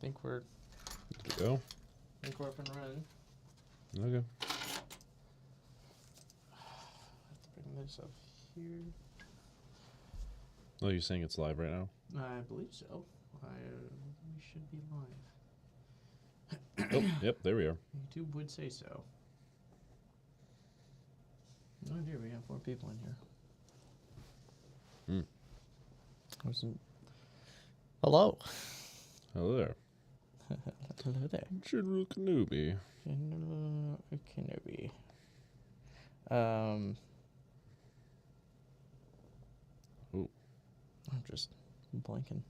think we're Good to go. up and running. Okay. Let's bring this up here. Oh, you're saying it's live right now? I believe so. We should be live. Oh, yep, there we are. YouTube would say so. Oh dear, we got 4 people in here. Hello. Hello there. Hello there. General Kenobi. General Kenobi. Ooh. I'm just blanking.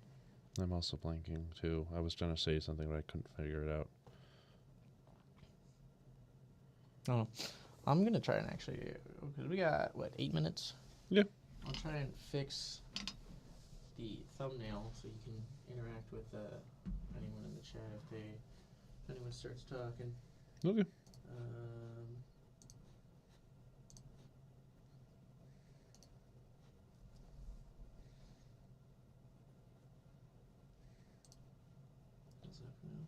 I'm also blanking, too. I was trying to say something, but I couldn't figure it out. Oh, I'm going to try and actually, because we got, 8 minutes? Yeah. I'll try and fix the thumbnail so you can interact with anyone in the chat if anyone starts talking. Okay. What's up now?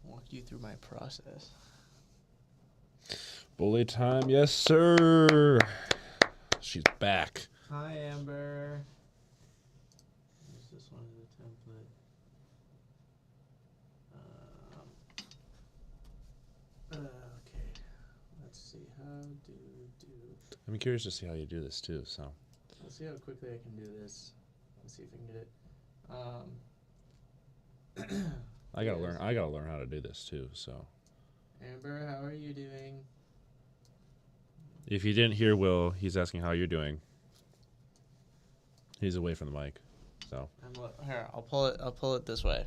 Walk you through my process. Bully time, yes, sir. She's back. Hi, Amber. Use this one as a template. Okay. Let's see. How do. I'm curious to see how you do this, too, so. Let's see how quickly I can do this. Let's see if I can get it. I gotta learn how to do this, too, so. Amber, how are you doing? If you didn't hear Will, he's asking how you're doing. He's away from the mic, so. Here, I'll pull it this way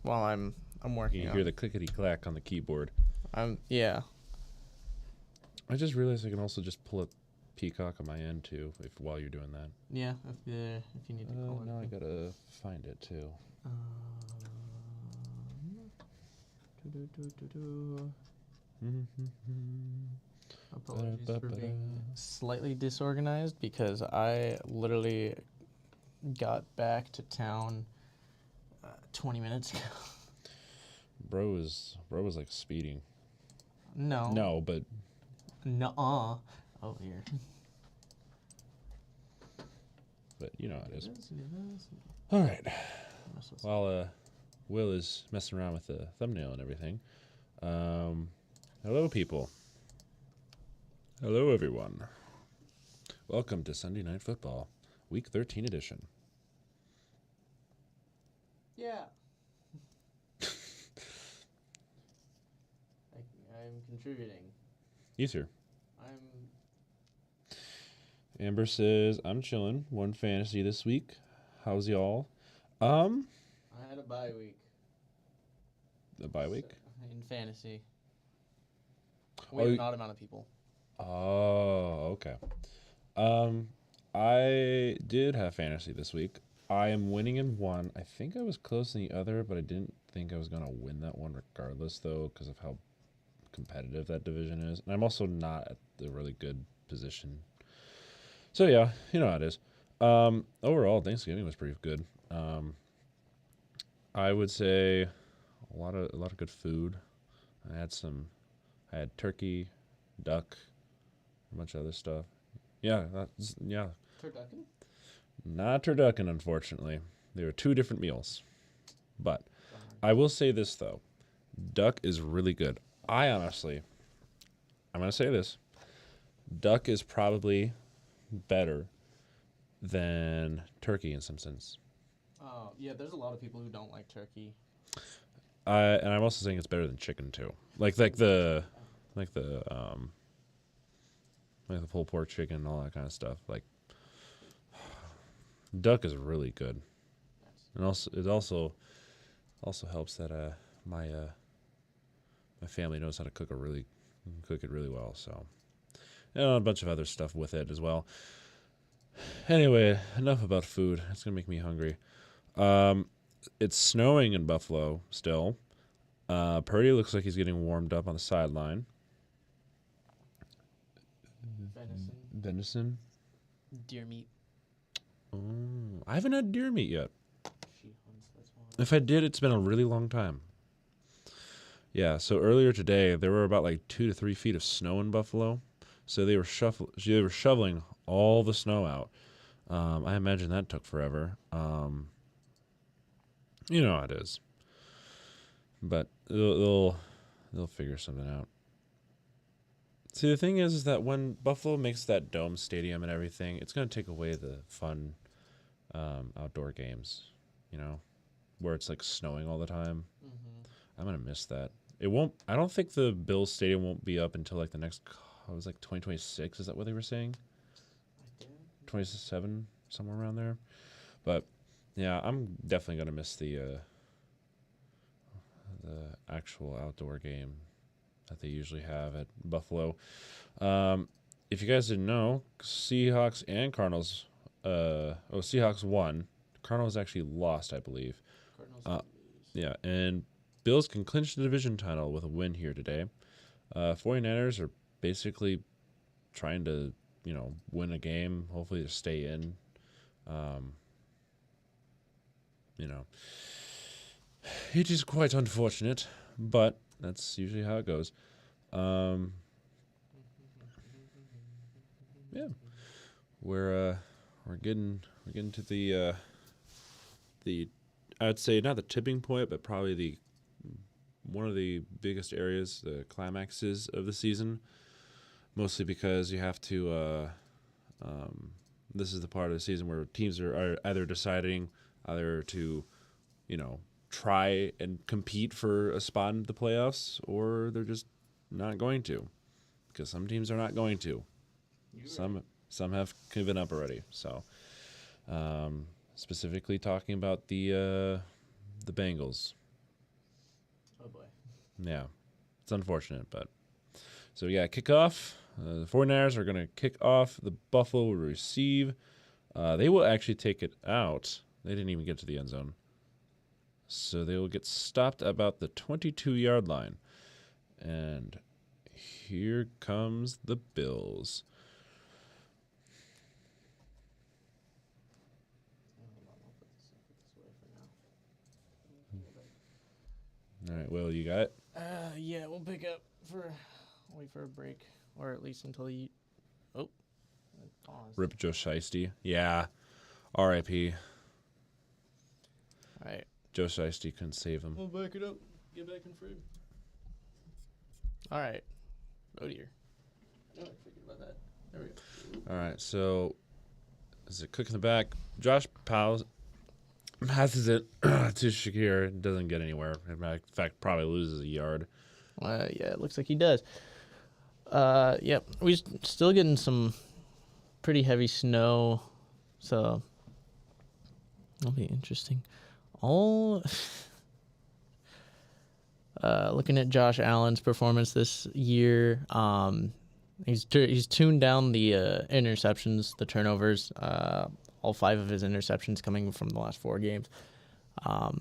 while I'm working. You can hear the clickety clack on the keyboard. Yeah. I just realized I can also just pull up Peacock on my end too, while you're doing that. Yeah, if you need to call it. Now I gotta find it too. Apologies for being slightly disorganized because I literally got back to town 20 minutes ago. Bro was like speeding. No. No, but. Nuh-uh. Oh, here. But you know how it is. All right. While Will is messing around with the thumbnail and everything. Hello, people. Hello, everyone. Welcome to Sunday Night Football, Week 13 edition. Yeah. I'm contributing. Easier. Amber says, I'm chilling. Won fantasy this week. How's y'all? I had a bye week. A bye week? In fantasy. We have an odd amount of people. Oh, okay. I did have fantasy this week. I am winning in one. I think I was close in the other, but I didn't think I was going to win that one regardless, though, because of how competitive that division is. And I'm also not at the really good position. So, yeah, you know how it is. Overall, Thanksgiving was pretty good. I would say a lot of good food. I had turkey, duck, a bunch of other stuff. Yeah. Turducken? Not turducken, unfortunately. They were 2 different meals. But I will say this, though. Duck is really good. I'm going to say this. Duck is probably better than turkey in some sense. Oh, yeah, there's a lot of people who don't like turkey. And I'm also saying it's better than chicken, too. Like the pulled pork chicken and all that kind of stuff. Like, duck is really good. And also, it also helps that my family knows how to cook it really well. So, and a bunch of other stuff with it as well. Anyway, enough about food. It's gonna make me hungry. It's snowing in Buffalo still. Purdy looks like he's getting warmed up on the sideline. Venison. Deer meat. Oh, I haven't had deer meat yet. She hunts, that's why. If I did, it's been a really long time. Yeah, so earlier today, there were about like 2 to 3 feet of snow in Buffalo. So they were shoveling all the snow out. I imagine that took forever. You know how it is. But they'll figure something out. See, the thing is that when Buffalo makes that dome stadium and everything, it's going to take away the fun outdoor games, you know, where it's like snowing all the time. I'm going to miss that. It won't, I don't think the Bills stadium won't be up until like the next, it was like 2026. Is that what they were saying? 27, somewhere around there. But yeah, I'm definitely going to miss the actual outdoor game that they usually have at Buffalo. If you guys didn't know, Seahawks and Cardinals, Seahawks won. Cardinals actually lost, I believe. Yeah, and Bills can clinch the division title with a win here today. 49ers are basically trying to, you know, win a game, hopefully to stay in. You know, it is quite unfortunate, but that's usually how it goes. Yeah, we're getting to the I'd say not the tipping point, but probably one of the biggest areas, the climaxes of the season. Mostly because you have to. This is the part of the season where teams are either deciding either to, you know, try and compete for a spot in the playoffs, or they're just not going to, because some teams are not going to. Some have given up already. So, specifically talking about the Bengals. Oh boy. Yeah, it's unfortunate, but so yeah, kickoff. The 49ers are going to kick off. The Buffalo will receive. They will actually take it out. They didn't even get to the end zone. So they will get stopped about the 22-yard line. And here comes the Bills. All right, Will, you got it? Yeah, we'll pick up wait for a break, or at least until you. Oh, pause. Rip Joe Shiesty. Yeah. R.I.P. All right. Joe Shiesty couldn't save him. We'll back it up. Get back in frame. All right. Oh dear. Oh, I forget about that. There we go. All right, so is it Cook in the back? Josh passes it to Shakir. Doesn't get anywhere. In fact, probably loses a yard. Yeah, it looks like he does. Yep. We're still getting some pretty heavy snow, so that'll be interesting. Looking at Josh Allen's performance this year, he's tuned down the interceptions, the turnovers. All 5 of his interceptions coming from the last 4 games. All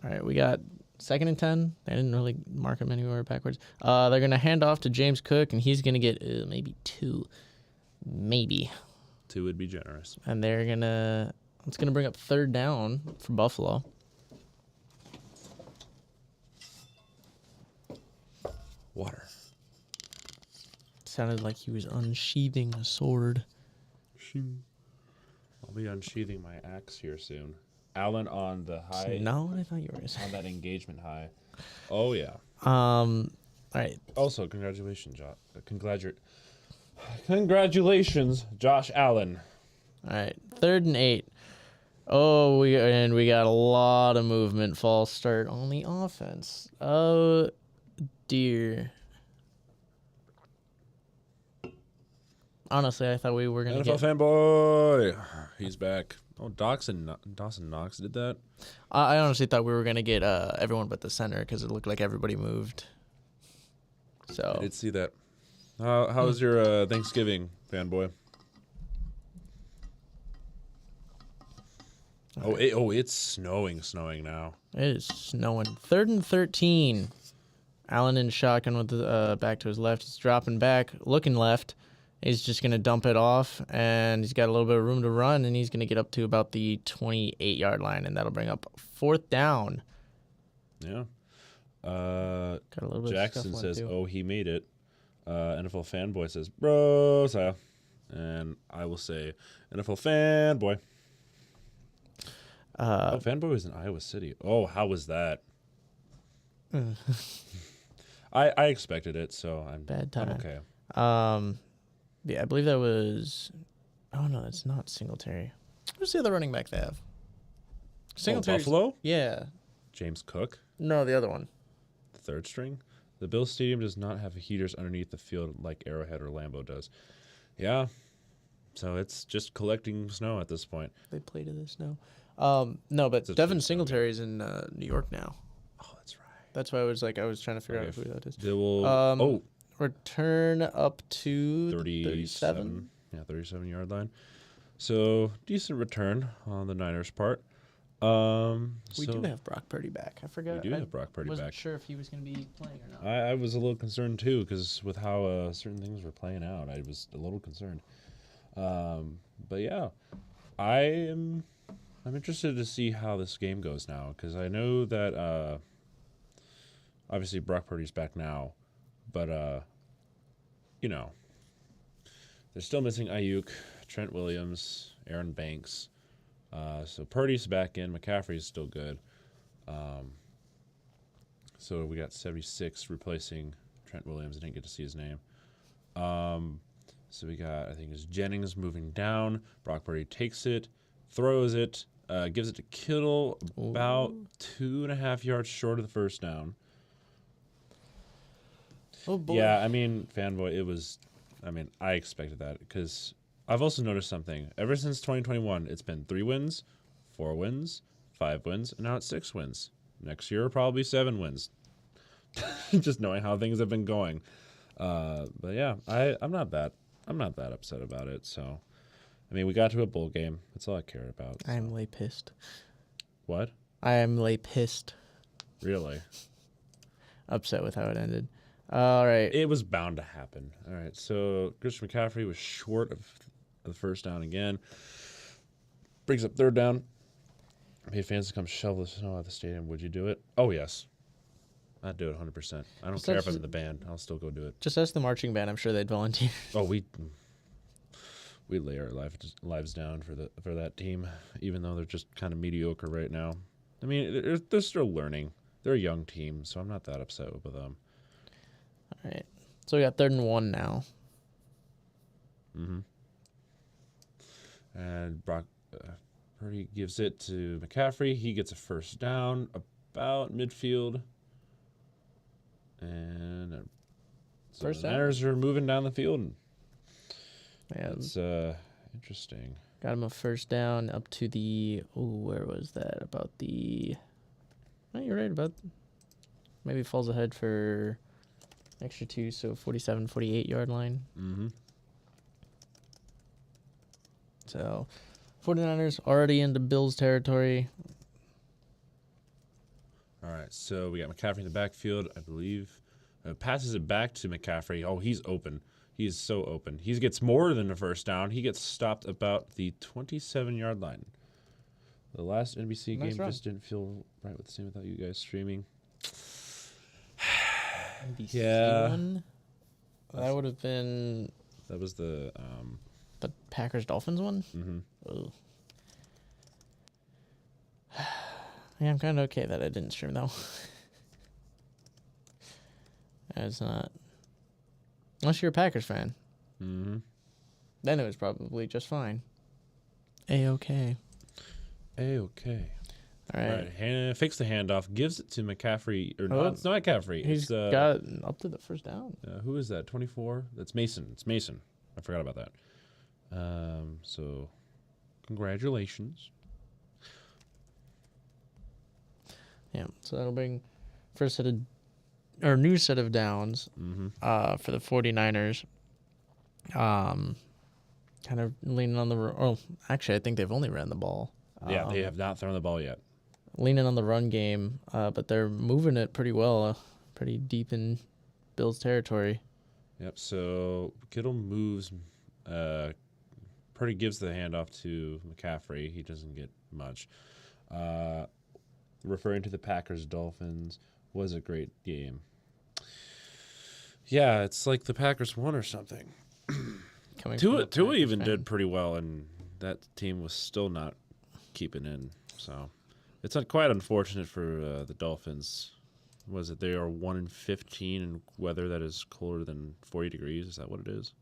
right, we got 2nd and 10. They didn't really mark him anywhere backwards. They're gonna hand off to James Cook, and he's gonna get maybe 2, maybe 2 would be generous. and it's gonna bring up 3rd down for Buffalo. Water. Sounded like he was unsheathing a sword. I'll be unsheathing my axe here soon. Allen on the high. No, I thought you were gonna say. On that engagement high. Oh yeah. All right. Also, congratulations, Congratulations, Josh Allen. All right. 3rd and 8. Oh, we got a lot of movement. False start on the offense. Oh dear. Honestly, I thought we were gonna NFL fanboy. He's back. Oh, Dawson Knox did that. I honestly thought we were gonna get everyone but the center because it looked like everybody moved. So I did see that. How was your Thanksgiving, fanboy? It's snowing now. it is snowing. 3rd and 13. Allen in shotgun with the back to his left. He's dropping back, looking left, He's just going to dump it off, and he's got a little bit of room to run, and he's going to get up to about the 28-yard line, and that'll bring up 4th down. Yeah. Got a little bit Jackson of says, too. "Oh, he made it." NFL fanboy says, "Bro, Saya," and I will say, "NFL fanboy." Fanboy was in Iowa City. Oh, how was that? I expected it, so I'm Bad time. I'm okay. Yeah, I believe that was. Oh no, it's not Singletary. Who's the other running back they have? Singletary's- Buffalo? Yeah. James Cook, No, the other one. the 3rd string. The Bills Stadium does not have heaters underneath the field like Arrowhead or Lambeau does. Yeah, so it's just collecting snow at this point. They played in the snow. No, but It's a Devin first snow game. Singletary's in New York now. Oh, that's right. That's why I was trying to figure out who that is. They will. Return up to 37. Yeah, 37-yard line. So decent return on the Niners' part. We do have Brock Purdy back. I forgot. We do have Brock Purdy wasn't back. sure if he was going to be playing or not. I was a little concerned too, because with how certain things were playing out, I was a little concerned. But yeah, I'm interested to see how this game goes now, because I know that obviously Brock Purdy's back now, but you know, they're still missing Ayuk, Trent Williams, Aaron Banks. So Purdy's back in. McCaffrey's still good. So we got 76 replacing Trent Williams. I didn't get to see his name. So we got, I think it's Jennings moving down. Brock Purdy takes it, throws it, gives it to Kittle about 2.5 yards short of the first down. Oh boy. Yeah, I mean, fanboy, I expected that, because I've also noticed something. Ever since 2021, it's been 3 wins, 4 wins, 5 wins, and now it's 6 wins. Next year, probably 7 wins. Just knowing how things have been going. But yeah, I'm not that upset about it. So, I mean, we got to a bowl game. That's all I care about. I am lay pissed. What? I am lay pissed. Really? Upset with how it ended. All right. It was bound to happen. All right, so Christian McCaffrey was short of the first down again. Brings up 3rd down. Paid fans to come shovel the snow out of the stadium. Would you do it? Oh, yes. I'd do it 100%. I don't care if I'm in the band. I'll still go do it. Just ask the marching band. I'm sure they'd volunteer. Oh, we lay our lives down for that team, even though they're just kind of mediocre right now. I mean, they're still learning. They're a young team, so I'm not that upset with them. All right. So we got 3rd and 1 now. Mm-hmm. And Brock Purdy gives it to McCaffrey. He gets a first down about midfield. And so First the down? Niners are moving down the field. Yeah. It's interesting. Got him a first down up to the. Oh, where was that? About the. Oh, you're right. About. Maybe falls ahead for extra 2, so 47, 48-yard line. Mm-hmm. So, 49ers already into Bills territory. All right, so we got McCaffrey in the backfield, I believe. Passes it back to McCaffrey. Oh, he's open. He is so open. He gets more than a first down. He gets stopped about the 27-yard line. The last NBC Nice game run. just didn't feel right with the same without you guys streaming. NBC Yeah. one? That would have been That was the the Packers-Dolphins one? mhm. Oh. Yeah, I'm kind of okay that I didn't stream, though. It's not. Unless you're a Packers fan. Mm-hmm. Then it was probably just fine. A-okay. Okay. All right. Right. Fakes the handoff, gives it to McCaffrey. Or Oh. no, it's not McCaffrey. He's It's got up to the first down. who is that? 24? That's Mason. It's Mason. I forgot about that. So congratulations. Yeah, so that'll bring first set of or new set of downs for the 49ers. Kind of leaning on the actually I think they've only ran the ball. Yeah, they have not thrown the ball yet. Leaning on the run game, but they're moving it pretty well, pretty deep in Bills territory. Yep. So Kittle moves. Purdy gives the handoff to McCaffrey. He doesn't get much. Referring to the Packers Dolphins was a great game. Yeah, it's like the Packers won or something. Tua even did pretty well, and that team was still not keeping in. So it's quite unfortunate for the Dolphins. Was it they are 1-15 in weather that is colder than 40 degrees? Is that what it is?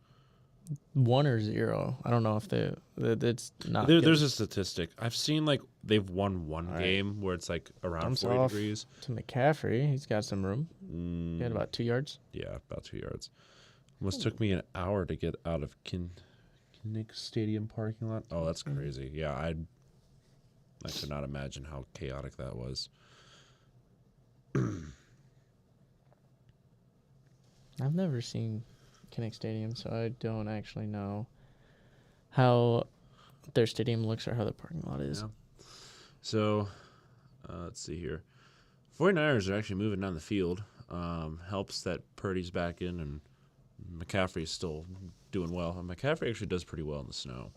1 or 0. I don't know if it's not. There's a statistic. I've seen like they've won one All game where it's like around Thumbs 40 off degrees. to McCaffrey. He's got some room. He had about 2 yards. Yeah, about 2 yards. Almost took me an hour to get out of Kinnick Stadium parking lot. Oh, that's crazy. Yeah, I could not imagine how chaotic that was. I've never seen Kinnick Stadium, so I don't actually know how their stadium looks or how the parking lot is. Yeah. So, let's see here. 49ers are actually moving down the field. Helps that Purdy's back in and McCaffrey's still doing well. And McCaffrey actually does pretty well in the snow.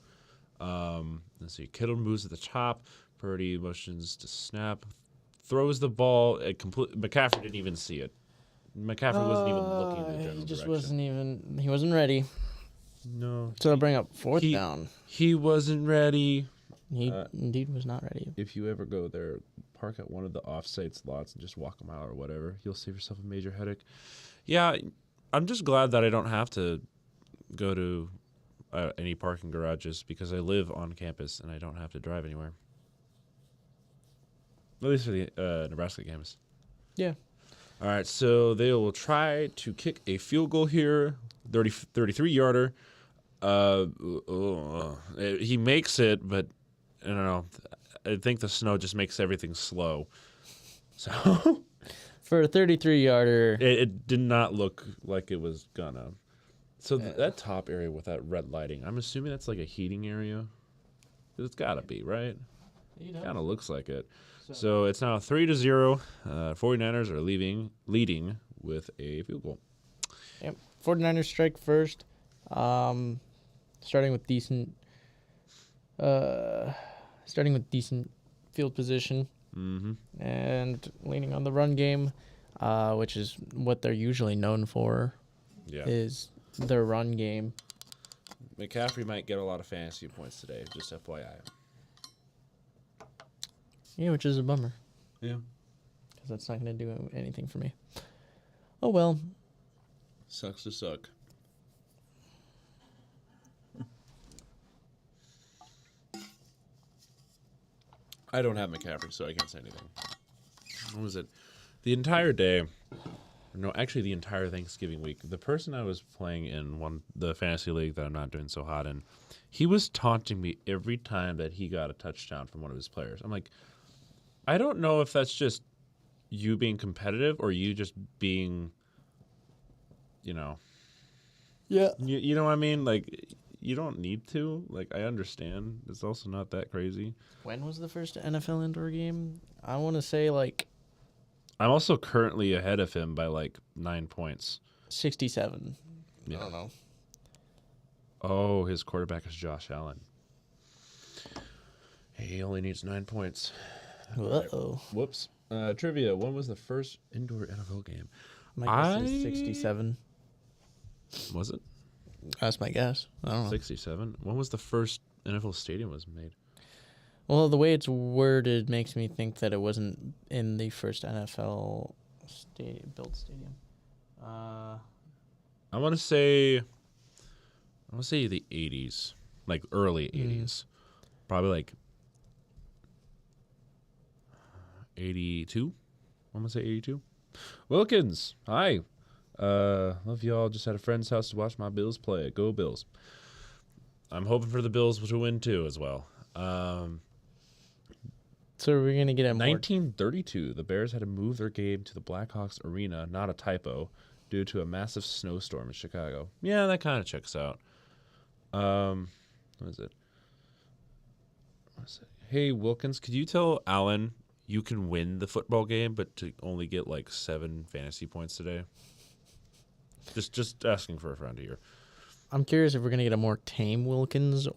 Let's see. Kittle moves at the top. Purdy motions to snap. Throws the ball. McCaffrey didn't even see it. McCaffrey wasn't even looking in the general He just direction. he wasn't ready. No. So I'll bring up fourth down. He wasn't ready. He indeed was not ready. If you ever go there, park at one of the off-site slots and just walk a mile or whatever. You'll save yourself a major headache. Yeah, I'm just glad that I don't have to go to any parking garages because I live on campus and I don't have to drive anywhere. At least for the Nebraska games. Yeah. All right, so they will try to kick a field goal here, 33-yarder. He makes it, but I don't know. I think the snow just makes everything slow. So for a 33-yarder, it did not look like it was gonna. So that top area with that red lighting, I'm assuming that's like a heating area. It's gotta be, right? Kind of looks like it. So it's now 3-0. 49ers are leading with a field goal. Yep. 49ers strike first. Starting with decent field position. Mm-hmm. And leaning on the run game, which is what they're usually known for. Yeah. Is their run game. McCaffrey might get a lot of fantasy points today, just FYI. Yeah, which is a bummer. Yeah. Because that's not going to do anything for me. Oh, well. Sucks to suck. I don't have McCaffrey, so I can't say anything. What was it? The entire day, no, actually the entire Thanksgiving week, the person I was playing in the fantasy league that I'm not doing so hot in, he was taunting me every time that he got a touchdown from one of his players. I'm like, I don't know if that's just you being competitive or you just being, Yeah. you know what I mean? Like, you don't need to. Like, I understand. It's also not that crazy. When was the first NFL indoor game? I want to say, like... I'm also currently ahead of him by, 9 points. 67. Yeah. I don't know. Oh, his quarterback is Josh Allen. He only needs 9 points. Uh-oh. Whoops. Trivia. When was the first indoor NFL game? My guess is 67. Was it? That's my guess. I don't know. 67. When was the first NFL stadium was made? Well, the way it's worded makes me think that it wasn't in the first NFL built stadium. I want to say the 80s, like early 80s. Probably 82. I'm going to say 82. Wilkins, hi. Love y'all. Just at a friend's house to watch my Bills play. Go Bills. I'm hoping for the Bills to win too as well. So we're going to get a 1932, the Bears had to move their game to the Blackhawks arena, not a typo, due to a massive snowstorm in Chicago. Yeah, that kind of checks out. What is it? Hey, Wilkins, could you tell Alan you can win the football game, but to only get 7 fantasy points today? Just asking for a friend here. I'm curious if we're gonna get a more tame Wilkins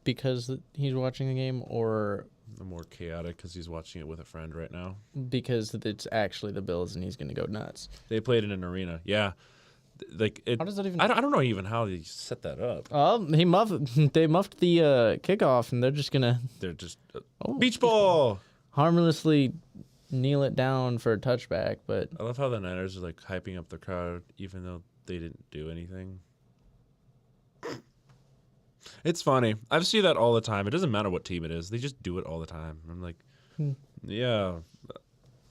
because he's watching the game, or The more chaotic because he's watching it with a friend right now. because it's actually the Bills and he's gonna go nuts. They played in an arena. Yeah. Like it, How does that even? I don't know even how they set that up. They muffed the kickoff, and they're just gonna They're just oh, beach ball. harmlessly kneel it down for a touchback. But I love how the Niners are like hyping up the crowd even though they didn't do anything. It's funny. I see that all the time. It doesn't matter what team it is. They just do it all the time. I'm like, yeah,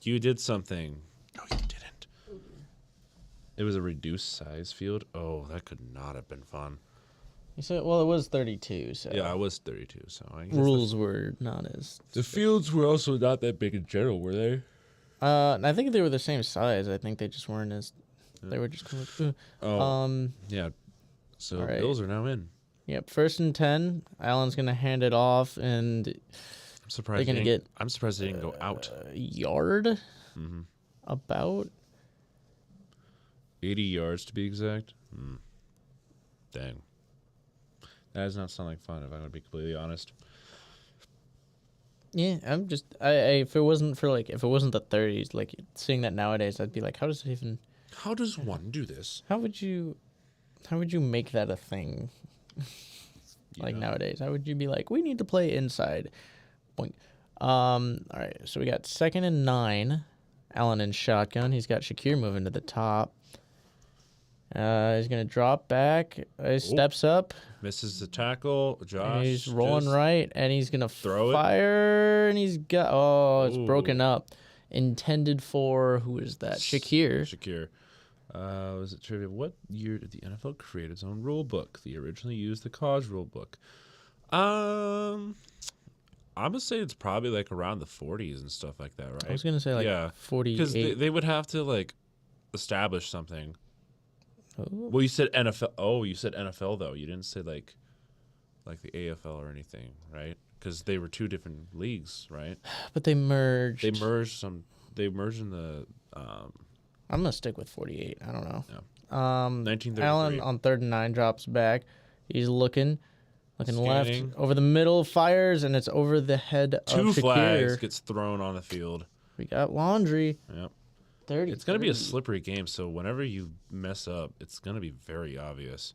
you did something. No, you didn't. It was a reduced size field. Oh, that could not have been fun. you said, well, it was 32, so Yeah, I was 32, so I guess rules were not as. the fields were also not that big in general, were they? I think they were the same size. I think they just weren't as. They were just kind of. Oh, yeah. So all right. Bills are now in. Yep, 1st and 10. Allen's gonna hand it off, and I'm surprised. they're gonna get I'm surprised they didn't go out. a yard. Mm-hmm. About 80 yards to be exact. Dang. That does not sound like fun, if I'm gonna be completely honest. yeah. I'm just if it wasn't for if it wasn't the 30s, like seeing that nowadays, I'd be like, how does it even? How does one do this? How would you make that a thing? Nowadays, how would you be like, we need to play inside? Boink. All right, so we got 2nd and 9. Allen in shotgun. He's got Shakir moving to the top. He's gonna drop back. He steps up. Misses the tackle. And Josh. he's rolling just right, and he's gonna throw it. fire, and he's got. Oh, it's Ooh. broken up. Intended for who is that? Shakir. Shakir. Was it trivia? What year did the NFL create its own rule book? They originally used the college rule book. I'm gonna say it's probably like around the 40s and stuff like that, right? I was gonna say yeah, 48. because they would have to like establish something. Oh. Well, you said NFL. Oh, you said NFL though. You didn't say like the AFL or anything, right? Because they were two different leagues, right? But they merged. They merged in the. I'm gonna stick with 48. I don't know. Yeah. 1933. Allen on 3rd and 9 drops back. He's looking Scanning. left over the middle, fires, and it's over the head of Two Shakir. flags gets thrown on the field. We got laundry. Yep. 30. It's gonna be a slippery game, so whenever you mess up, it's gonna be very obvious.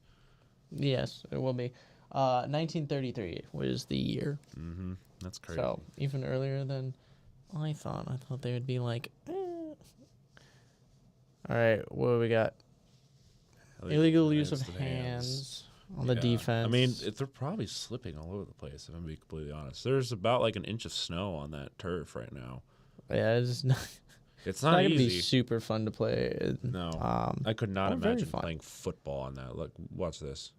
Yes, it will be. 1933 was the year. Mm-hmm. That's crazy. So even earlier than I thought. I thought they would be like. All right, what do we got? Illegal use of hands on the defense. I mean, they're probably slipping all over the place, if I'm being completely honest. There's about like an inch of snow on that turf right now. Yeah, It's it's not not gonna easy. be super fun to play. No, I could not very imagine fun. playing football on that. Look, watch this.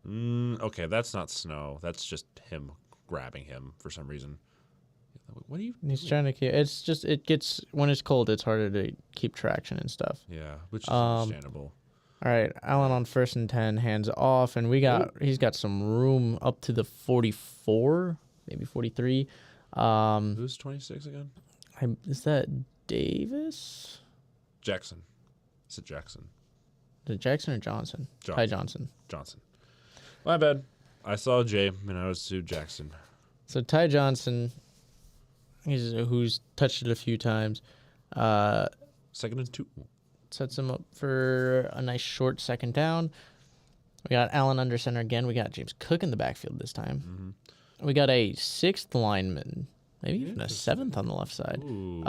Okay, that's not snow. That's just him grabbing him for some reason. What are you? He's doing? trying to keep. It's just it gets when it's cold. It's harder to keep traction and stuff. Yeah, which is understandable. All right, Allen on 1st and 10, hands off, and he's got some room up to the 44, maybe 43. Who's 26 again? Is that Davis? Jackson. Is it Jackson? Is it Jackson or Johnson? Ty Johnson. Johnson. My bad. I saw Jay and I was to Jackson. So Ty Johnson, who's touched it a few times, 2nd and 2. sets him up for a nice short 2nd down. We got Allen under center again. We got James Cook in the backfield this time. Mm-hmm. We got a 6th lineman, maybe even a 7th on the left side. Ooh.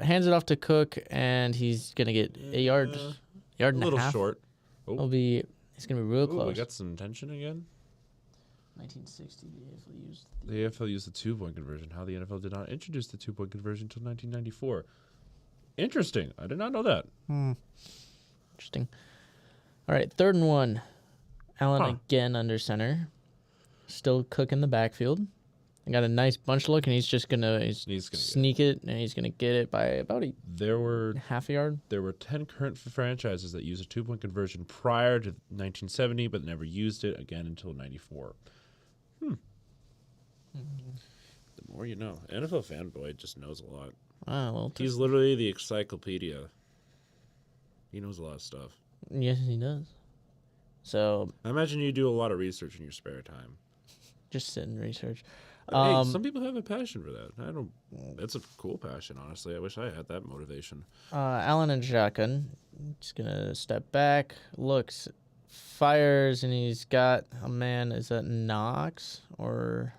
Hands it off to Cook, and he's gonna get a yard and a a little half. short. He's gonna be real Ooh, close. we got some tension again. 1960, the AFL used. The AFL used the 2-point conversion. How the NFL did not introduce the 2-point conversion until 1994. Interesting. I did not know that. Interesting. All right, 3rd and 1. Allen again under center. Still Cook in the backfield. I got a nice bunch look, and he's just gonna sneak it, and he's gonna get it by about half a yard. There were 10 current franchises that used a 2-point conversion prior to 1970, but never used it again until 94. The more you know. NFL fanboy just knows a lot. Ah, well, He's literally the encyclopedia. He knows a lot of stuff. Yes, he does. So I imagine you do a lot of research in your spare time. just sit and research. Hey, some people have a passion for that. I don't. That's a cool passion, honestly. I wish I had that motivation. Allen and shotgun. Just gonna step back, looks, fires, and he's got a man. Is that Knox or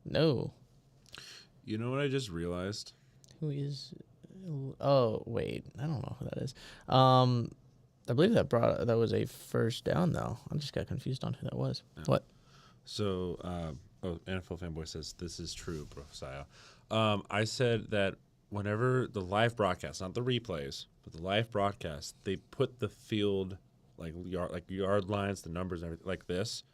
no? You know what I just realized? Who is? Oh wait, I don't know who that is. I believe that was a first down though. I just got confused on who that was. Yeah. What? So, NFL Fanboy says this is true, Bro Saya. I said that whenever the live broadcast, not the replays, but the live broadcast, they put the field like yard lines, the numbers, and everything like this.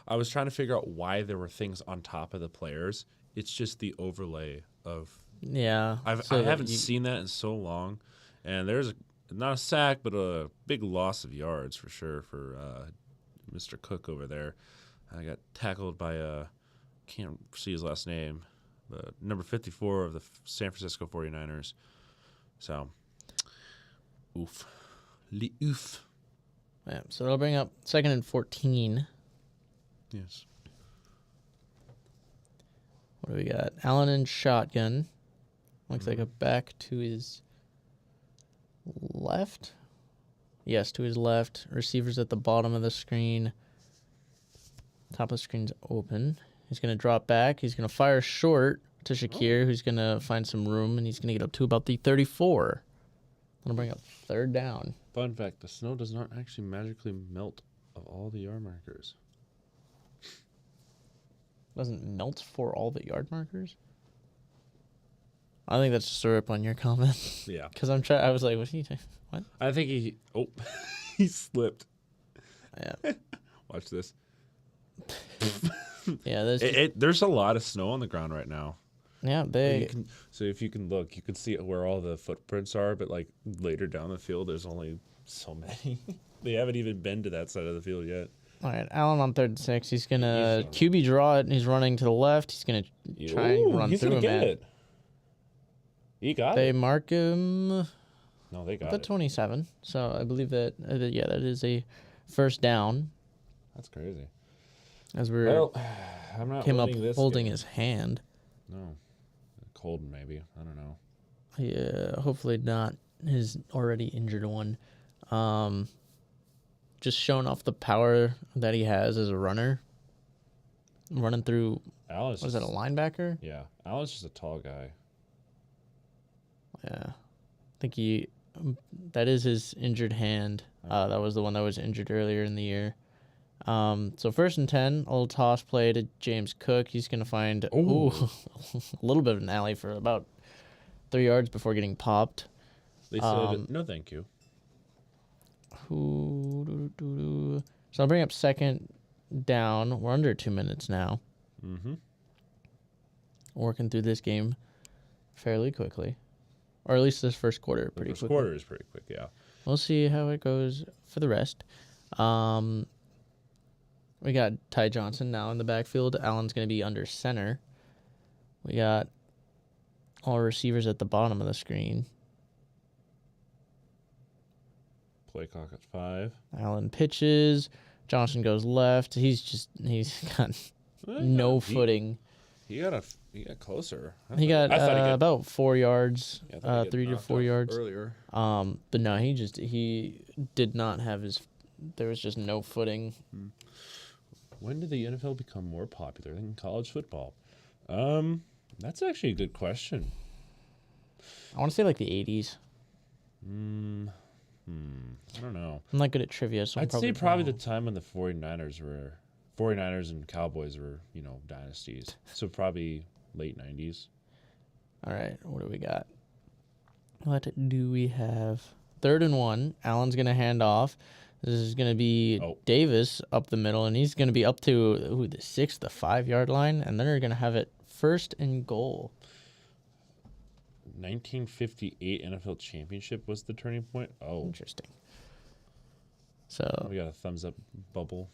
I was trying to figure out why there were things on top of the players. It's just the overlay of. Yeah, I haven't seen that in so long, and there's not a sack, but a big loss of yards for sure for Mr. Cook over there. I got tackled by can't see his last name, but number 54 of the San Francisco 49ers. So, oof. Oof. Yeah, so it'll bring up 2nd and 14. Yes. What do we got? Allen and shotgun. Looks like a back to his left. Yes, to his left. Receivers at the bottom of the screen. Top of the screen's open. He's going to drop back. He's going to fire short to Shakir, who's going to find some room, and he's going to get up to about the 34. That'll bring up 3rd down. Fun fact, the snow does not actually magically melt of all the yard markers. Doesn't melt for all the yard markers? I think that's just a rip on your comment. Yeah. Because I was like, what's he doing? What? I think he slipped. Yeah. Watch this. Yeah, there's a lot of snow on the ground right now. Yeah, So if you can look, you can see where all the footprints are, but like later down the field, there's only so many. They haven't even been to that side of the field yet. All right, Allen on 3rd and 6. He's going to QB draw it, and he's running to the left. He's going to try and run through him. It. He got it. They mark him No, they got the it. 27. So I believe that, that is a first down. That's crazy. As we're I'm not him up this holding game. his hand. No. Cold, maybe. I don't know. Yeah, hopefully not his already injured one. Just showing off the power that he has as a runner. Running through, Allen's was that a linebacker? Yeah. Allen's just a tall guy. Yeah. I think that is his injured hand. That was the one that was injured earlier in the year. So 1st and 10, a little toss play to James Cook. He's going to find a little bit of an alley for about 3 yards before getting popped. They said, no thank you. So I'll bring up 2nd down. We're under 2 minutes now. Mm-hmm. Working through this game fairly quickly. Or at least this first quarter pretty quickly. First quarter is pretty quick, yeah. We'll see how it goes for the rest. We got Ty Johnson now in the backfield. Allen's going to be under center. We got all receivers at the bottom of the screen. Play clock at 5. Allen pitches. Johnson goes left. He's got no footing. He got closer. He got about 4 yards, 3 to 4 yards earlier. But no, he did not have his. There was just no footing. When did the NFL become more popular than college football? That's actually a good question. I want to say like the 80s. I don't know. I'm not good at trivia, so I'd say probably the time when the 49ers and Cowboys were, dynasties. So probably late 90s. All right, what do we got? What do we have? 3rd and 1. Allen's going to hand off. This is going to be Davis up the middle, and he's going to be up to the 6, the 5-yard line, and then they're going to have it 1st and goal. 1958 NFL championship was the turning point. Oh, interesting. So we got a thumbs up bubble.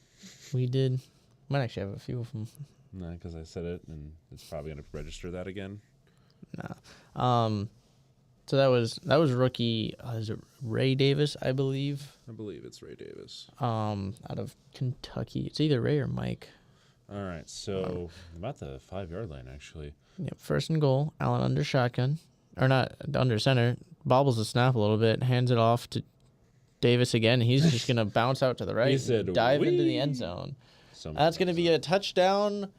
We did. Might actually have a few of them. Nah, because I said it, and it's probably going to register that again. Nah. So that was rookie. Is it Ray Davis? I believe. I believe it's Ray Davis. Out of Kentucky. It's either Ray or Mike. All right, so about the 5-yard line, actually. Yeah, first and goal. Allen under shotgun, or not under center. Bobbles the snap a little bit, hands it off to Davis again. He's just gonna bounce out to the right, said, and dive into the "Wee." end zone. Something That's gonna like be that. a touchdown.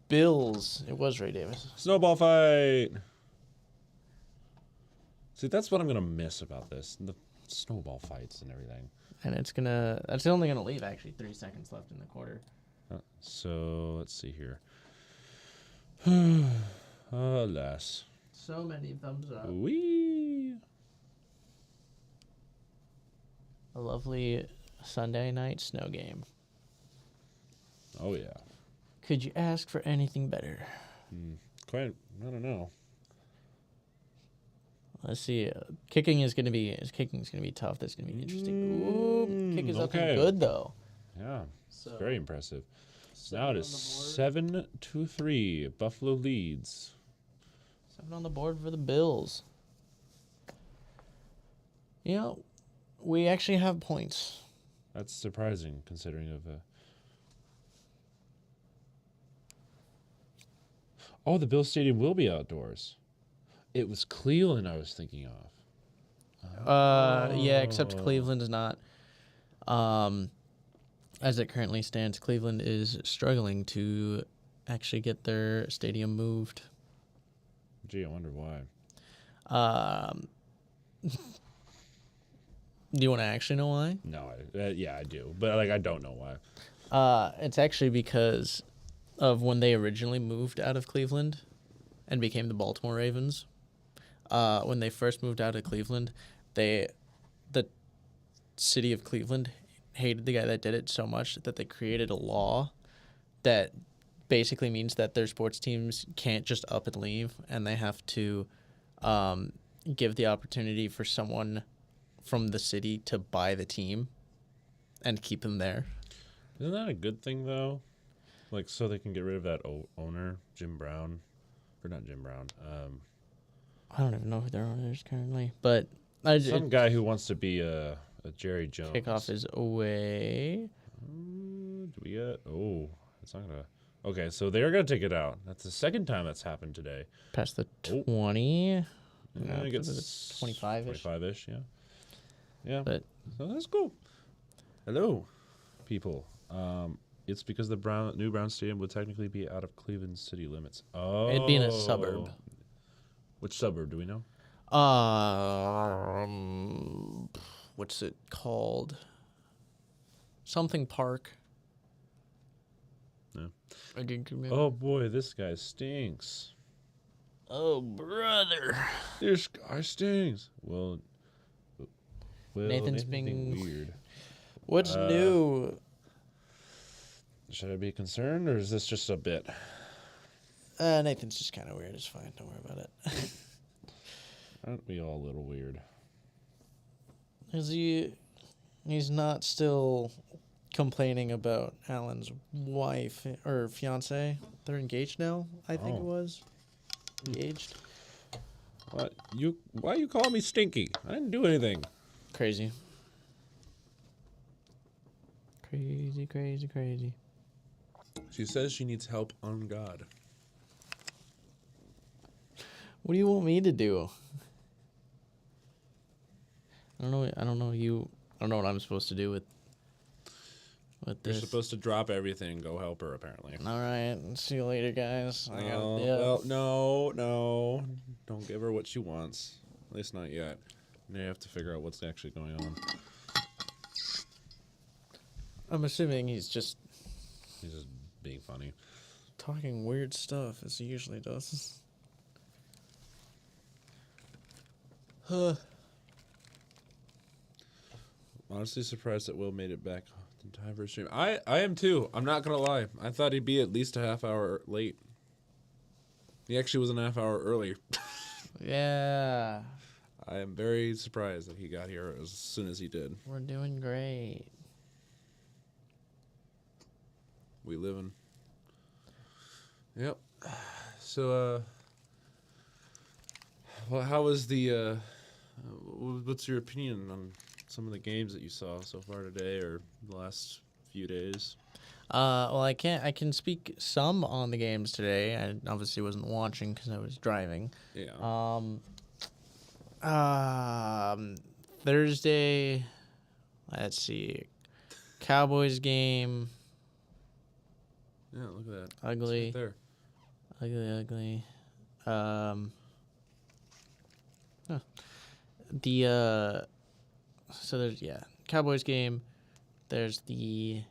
Bills. It was Ray Davis. Snowball fight. See, that's what I'm gonna miss about this. The snowball fights and everything. And that's only gonna leave actually 3 seconds left in the quarter. So let's see here. Alas. So many thumbs up. Wee. A lovely Sunday night snow game. Oh yeah. Could you ask for anything better? Quite. I don't know. Let's see. Kicking is gonna be tough. That's gonna be interesting. Ooh, kick is up and good though. Yeah. So Very impressive. Now it is 7-3. Buffalo leads. 7 on the board for the Bills. You know, we actually have points. That's surprising considering of. Oh, the Bills Stadium will be outdoors. It was Cleveland I was thinking of. Yeah, except Cleveland is not. As it currently stands, Cleveland is struggling to actually get their stadium moved. Gee, I wonder why. Do you want to actually know why? No, yeah, I do, but I don't know why. It's actually because of when they originally moved out of Cleveland and became the Baltimore Ravens. When they first moved out of Cleveland, the city of Cleveland hated the guy that did it so much that they created a law that basically means that their sports teams can't just up and leave, and they have to give the opportunity for someone from the city to buy the team and keep them there. Isn't that a good thing though? Like, so they can get rid of that owner, Jim Brown, or not Jim Brown. I don't even know who their owner is currently, but Some guy who wants to be a Jerry Jones. kickoff is away. Do we get? Oh, it's not gonna. Okay, so they're gonna take it out. That's the second time that's happened today. Past the 20. Yeah, I guess 25-ish. 25-ish, yeah. Yeah. But So that's cool. Hello, people. It's because the new Brown Stadium would technically be out of Cleveland city limits. Oh. it'd be in a suburb. Which suburb do we know? What's it called? Something Park. No. I didn't remember. Oh boy, this guy stinks. Oh, brother. This guy stinks. Well, Nathan's being being weird. What's new? Should I be concerned, or is this just a bit? Nathan's just kind of weird. It's fine. Don't worry about it. Aren't we all a little weird? He's not still complaining about Alan's wife or fiance. They're engaged now, I think it was. Engaged. What? Why you call me stinky? I didn't do anything. Crazy. Crazy, crazy, crazy. She says she needs help on God. What do you want me to do? I don't know what I'm supposed to do with You're this. supposed to drop everything and go help her, apparently. All right. See you later, guys. I gotta Oh, dip. well, no. Don't give her what she wants. At least not yet. Now you have to figure out what's actually going on. I'm assuming he's just He's just being funny. talking weird stuff as he usually does. Honestly surprised that Will made it back in time for a stream. I am too. I'm not going to lie. I thought he'd be at least a half hour late. He actually was a half hour early. Yeah. I am very surprised that he got here as soon as he did. We're doing great. We live in. Yep. So, well, how was the? What's your opinion on some of the games that you saw so far today or the last few days? Well, I can speak some on the games today. I obviously wasn't watching because I was driving. Yeah. Thursday, let's see, Cowboys game. Yeah, look at that. Ugly. It's right there. Ugly. So there's Cowboys game. There's the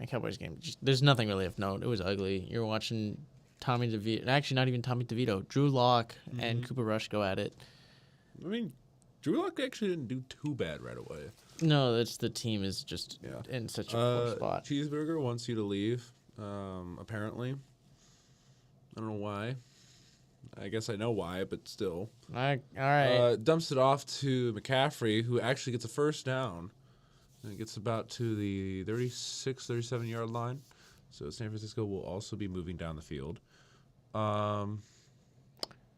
Cowboys game. There's nothing really of note. It was ugly. You're watching Tommy DeVito. Actually, not even Tommy DeVito. Drew Lock and Cooper Rush go at it. I mean, Drew Lock actually didn't do too bad right away. No, that's the team is just in such a poor spot. Cheeseburger wants you to leave. Apparently, I don't know why. I guess I know why, but still. All right. Dumps it off to McCaffrey, who actually gets a first down. And it gets about to the 36, 37-yard line. So San Francisco will also be moving down the field.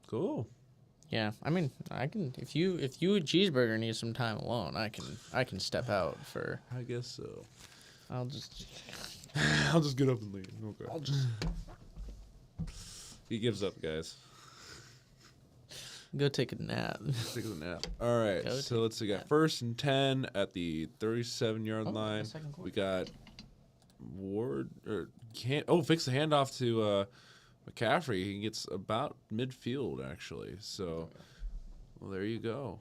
Cool. Yeah, I mean, I can if you Cheeseburger need some time alone, I can step out for. I guess so. I'll just get up and leave. Okay. He gives up, guys. go take a nap. Take a nap. All right. So let's see. Got 1st and 10 at the 37-yard line. We got Ward fix the handoff to McCaffrey. He gets about midfield actually. So, well, there you go.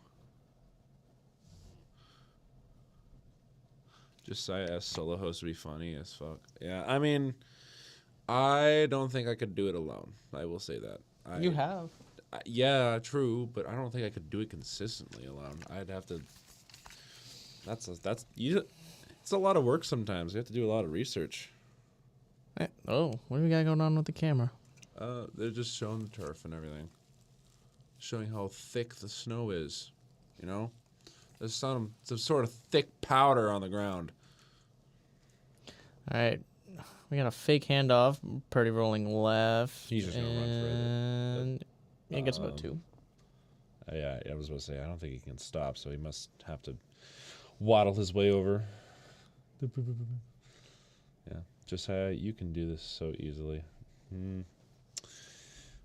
Josiah as solo host would be funny as fuck. Yeah, I mean, I don't think I could do it alone. I will say that. You have. Yeah, true, but I don't think I could do it consistently alone. I'd have to. It's a lot of work sometimes. You have to do a lot of research. Oh, what do we got going on with the camera? They're just showing the turf and everything, showing how thick the snow is. You know, there's some sort of thick powder on the ground. All right, we got a fake handoff. Purdy rolling left. He's just gonna run further. He gets about 2. Yeah, I was about to say, I don't think he can stop, so he must have to waddle his way over. Yeah, Josiah, you can do this so easily.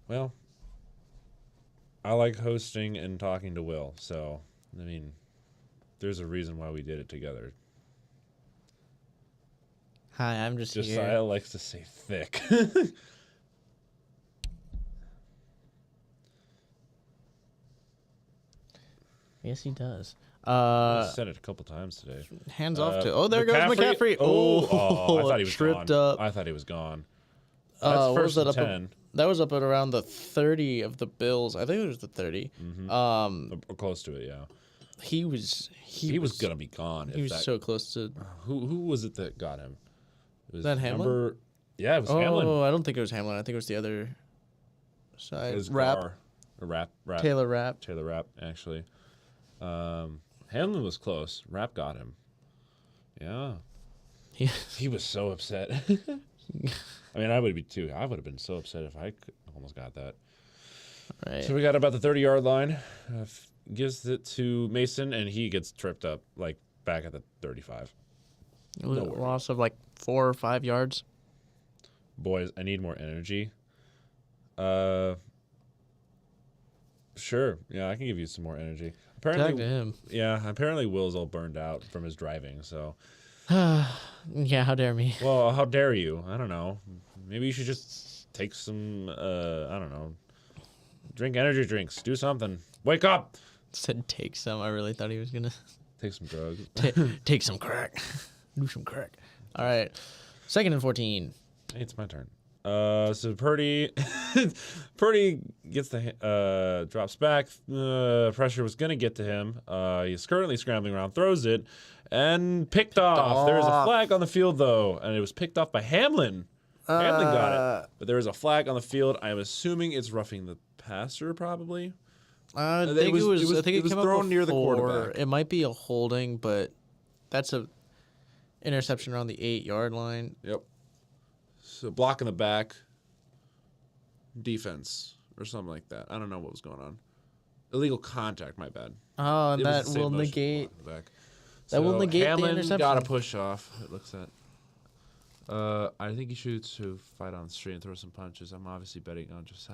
Well, I like hosting and talking to Will, so, I mean, there's a reason why we did it together. Hi, I'm just here. Josiah likes to say thick. Yes, he does. I said it a couple times today. Hands off to. Oh, there goes McCaffrey. Oh, I thought he was tripped gone. up. I thought he was gone. That's first and 10. That was up at around the 30 of the Bills. I think it was the 30. Or close to it, yeah. He was gonna be gone. He was so close to. Who was it that got him? It was that Hamlin? Yeah, it was Hamlin. Oh, I don't think it was Hamlin. I think it was the other side. It was Rapp. Rapp. Taylor Rapp. Taylor Rapp, actually. Hamlin was close. Rapp got him. Yeah. He was so upset. I mean, I would be too. I would have been so upset if I almost got that. Right. So we got about the 30-yard line. Gives it to Mason, and he gets tripped up, like, back at the 35. Loss of, like, 4 or 5 yards. Boys, I need more energy. Sure. Yeah, I can give you some more energy. Apparently, Tag to him. Yeah, apparently Will's all burned out from his driving, so. Yeah, how dare me. Well, how dare you? I don't know. Maybe you should just take some, I don't know, drink energy drinks. Do something. Wake up! Said take some. I really thought he was going to. Take some drugs. Take some crack. Do some crack. All right. 2nd and 14. Hey, it's my turn. So Purdy gets the drops back. Pressure was gonna get to him. He's currently scrambling around, throws it, and picked off. There's a flag on the field though, and it was picked off by Hamlin. Hamlin got it, but there is a flag on the field. I'm assuming it's roughing the passer, probably. I think it was thrown near the quarterback. It might be a holding, but that's a interception around the 8-yard line. Yep. So block in the back. Defense, or something like that. I don't know what was going on. Illegal contact, my bad. Oh, and It was that the same will motion negate. in the back. That will So negate the Hamlin interception. got a push off. It looks at. I think he shoots to fight on the street and throw some punches. I'm obviously betting on just.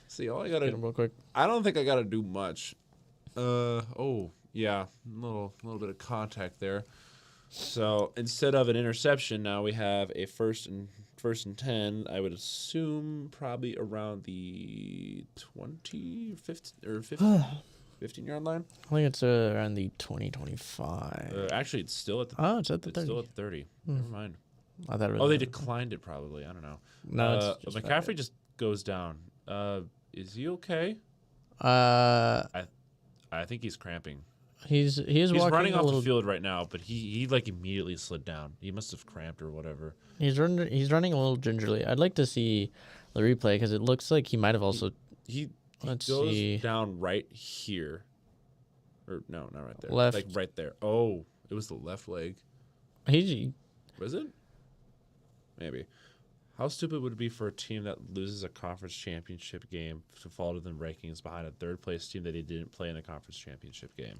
See, all I Get gotta. him real quick. I don't think I gotta do much. Oh yeah, little bit of contact there. So instead of an interception, now we have a first and 10. I would assume probably around the 20, 15, or 15-yard line. I think it's around the 2025. Actually, it's still at the. Oh, it's at the It's 30. still at 30. Never mind. I thought it was Oh, they declined it probably. I don't know. No, it's just McCaffrey just goes down. Is he okay? I think he's cramping. he's He's walking running a off little. the field right now, but he like immediately slid down. He must have cramped or whatever. He's running a little gingerly. I'd like to see the replay because it looks like he might have also. He Let's goes see. down right here. Or no, not right there. Left. Like right there. Oh, it was the left leg. He Was it? Maybe. How stupid would it be for a team that loses a conference championship game to fall to the rankings behind a third-place team that they didn't play in a conference championship game?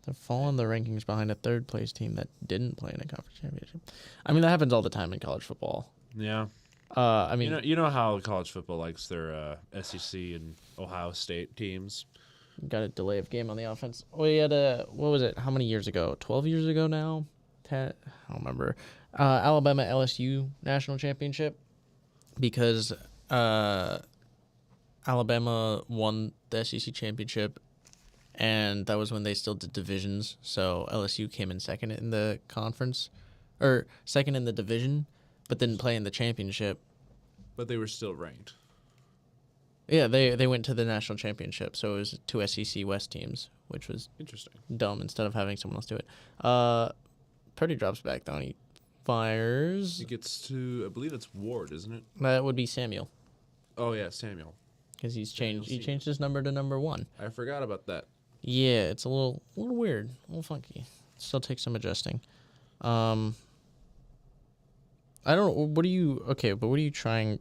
They're falling the rankings behind a third place team that didn't play in a conference championship. I mean, that happens all the time in college football. Yeah. I mean, You know how college football likes their SEC and Ohio State teams. got a delay of game on the offense. We had what was it? How many years ago? 12 years ago now? 10? I don't remember. Alabama LSU national championship because Alabama won the SEC championship, and that was when they still did divisions. So LSU came in second in the conference, or second in the division, but didn't play in the championship. But they were still ranked. Yeah, they went to the national championship, so it was two SEC West teams, which was Interesting. dumb instead of having someone else do it. Purdy drops back down. He fires. It gets to, I believe it's Ward, isn't it? That would be Samuel, Oh, yeah, Samuel. because he's changed. He Samuel. changed his number to number 1. I forgot about that. Yeah, it's a little weird, a little funky. Still takes some adjusting. I don't. What are you? Okay, but what are you trying?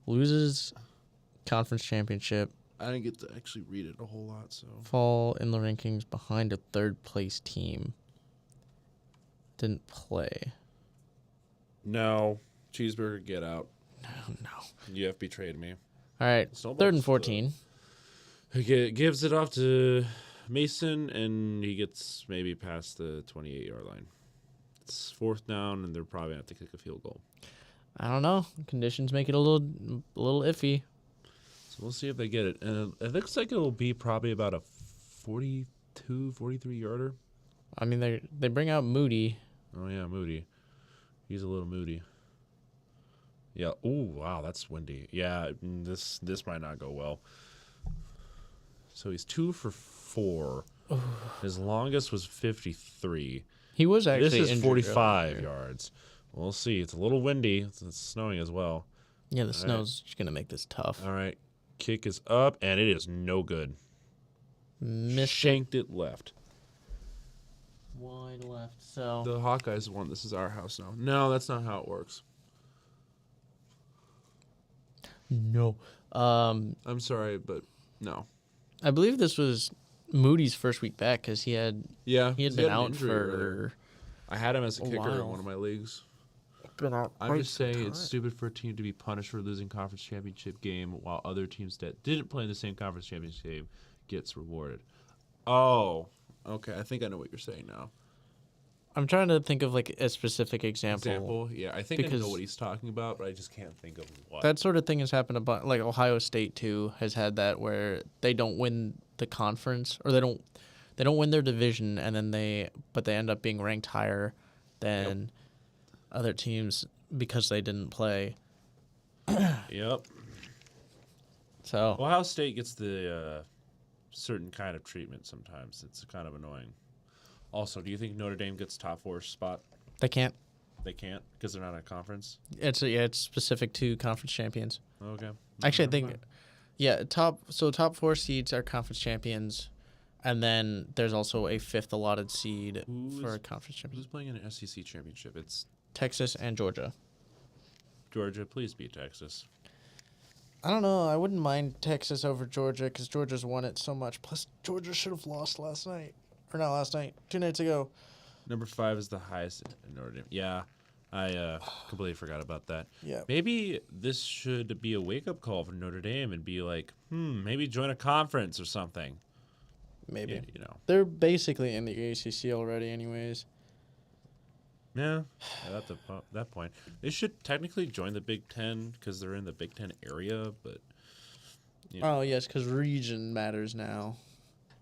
Loses conference championship. I didn't get to actually read it a whole lot, so. Fall in the rankings behind a third place team. Didn't play. No. Cheeseburger, get out. No. You have betrayed me. All right. Snowball's 3rd and 14. He gives it off to Mason, and he gets maybe past the 28-yard line. It's 4th down, and they're probably going to have to kick a field goal. I don't know. Conditions make it a little iffy. So we'll see if they get it. And it looks like it'll be probably about a 42, 43-yarder. I mean, they bring out Moody. Oh, yeah, Moody. He's a little moody. Yeah. Oh, wow, that's windy. Yeah, this might not go well. So he's 2 for 4. His longest was 53. He was actually This is injured 45 earlier. yards. We'll see. It's a little windy. It's snowing as well. Yeah, the snow's just gonna make this tough. All right. Kick is up, and it is no good. Missed Shanked it left. wide left. So The Hawkeyes won. This is our house now. No, that's not how it works. no. I'm sorry, but no. I believe this was Moody's first week back because he had Yeah, been an out injury earlier. for I had him as a a kicker in while. one of my leagues. been out. I'm just saying it's stupid for a team to be punished for losing conference championship game while other teams that didn't play in the same conference championship game gets rewarded. Oh, okay. I think I know what you're saying now. I'm trying to think of like a specific example. Yeah, I think I Because- know what he's talking about, but I just can't think of what. That sort of thing has happened about like Ohio State too has had that where they don't win the conference or they don't win their division and then they end up being ranked higher than other teams because they didn't play. Yep. So Ohio State gets the certain kind of treatment sometimes. It's kind of annoying. Also, do you think Notre Dame gets top 4 spot? they can't. They can't because they're not in a conference. It's specific to conference champions. Okay. Actually, I Never think, mind. yeah, top 4 seeds are conference champions, and then there's also a 5th allotted seed Who for is- a conference Who's champion. playing in an SEC championship? It's Texas and Georgia. Georgia, please beat Texas. I don't know. I wouldn't mind Texas over Georgia because Georgia's won it so much. Plus, Georgia should have lost last night. Or not last night. 2 nights ago. Number 5 is the highest in Notre Dame. Yeah, I completely forgot about that. Yeah. Maybe this should be a wake-up call for Notre Dame and be like, maybe join a conference or something. Maybe. Yeah, you know. They're basically in the ACC already anyways. Yeah, at that point. They should technically join the Big Ten because they're in the Big Ten area, but... You know, Oh, yes, because region matters now.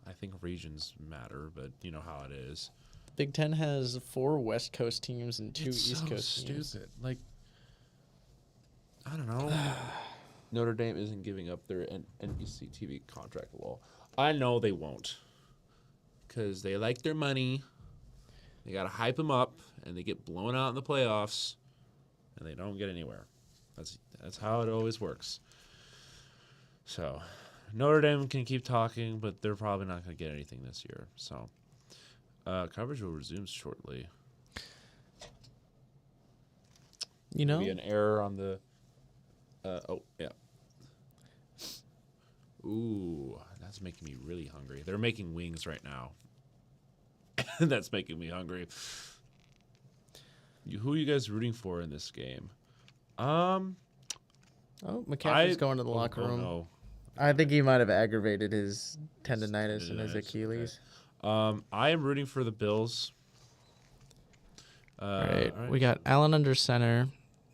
I think regions matter, but you know how it is. Big Ten has 4 West Coast teams and 2 It's East so Coast teams. stupid. Like, I don't know. Notre Dame isn't giving up their NBC TV contract at all. I know they won't, because they like their money. They gotta hype them up, and they get blown out in the playoffs, and they don't get anywhere. That's how it always works. So, Notre Dame can keep talking, but they're probably not gonna get anything this year. So, coverage will resume shortly. You know? Maybe an error on the. Oh yeah. Ooh, that's making me really hungry. They're making wings right now. That's making me hungry. Who are you guys rooting for in this game? Oh, McCaffrey's going to the locker room. No. I think he might have aggravated his tendonitis in his Achilles. Okay. I am rooting for the Bills. All right. We got Allen under center.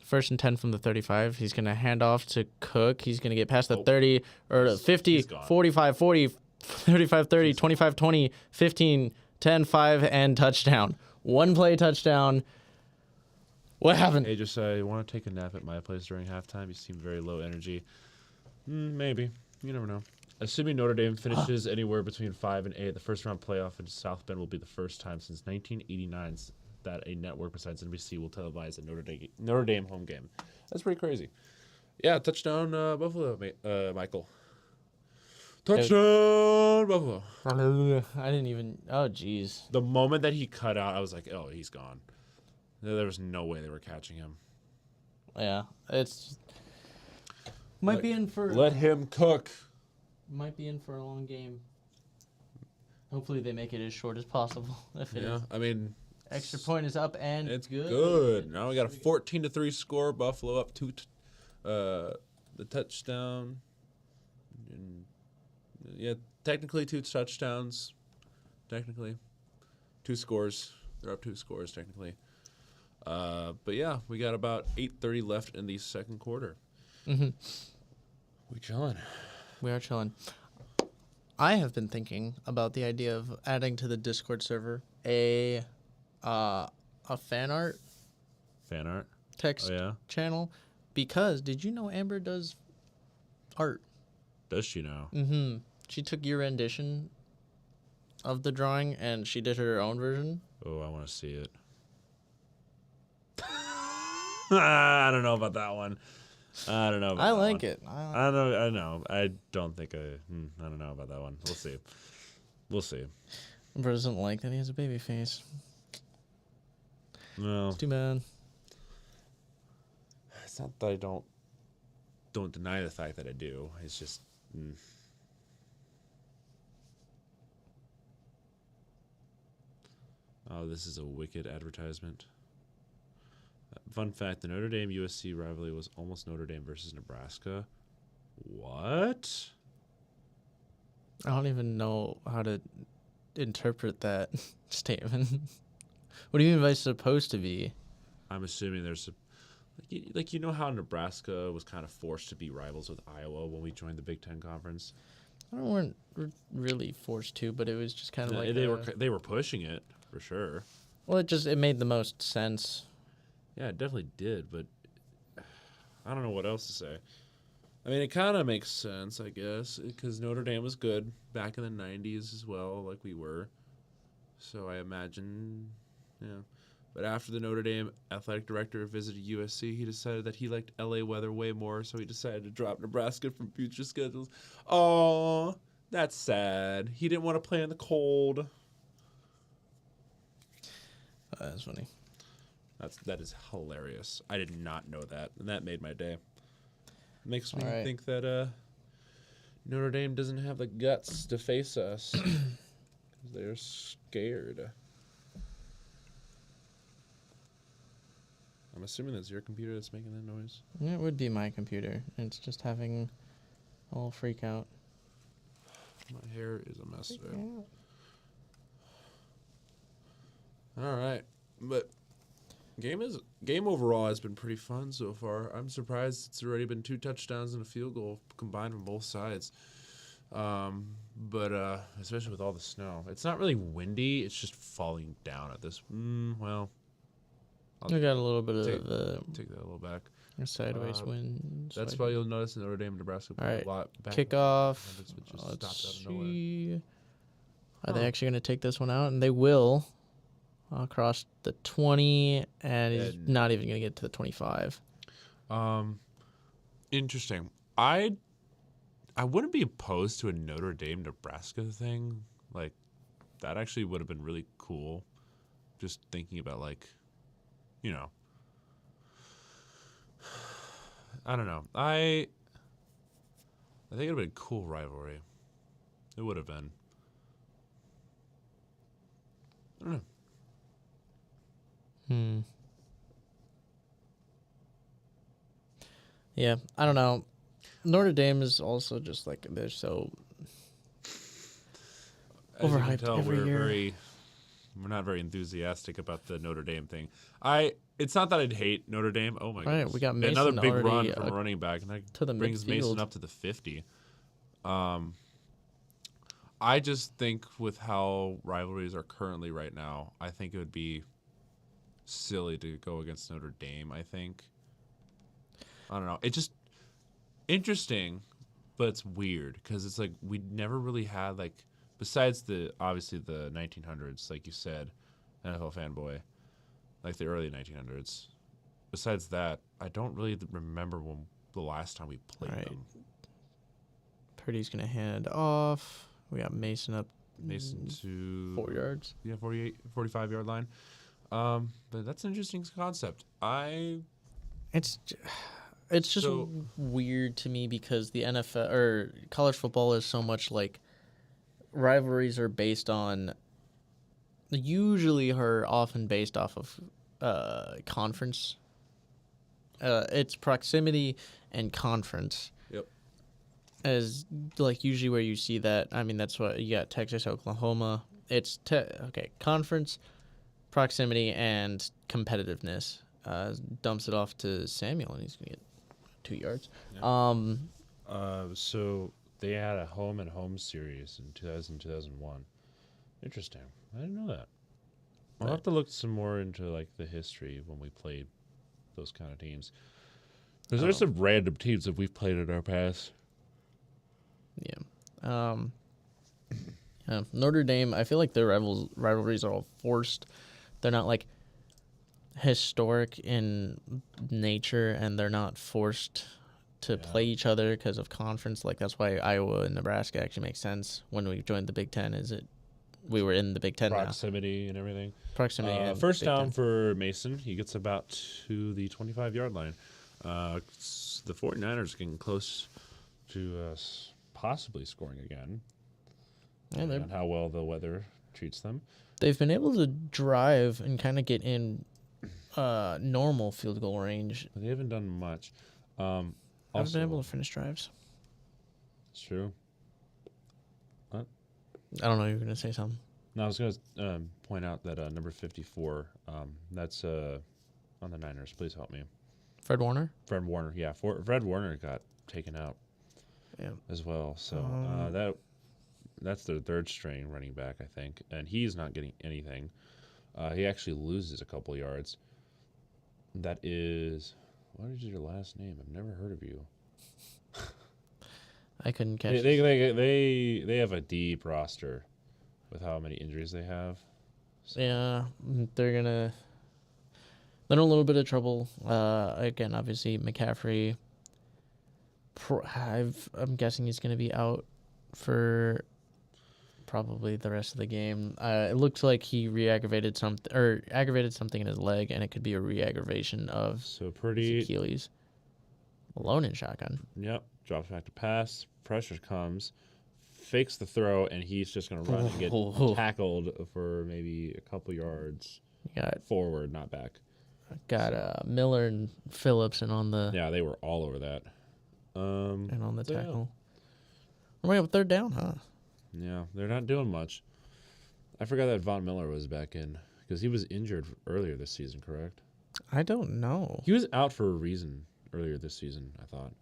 1st and 10 from the 35. He's going to hand off to Cook. He's going to get past the 30 or the 50, 45, 40, 35, 30, 25, 20, 15, 10, 5, and touchdown. 1 play touchdown. What happened? Hey, just I want to take a nap at my place during halftime. You seem very low energy. Maybe. You never know. Assuming Notre Dame finishes anywhere between 5 and 8, the first round playoff in South Bend will be the first time since 1989 that a network besides NBC will televise a Notre Dame home game. That's pretty crazy. Yeah, touchdown Buffalo, Michael. Touchdown Buffalo. I didn't even. Oh, jeez. The moment that he cut out, I was like, oh, he's gone. There was no way they were catching him. Yeah, it's might be in for. Let him cook. Might be in for a long game. Hopefully they make it as short as possible. If it is. I mean, Extra point is up and it's good. Now we got a 14-3 score. Buffalo up 2. The touchdown. And, yeah, technically 2 touchdowns. Technically, 2 scores. They're up 2 scores technically. But yeah, we got about 8:30 left in the second quarter. Mm-hmm. We chilling. We are chilling. I have been thinking about the idea of adding to the Discord server a fan art text channel, because did you know Amber does art? Does she now? Mm-hmm. She took your rendition of the drawing and she did her own version. Oh, I want to see it. I don't know about that one. I don't know. About I that like one. it. I know. I don't think I don't know about that one. We'll see. Amber doesn't like that he has a baby face. No, It's too bad. it's not that I don't deny the fact that I do. It's just. Oh, this is a wicked advertisement. Fun fact, the Notre Dame USC rivalry was almost Notre Dame versus Nebraska. What? I don't even know how to interpret that statement. What do you mean by supposed to be? I'm assuming there's like you know how Nebraska was kind of forced to be rivals with Iowa when we joined the Big Ten Conference. I don't weren't really forced to, but it was just kind of like they were pushing it for sure. Well, it made the most sense. Yeah, it definitely did, but I don't know what else to say. I mean, it kind of makes sense, I guess, because Notre Dame was good back in the 90s as well, like we were. So I imagine, yeah. But after the Notre Dame athletic director visited USC, he decided that he liked LA weather way more, so he decided to drop Nebraska from future schedules. Oh, that's sad. He didn't want to play in the cold. That's funny. That is hilarious. I did not know that, and that made my day. Makes me All right. think that Notre Dame doesn't have the guts to face us because they're scared. I'm assuming that's your computer that's making that noise. It would be my computer. It's just having a little freak out. My hair is a mess. All right, but game overall has been pretty fun so far. I'm surprised it's already been 2 touchdowns and a field goal combined from both sides. But especially with all the snow, it's not really windy. It's just falling down at this. Well, We got a little bit take of that a little back. a sideways wind. That's why you'll notice in Notre Dame and Nebraska All right, a lot back. kickoff. Let's see. Are they actually going to take this one out? And they will. Across the 20, and he's not even going to get to the 25. Interesting. I wouldn't be opposed to a Notre Dame Nebraska thing. Like, that actually would have been really cool. Just thinking about, like, you know, I don't know. I think it'd have been a cool rivalry. It would have been. I don't know. Yeah, I don't know. Notre Dame is also just like they're so As you can overhyped tell, every year. We're not very enthusiastic about the Notre Dame thing. It's not that I'd hate Notre Dame. Oh my Right, goodness. we got Another Mason big run already, from a running back, and that to the brings Mason midfield. up to the 50. I just think with how rivalries are currently right now, I think it would be silly to go against Notre Dame. I think. I don't know. It's just interesting, but it's weird because it's like we never really had like besides obviously the 1900s, like you said, NFL fanboy, like the early 1900s. Besides that, I don't really remember when the last time we played them. Purdy's going to hand off. We got Mason up. Mason to 4 yards. Yeah, 45 yard line. But that's an interesting concept. It's just weird to me because the NFL or college football is so much like rivalries are based on often based off of conference. It's proximity and conference. Yep. As like usually where you see that. I mean that's what you got Texas, Oklahoma. It's conference, proximity, and competitiveness. Dumps it off to Samuel and he's gonna get 2 yards. Yeah. So they had a home and home series in 2001. Interesting. I didn't know that. I'll have to look some more into like the history when we played those kind of teams. Because there's some random teams that we've played in our past. Yeah. Notre Dame, I feel like their rivalries are all forced. They're not like historic in nature, and they're not forced to play each other because of conference. Like that's why Iowa and Nebraska actually make sense when we joined the Big Ten. We were in the Big Ten proximity now. And everything. Proximity. And first Big down 10. for Mason. He gets about to the 25-yard line. The 49ers getting close to possibly scoring again. And how well the weather treats them. They've been able to drive and kind of get in normal field goal range. They haven't done much. I've been able to finish drives. It's true. What? I don't know. You were going to say something. No, I was going to point out that number 54, that's on the Niners. Please help me. Fred Warner? Fred Warner, yeah. Fred Warner got taken out as well. So that's their third string running back, I think. And he's not getting anything. He actually loses a couple yards. That is... What is your last name? I've never heard of you. I couldn't catch. They have a deep roster with how many injuries they have. So. Yeah, they're in a little bit of trouble. Again, obviously McCaffrey. I'm guessing he's gonna be out for probably the rest of the game. It looked like he aggravated something in his leg, and it could be a re-aggravation of So his pretty. Achilles. Alone in shotgun. Yep. Drops back to pass. Pressure comes. Fakes the throw, and he's just going to run and get tackled for maybe a couple yards forward, not back. Got Miller and Phillips and on the Yeah, they were all over that. and on the so yeah. tackle. We're up third down, huh? Yeah, they're not doing much. I forgot that Von Miller was back in because he was injured earlier this season, correct? I don't know. He was out for a reason earlier this season, I thought.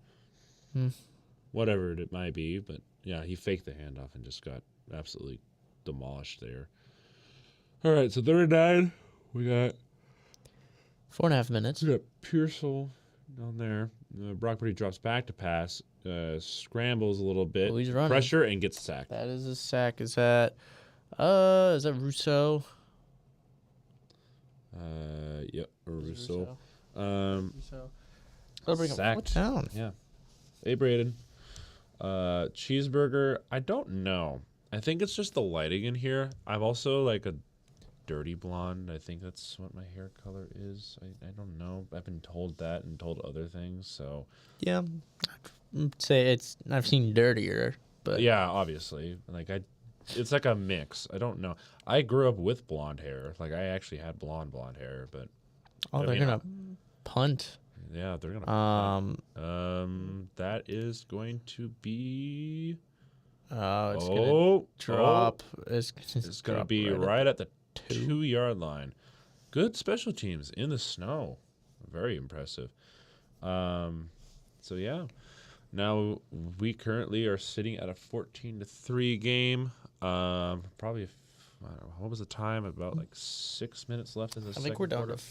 Whatever it might be, but yeah, he faked the handoff and just got absolutely demolished there. All right, so 39. We got 4.5 minutes. We got Pearsall down there. Brock Purdy drops back to pass, scrambles a little bit, Oh, he's running. pressure, and gets sacked. That is a sack. Is that Rousseau? Yep, Russo. Rousseau. Sacked. Down. Yeah. Hey, Braden. Cheeseburger. I don't know. I think it's just the lighting in here. I'm also like a dirty blonde. I think that's what my hair color is. I don't know. I've been told that and told other things. So Yeah, I'd say I've seen dirtier, but yeah, obviously, it's like a mix. I don't know. I grew up with blonde hair. Like I actually had blonde hair, but they're gonna punt. Yeah, they're gonna. That is going to be. It's gonna drop. It's gonna be right at the 2-yard line. Good special teams in the snow. Very impressive. So yeah. Now we currently are sitting at a 14-3 game. Probably. I don't know, what was the time? About like 6 minutes left in the second quarter. I think we're down to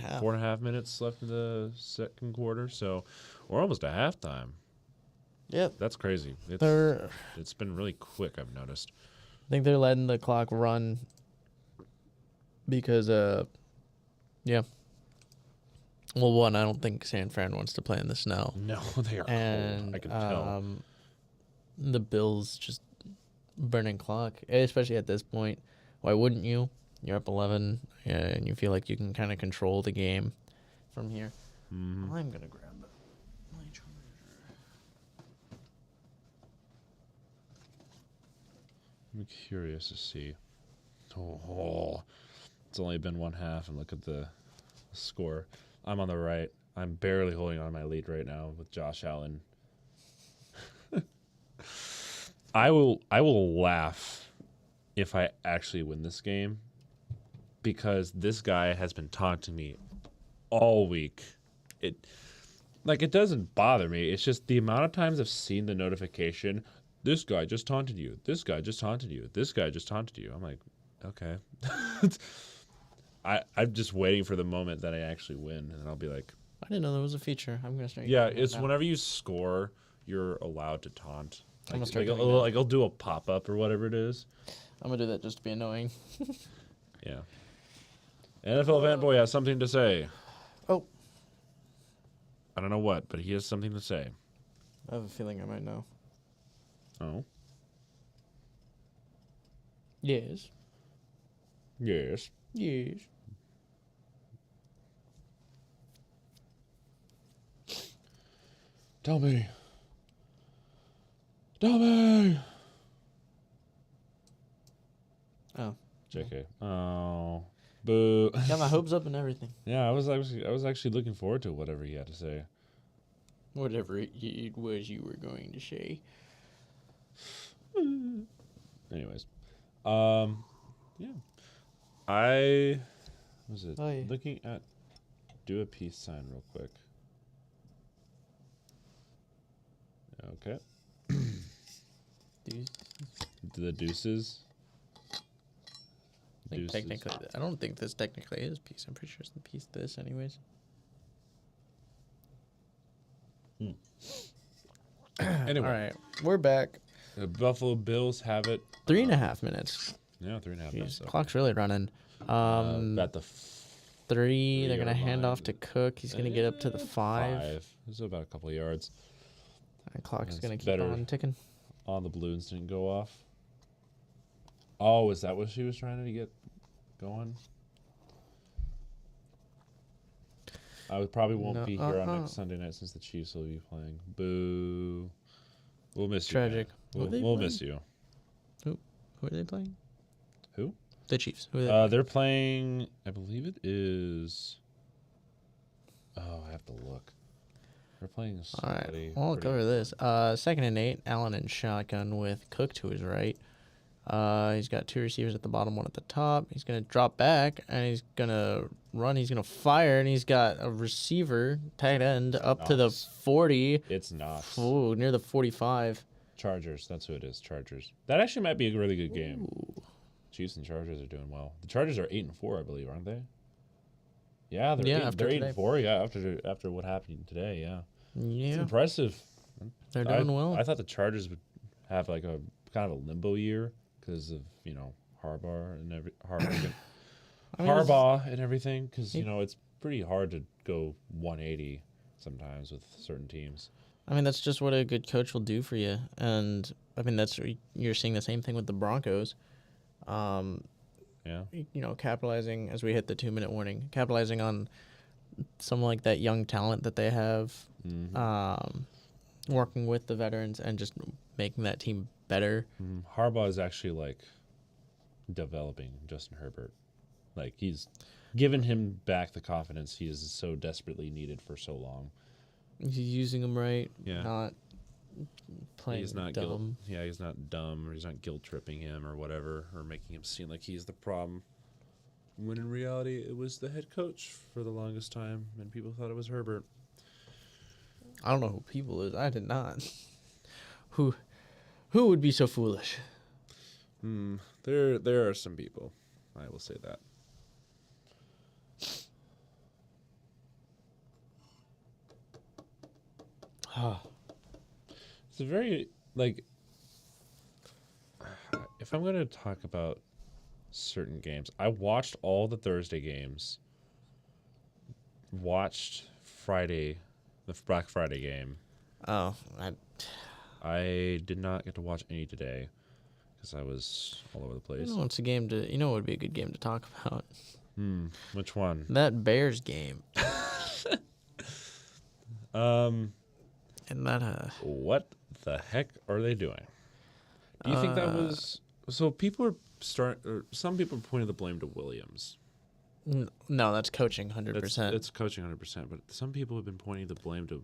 4.5. 4.5 minutes left in the second quarter, so we're almost at halftime. Yeah, That's crazy. It's been really quick, I've noticed. I think they're letting the clock run because yeah. Well, one, I don't think San Fran wants to play in the snow. No, they are And cold. I can tell. the Bills just burning clock, especially at this point. Why wouldn't you? You're up 11, and you feel like you can kind of control the game from here. Mm-hmm. I'm gonna grab my charger. I'm curious to see. Oh, it's only been one half, and look at the score. I'm on the right. I'm barely holding on my lead right now with Josh Allen. I will laugh if I actually win this game because this guy has been taunting me all week. It doesn't bother me. It's just the amount of times I've seen the notification, this guy just taunted you. This guy just taunted you. This guy just taunted you. I'm like, okay. I'm just waiting for the moment that I actually win, and I'll be like, I didn't know there was a feature. I'm gonna start. yeah, using it it's now. whenever you score, you're allowed to taunt. I'm gonna Like, start like, doing I'll, that. I'll do a pop-up or whatever it is. I'm gonna do that just to be annoying. Yeah. NFL Fanboy has something to say. Oh, I don't know what, but he has something to say. I have a feeling I might know. Oh. Yes. Yes. Yes. Tell me. Tell me. Oh. JK. Oh. Boo. Got my hopes up and everything. Yeah, I was actually looking forward to whatever he had to say. Whatever it was you were going to say. Anyways. Yeah. I was it Oh, yeah. looking at do a peace sign real quick. Okay. Dude, The deuces. I think technically, I don't think this technically is peace. I'm pretty sure it's the piece this, anyways. Anyway, All right, we're back. the Buffalo Bills have it. 3.5 minutes. Yeah, 3.5 minutes. Jeez, clock's really running. At the 3. They're gonna 3-yard hand line. off to Cook. He's gonna get up to the 5. This is about a couple of yards. And clock's That's gonna keep better. on ticking. On the balloons didn't go off. Oh, is that what she was trying to get going? I probably won't be here on next Sunday night since the Chiefs will be playing. Boo. We'll miss Tragic. you. We'll miss you. Who are they playing? Who? The Chiefs. Who are they playing? They're playing, I believe it is. Oh, I have to look. They're playing somebody. All right. Well, I'll cover this. 2nd and 8, Allen in shotgun with Cook to his right. He's got 2 receivers at the bottom, 1 at the top. He's going to drop back, and he's going to run. He's going to fire, and he's got a receiver, tight end, up to the 40. It's Knox. Ooh, near the 45. Chargers. That's who it is, Chargers. That actually might be a really good game. Ooh. Chiefs and Chargers are doing well. The Chargers are 8-4, I believe, aren't they? Yeah, they're 8-4. Yeah, after what happened today. Yeah. It's impressive. They're doing well. I thought the Chargers would have like a kind of a limbo year because of Harbaugh and everything. Because it's pretty hard to go 180 sometimes with certain teams. I mean, that's just what a good coach will do for you, and I mean you're seeing the same thing with the Broncos. Capitalizing as we hit the 2-minute warning, capitalizing on someone like that young talent that they have, working with the veterans and just making that team better. Harbaugh is actually like developing Justin Herbert. Like he's given him back the confidence he is so desperately needed for so long. He's using him right. Yeah. Not playing he's not dumb. He's not dumb, or he's not guilt tripping him or whatever, or making him seem like he's the problem. When in reality, it was the head coach for the longest time, and people thought it was Herbert. I don't know who people is. I did not. Who would be so foolish? There are some people. I will say that. It's a very, if I'm going to talk about certain games, I watched all the Thursday games, watched Friday, the Black Friday game. Oh, I did not get to watch any today because I was all over the place. It's a game to, it would be a good game to talk about. Which one? That Bears game. And that what the heck are they doing? Do you think that was so? People are some people are pointing the blame to Williams. No, that's coaching 100%. It's coaching 100%, but some people have been pointing the blame to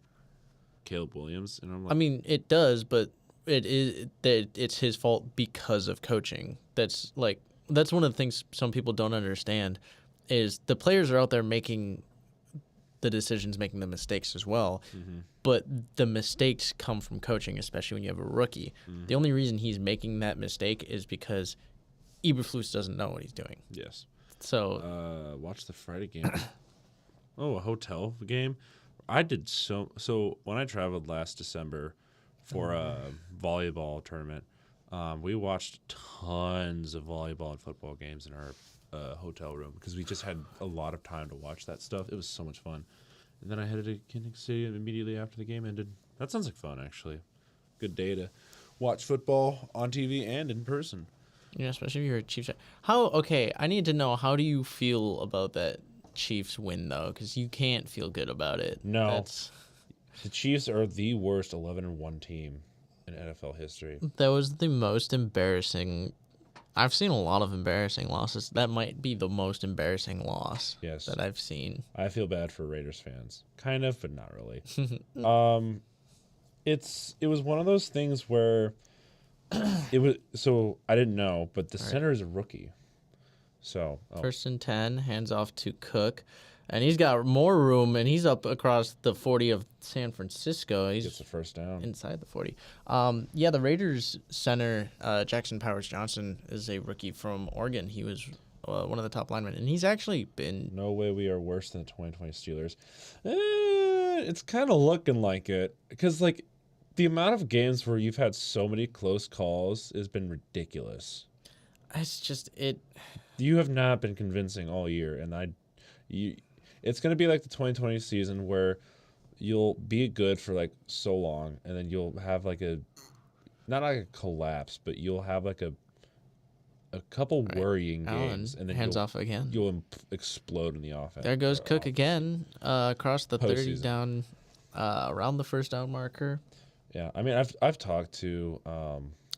Caleb Williams, and I'm like, I mean, it does, but it's his fault because of coaching. That's one of the things some people don't understand is the players are out there making the decisions, making the mistakes as well. But the mistakes come from coaching, especially when you have a rookie. The only reason he's making that mistake is because Eberflus doesn't know what he's doing. Yes. So watch the Friday game. A hotel game. I did so when I traveled last December for a volleyball tournament. We watched tons of volleyball and football games in our hotel room because we just had a lot of time to watch that stuff. It was so much fun. And then I headed to Kansas City immediately after the game ended. That sounds like fun, actually. Good day to watch football on TV and in person. Yeah, especially if you're a Chiefs fan. Okay, I need to know, how do you feel about that Chiefs win, though? Because you can't feel good about it. No. The Chiefs are the worst 11-1 team in NFL history. That was the most embarrassing. I've seen a lot of embarrassing losses. That might be the most embarrassing loss that I've seen. I feel bad for Raiders fans. Kind of, but not really. It was one of those things where it was, so I didn't know, but the center is a rookie. So 1st and 10, hands off to Cook. And he's got more room, and he's up across the 40 of San Francisco. He gets the first down. Inside the 40. The Raiders center, Jackson Powers-Johnson, is a rookie from Oregon. He was one of the top linemen, and he's actually been... No way we are worse than the 2020 Steelers. It's kind of looking like it. Because, the amount of games where you've had so many close calls has been ridiculous. It's just... You have not been convincing all year, and it's going to be like the 2020 season where you'll be good for so long, and then you'll have not like a collapse, but you'll have a couple Right. worrying Allen, games, and then hands off again. you'll explode in the offense. There goes or Cook offense. again, across the 30 Postseason. down, around the first down marker. Yeah, I mean, I've talked to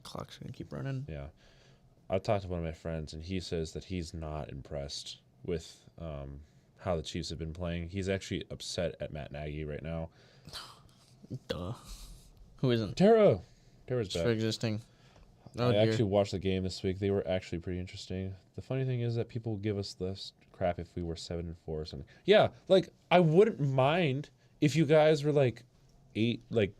Clock's gonna keep running. yeah, I've talked to one of my friends, and he says that he's not impressed with how the Chiefs have been playing. He's actually upset at Matt Nagy right now. Duh. Who isn't? Tara's Just for back. existing. I Oh, dear. actually watched the game this week. They were actually pretty interesting. The funny thing is that people give us this crap if we were 7-4 or something. Yeah, like I wouldn't mind if you guys were like 8, like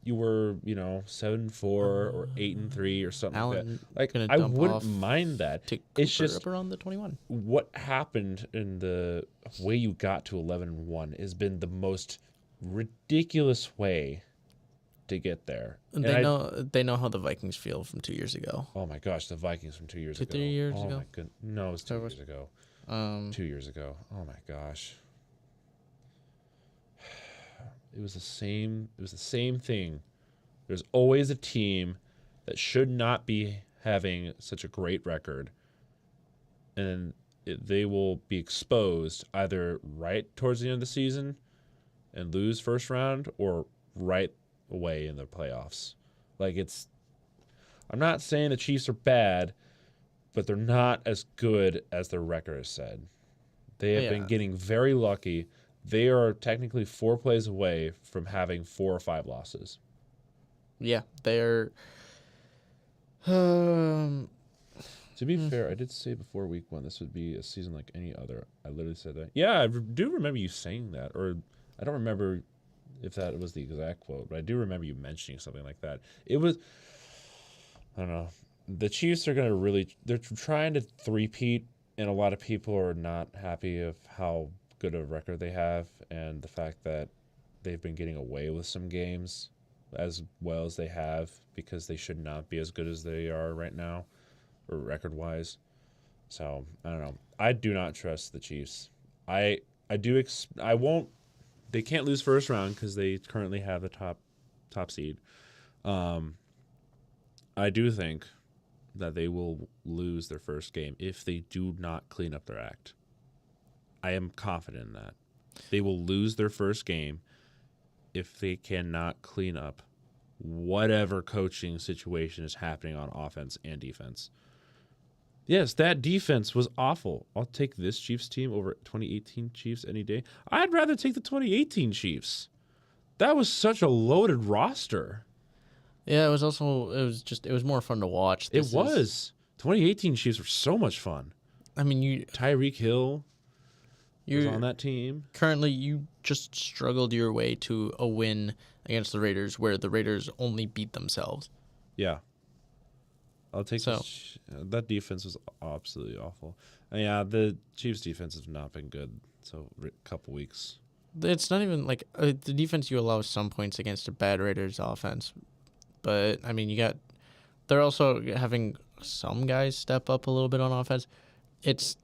you were 7-4 or 8-3 or something Allen like that. Like gonna I dump wouldn't off mind that. to It's Cooper just up around the 21. what happened in the way you got to 11-1 has been the most ridiculous way to get there. And they know how the Vikings feel from 2 years ago. Oh my gosh, the Vikings from 2 years ago. 3 years oh ago? My good, no, it was 2 So it was- years ago. 2 years ago. Oh my gosh. It was the same. It was the same thing. There's always a team that should not be having such a great record, and they will be exposed either right towards the end of the season and lose first round, or right away in the playoffs. Like I'm not saying the Chiefs are bad, but they're not as good as their record has said. They have been getting very lucky. They are technically 4 plays away from having 4 or 5 losses. Yeah, they're. To be fair, I did say before week 1 this would be a season like any other. I literally said that. Yeah, I do remember you saying that, or I don't remember if that was the exact quote, but I do remember you mentioning something like that. It was, I don't know. The Chiefs are going to they're trying to three-peat, and a lot of people are not happy of how good of a record they have, and the fact that they've been getting away with some games as well as they have, because they should not be as good as they are right now, or record-wise. So, I don't know. I do not trust the Chiefs. I won't. They can't lose first round because they currently have the top seed. I do think that they will lose their first game if they do not clean up their act. I am confident in that. They will lose their first game if they cannot clean up whatever coaching situation is happening on offense and defense. Yes, that defense was awful. I'll take this Chiefs team over 2018 Chiefs any day. I'd rather take the 2018 Chiefs. That was such a loaded roster. Yeah, it was more fun to watch. It was. 2018 Chiefs were so much fun. I mean, Tyreek Hill was you on that team. currently you just struggled your way to a win against the Raiders, where the Raiders only beat themselves. Yeah. I'll take So- that defense was absolutely awful. And yeah, the Chiefs defense has not been good. So a couple weeks. It's not even like the defense. You allow some points against a bad Raiders offense, but I mean, they're also having some guys step up a little bit on offense. It's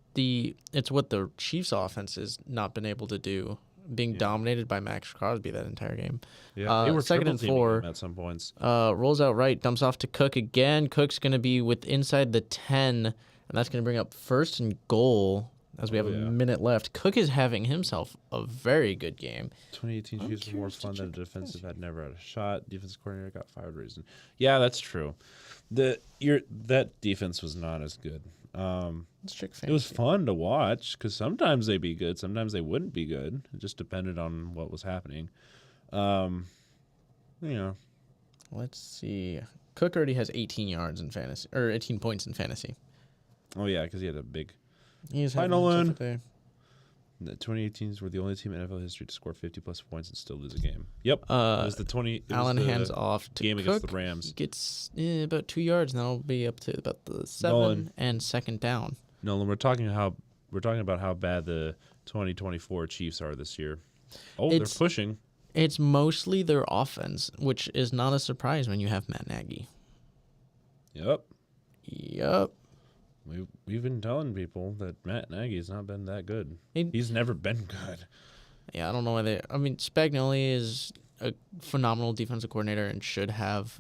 what the Chiefs offense has not been able to do, being dominated by Max Crosby that entire game. Yeah, they were second and triple teaming 4 him at some points. Rolls out right, dumps off to Cook again. Cook's going to be inside the 10, and that's going to bring up first and goal as we have a minute left. Cook is having himself a very good game. 2018 I'm Chiefs were more curious to fun than a check the defensive fantasy. had never had a shot. Defensive coordinator got fired reason. Yeah, that's true. That defense was not as good. Let's check fantasy. It was fun to watch because sometimes they'd be good, sometimes they wouldn't be good. It just depended on what was happening. Let's see. Cook already has 18 yards in fantasy, or 18 points in fantasy. Oh yeah, because he had a big. He's Hi, having Nolan. himself a day. The 2018s were the only team in NFL history to score 50-plus points and still lose a game. Yep. It was the 20. It Allen was the hands off to game Cook. against the Rams. He gets about 2 yards, and that'll be up to about the 7 Nolan. and second down. Nolan, we're talking about how bad the 2024 Chiefs are this year. Oh, they're pushing. It's mostly their offense, which is not a surprise when you have Matt Nagy. Yep. Yep. We've been telling people that Matt Nagy's not been that good. He- He's never been good. Yeah, I don't know why I mean, Spagnuolo is a phenomenal defensive coordinator and should have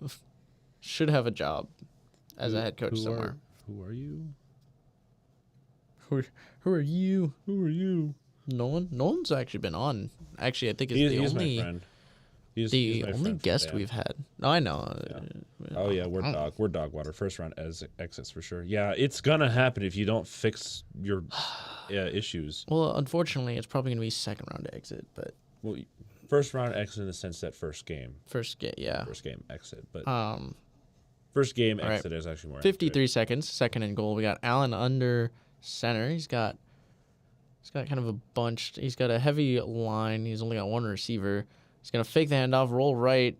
a job as a head coach Who somewhere. are Who are you? Who are you? Who are you? Nolan? Nolan's actually been on. Actually, I think it's He's my friend. He's the my only friend from guest band. we've had. No, I know. Yeah. Oh yeah, we're dog water. First round as exits for sure. Yeah, it's gonna happen if you don't fix your issues. Well, unfortunately, it's probably gonna be second round exit, but Well, first round exit in the sense that first game first game exit, but first game all right. exit is actually more. 53 seconds, second and goal. We got Allen under center. He's got kind of a bunch. He's got a heavy line. He's only got one receiver. He's gonna fake the handoff, roll right.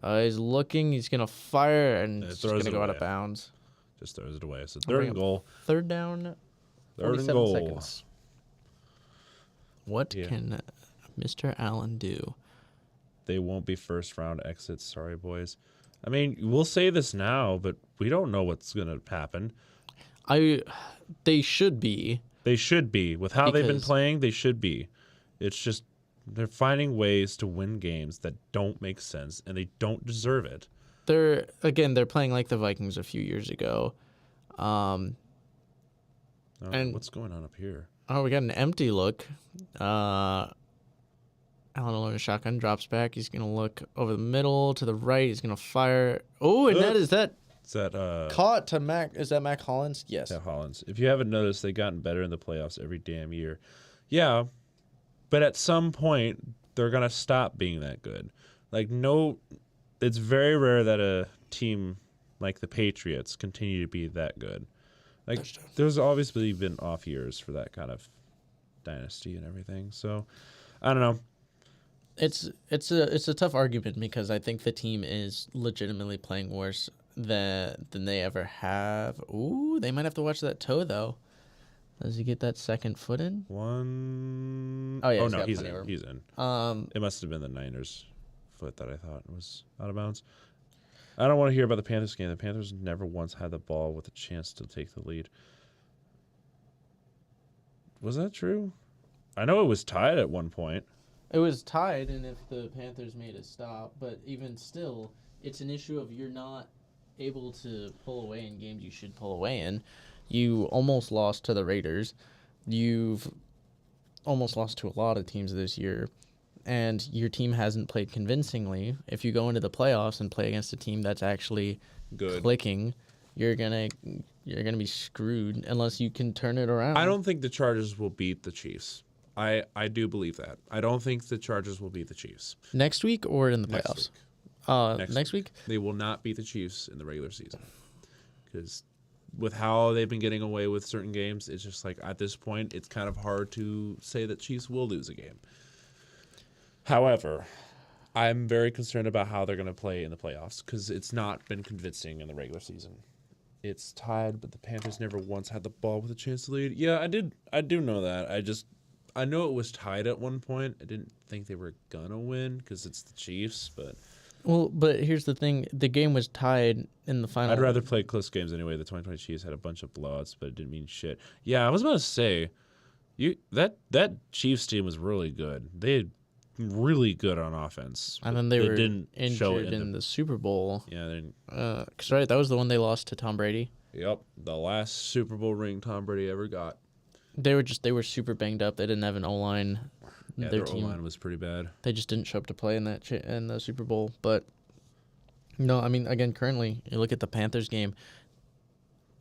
He's looking. He's gonna fire, and it's just gonna go out of bounds. Just throws it away. So third and goal. Third down. Third and goal. Seconds. What can Mr. Allen do? They won't be first round exits. Sorry, boys. I mean, we'll say this now, but we don't know what's gonna happen. They should be. They should be. With how they've been playing, they should be. It's just they're finding ways to win games that don't make sense, and they don't deserve it. They're playing like the Vikings a few years ago. And what's going on up here? Oh, we got an empty look. Allen alone, a shotgun, drops back. He's going to look over the middle to the right. He's going to fire. Oh, and is that caught to Mac? Is that Mac Hollins? Yes. Yeah, Hollins. If you haven't noticed, they've gotten better in the playoffs every damn year. Yeah, but at some point, they're going to stop being that good. It's very rare that a team like the Patriots continue to be that good. There's obviously been off years for that kind of dynasty and everything. So, I don't know. It's a tough argument because I think the team is legitimately playing worse than they ever have. Ooh, they might have to watch that toe though. Does he get that second foot in? One. Oh yeah. No, he's in. He's in. It must have been the Niners' foot that I thought was out of bounds. I don't want to hear about the Panthers game. The Panthers never once had the ball with a chance to take the lead. Was that true? I know it was tied at one point. It was tied, and if the Panthers made a stop, but even still, it's an issue of you're not able to pull away in games you should pull away in. You almost lost to the Raiders. You've almost lost to a lot of teams this year, and your team hasn't played convincingly. If you go into the playoffs and play against a team that's actually clicking, you're gonna be screwed unless you can turn it around. I don't think the Chargers will beat the Chiefs. I do believe that. I don't think the Chargers will beat the Chiefs. Next week or in the playoffs? Next week? They will not beat the Chiefs in the regular season. Because with how they've been getting away with certain games, it's just like at this point, it's kind of hard to say that Chiefs will lose a game. However, I'm very concerned about how they're going to play in the playoffs because it's not been convincing in the regular season. It's tied, but the Panthers never once had the ball with a chance to lead. Yeah, I do know that. I know it was tied at one point. I didn't think they were gonna win because it's the Chiefs, but here's the thing: the game was tied in the final. I'd rather play close games anyway. The 2020 Chiefs had a bunch of blowouts, but it didn't mean shit. Yeah, I was about to say, that Chiefs team was really good. They had really good on offense, and then they were didn't show it in the Super Bowl. Yeah, they didn't. Because that was the one they lost to Tom Brady. Yep, the last Super Bowl ring Tom Brady ever got. They were super banged up. They didn't have an O-line. Yeah, their O-line was pretty bad. They just didn't show up to play in the Super Bowl. But no, I mean, again, currently you look at the Panthers game.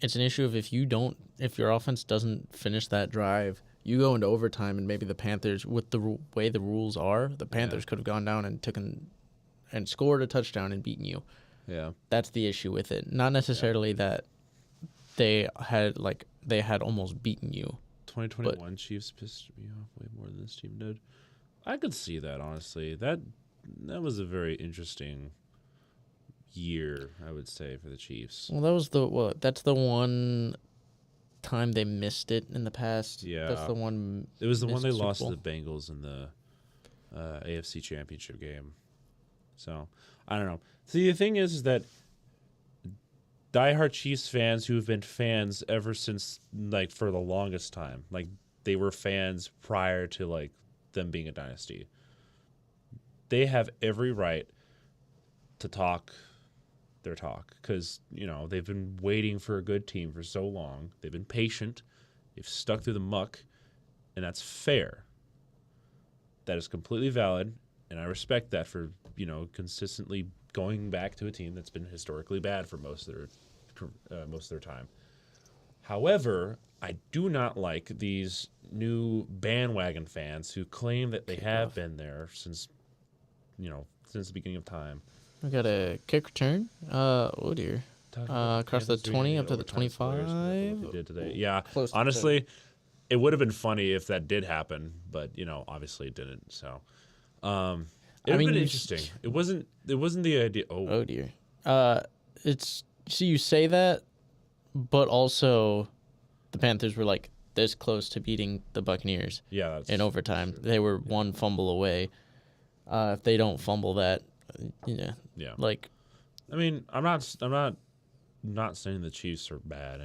It's an issue of if your offense doesn't finish that drive, you go into overtime, and maybe the Panthers, with the way the rules are, the Panthers could have gone down and scored a touchdown and beaten you. Yeah, that's the issue with it. Not necessarily that they had almost beaten you. 2021 Chiefs pissed me off way more than this team did. I could see that, honestly. That was a very interesting year, I would say, for the Chiefs. Well, that's the one time they missed it in the past. Yeah. That's the one. It was the one they lost to the Bengals in the AFC Championship game. So, I don't know. See, the thing is that diehard Chiefs fans who have been fans ever since, for the longest time, they were fans prior to, them being a dynasty. They have every right to talk their talk because, they've been waiting for a good team for so long. They've been patient. They've stuck through the muck, and that's fair. That is completely valid, and I respect that for, consistently going back to a team that's been historically bad for most of their time. However, I do not like these new bandwagon fans who claim that they have been there since the beginning of time. We got a kick return. Oh dear. Across the 20 up to the 25. What they did today. Yeah, Close to honestly, it would have been funny if that did happen, but obviously it didn't. So, it would have been interesting. It wasn't the idea. Oh dear. It's so you say that, but also, the Panthers were like this close to beating the Buccaneers. Yeah, that's in overtime. true. They were one fumble away. If they don't fumble that, Yeah. like, I mean, I'm not saying the Chiefs are bad.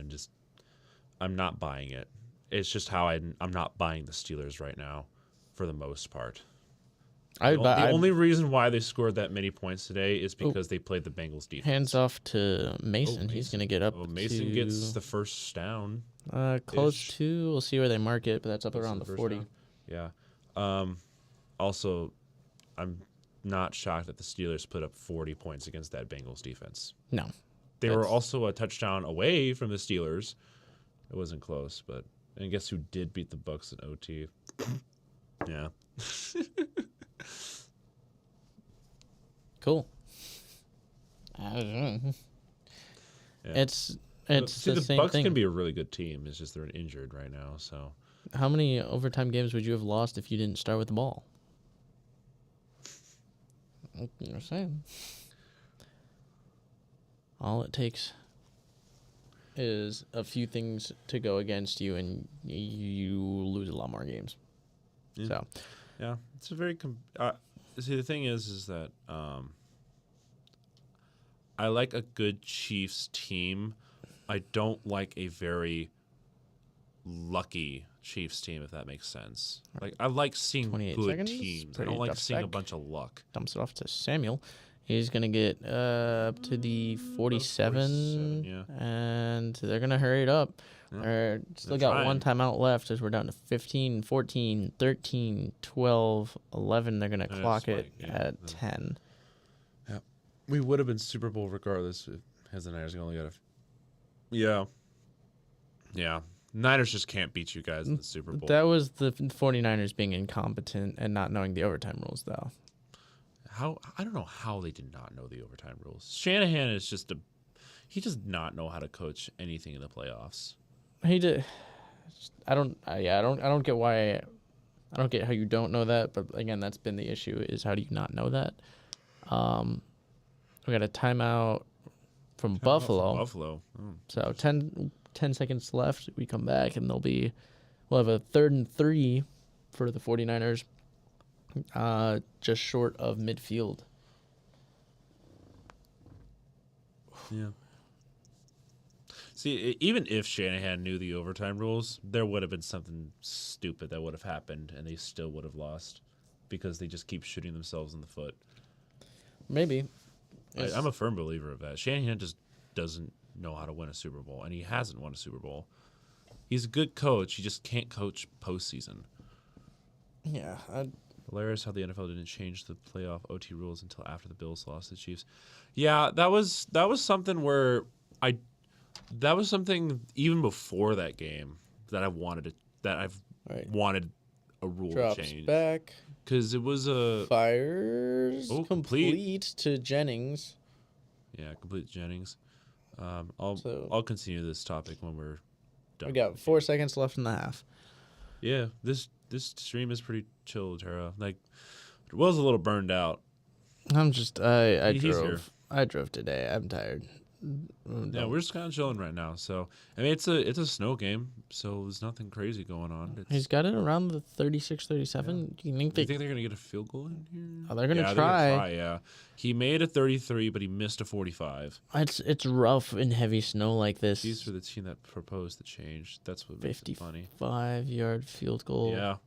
I'm not buying it. It's just how I'm not buying the Steelers right now, for the most part. The only reason why they scored that many points today is because they played the Bengals defense. Hands off to Mason. He's going to get up. Mason gets the first down. Close to. We'll see where they mark it, but that's up around the 40. Down. Yeah. Also, I'm not shocked that the Steelers put up 40 points against that Bengals defense. No. They were also a touchdown away from the Steelers. It wasn't close, and guess who did beat the Bucs in OT? Yeah. Cool. I don't know. Yeah. It's See, the the same Bucs thing. can be a really good team. It's just they're injured right now. So How many overtime games would you have lost if you didn't start with the ball? You're saying. All it takes is a few things to go against you, and you lose a lot more games. Yeah. So, yeah, it's a very. See, the thing is that I like a good Chiefs team. I don't like a very lucky Chiefs team, if that makes sense. Like, I like seeing 28 good seconds, teams. I pretty don't like tough seeing a sec. bunch of luck. dumps it off to Samuel. He's going to get up to the 47, 47, yeah. and they're going to hurry it up. Yeah. They're still They're got one trying. timeout left as we're down to 15, 14, 13, 12, 11. They're going to Yeah, clock it spike, yeah. at 10. We would have been Super Bowl regardless if the Niners only got Yeah. Yeah. Niners just can't beat you guys in the Super Bowl. That was the 49ers being incompetent and not knowing the overtime rules, though. I don't know how they did not know the overtime rules. Shanahan is he does not know how to coach anything in the playoffs. He did. I don't get why. I don't get how you don't know that. But again, that's been the issue: is how do you not know that? We got a timeout from Buffalo. Buffalo. Oh. So 10 seconds left. We come back and we'll have a 3rd and 3 for the 49ers. Just short of midfield. Yeah. See, even if Shanahan knew the overtime rules, there would have been something stupid that would have happened, and they still would have lost because they just keep shooting themselves in the foot. Maybe. I'm a firm believer of that. Shanahan just doesn't know how to win a Super Bowl, and he hasn't won a Super Bowl. He's a good coach. He just can't coach postseason. Yeah. Hilarious how the NFL didn't change the playoff OT rules until after the Bills lost to the Chiefs. Yeah, that was something where that was something even before that game that I've wanted a rule Drops change back. because it was a Fires complete. complete to Jennings. Yeah, complete Jennings. I'll So- continue this topic when we're done. We got 4 seconds left in the half. Yeah, this stream is pretty chill, Tara. Like, Will's a little burned out. I'm just I He's here. drove. I drove today. I'm tired. Yeah, we're just kind of chilling right now. So, I mean, it's a snow game, so there's nothing crazy going on. He's got it around the 36, 37. Do you think Do you think they're gonna get a field goal in here? Oh, they're gonna yeah, try. Yeah, he made a 33, but he missed a 45. It's rough in heavy snow like this. These were the team that proposed the change. That's what makes it funny. 55-yard field goal. Yeah,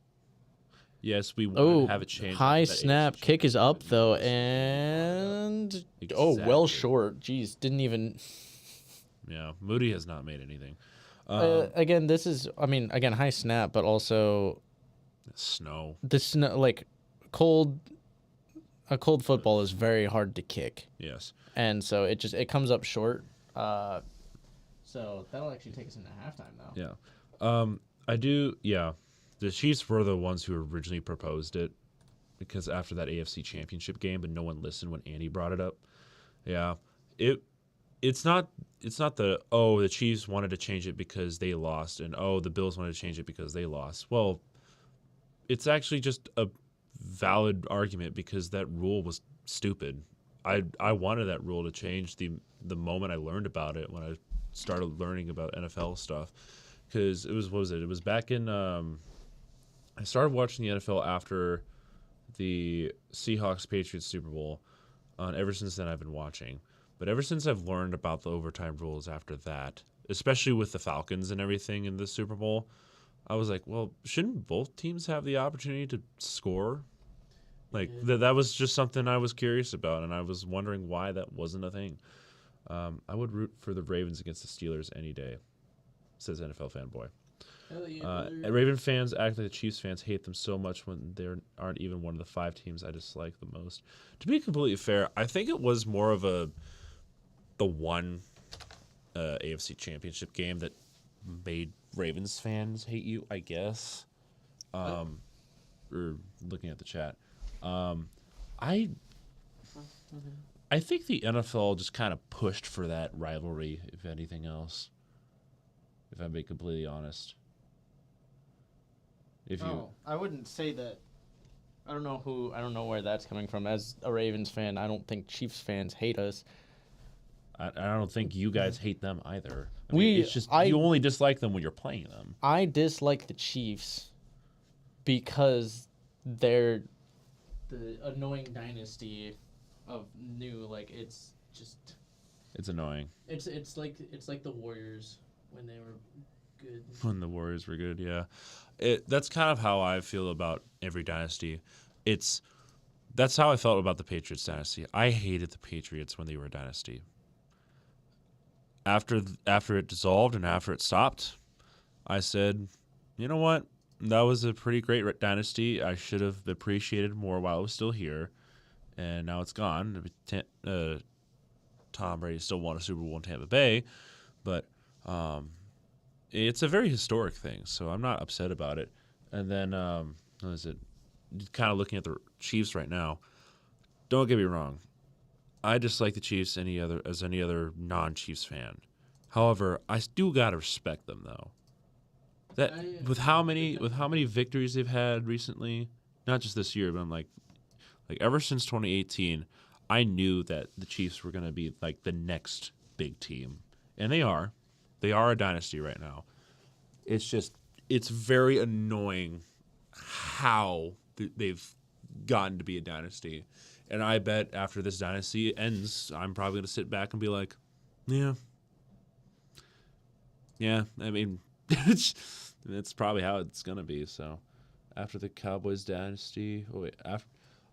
Yes, we want Oh, to have a change. high after that snap. AFC Kick is up, championship, though, but and... Oh, well Exactly. short. Jeez, didn't even... yeah, Moody has not made anything. Again, this is... I mean, again, high snap, but also... Snow. The snow, like, cold... A cold football is very hard to kick. Yes. And so it comes up short. So that'll actually take us into halftime, though. Yeah. I do. Yeah. The Chiefs were the ones who originally proposed it because after that AFC Championship game, but no one listened when Andy brought it up. Yeah. It's not the Chiefs wanted to change it because they lost and the Bills wanted to change it because they lost. Well, it's actually just a valid argument because that rule was stupid. I wanted that rule to change the moment I learned about it when I started learning about NFL stuff because it was back in I started watching the NFL after the Seahawks Patriots Super Bowl, and ever since then I've been watching. But ever since I've learned about the overtime rules after that, especially with the Falcons and everything in the Super Bowl, I was like, well, shouldn't both teams have the opportunity to score? Like, that was just something I was curious about, and I was wondering why that wasn't a thing. I would root for the Ravens against the Steelers any day, says NFL Fanboy. Raven fans act like the Chiefs fans hate them so much when they aren't even one of the 5 teams I dislike the most. To be completely fair, I think it was more of the one AFC Championship game that made Ravens fans hate you, I guess. Or looking at the chat. I think the NFL just kind of pushed for that rivalry, if anything else. If I'm being completely honest. I wouldn't say that. I don't know where that's coming from. As a Ravens fan, I don't think Chiefs fans hate us. I don't think you guys hate them either. It's just you only dislike them when you're playing them. I dislike the Chiefs because they're the annoying dynasty of new. Like it's annoying. It's like the Warriors when they were good. When the Warriors were good, yeah. That's kind of how I feel about every dynasty. That's how I felt about the Patriots dynasty. I hated the Patriots when they were a dynasty. After it dissolved and after it stopped, I said, you know what? That was a pretty great dynasty. I should have appreciated more while it was still here. And now it's gone. Tom Brady still won a Super Bowl in Tampa Bay. But it's a very historic thing, so I'm not upset about it. And then, what is it? Kind of looking at the Chiefs right now. Don't get me wrong. I dislike the Chiefs as any other non-Chiefs fan. However, I still gotta respect them though. With how many victories they've had recently, not just this year, but I'm like ever since 2018, I knew that the Chiefs were gonna be like the next big team, and they are. They are a dynasty right now. It's very annoying how they've gotten to be a dynasty. And I bet after this dynasty ends, I'm probably going to sit back and be like, yeah. I mean, that's probably how it's going to be. So after the Cowboys dynasty,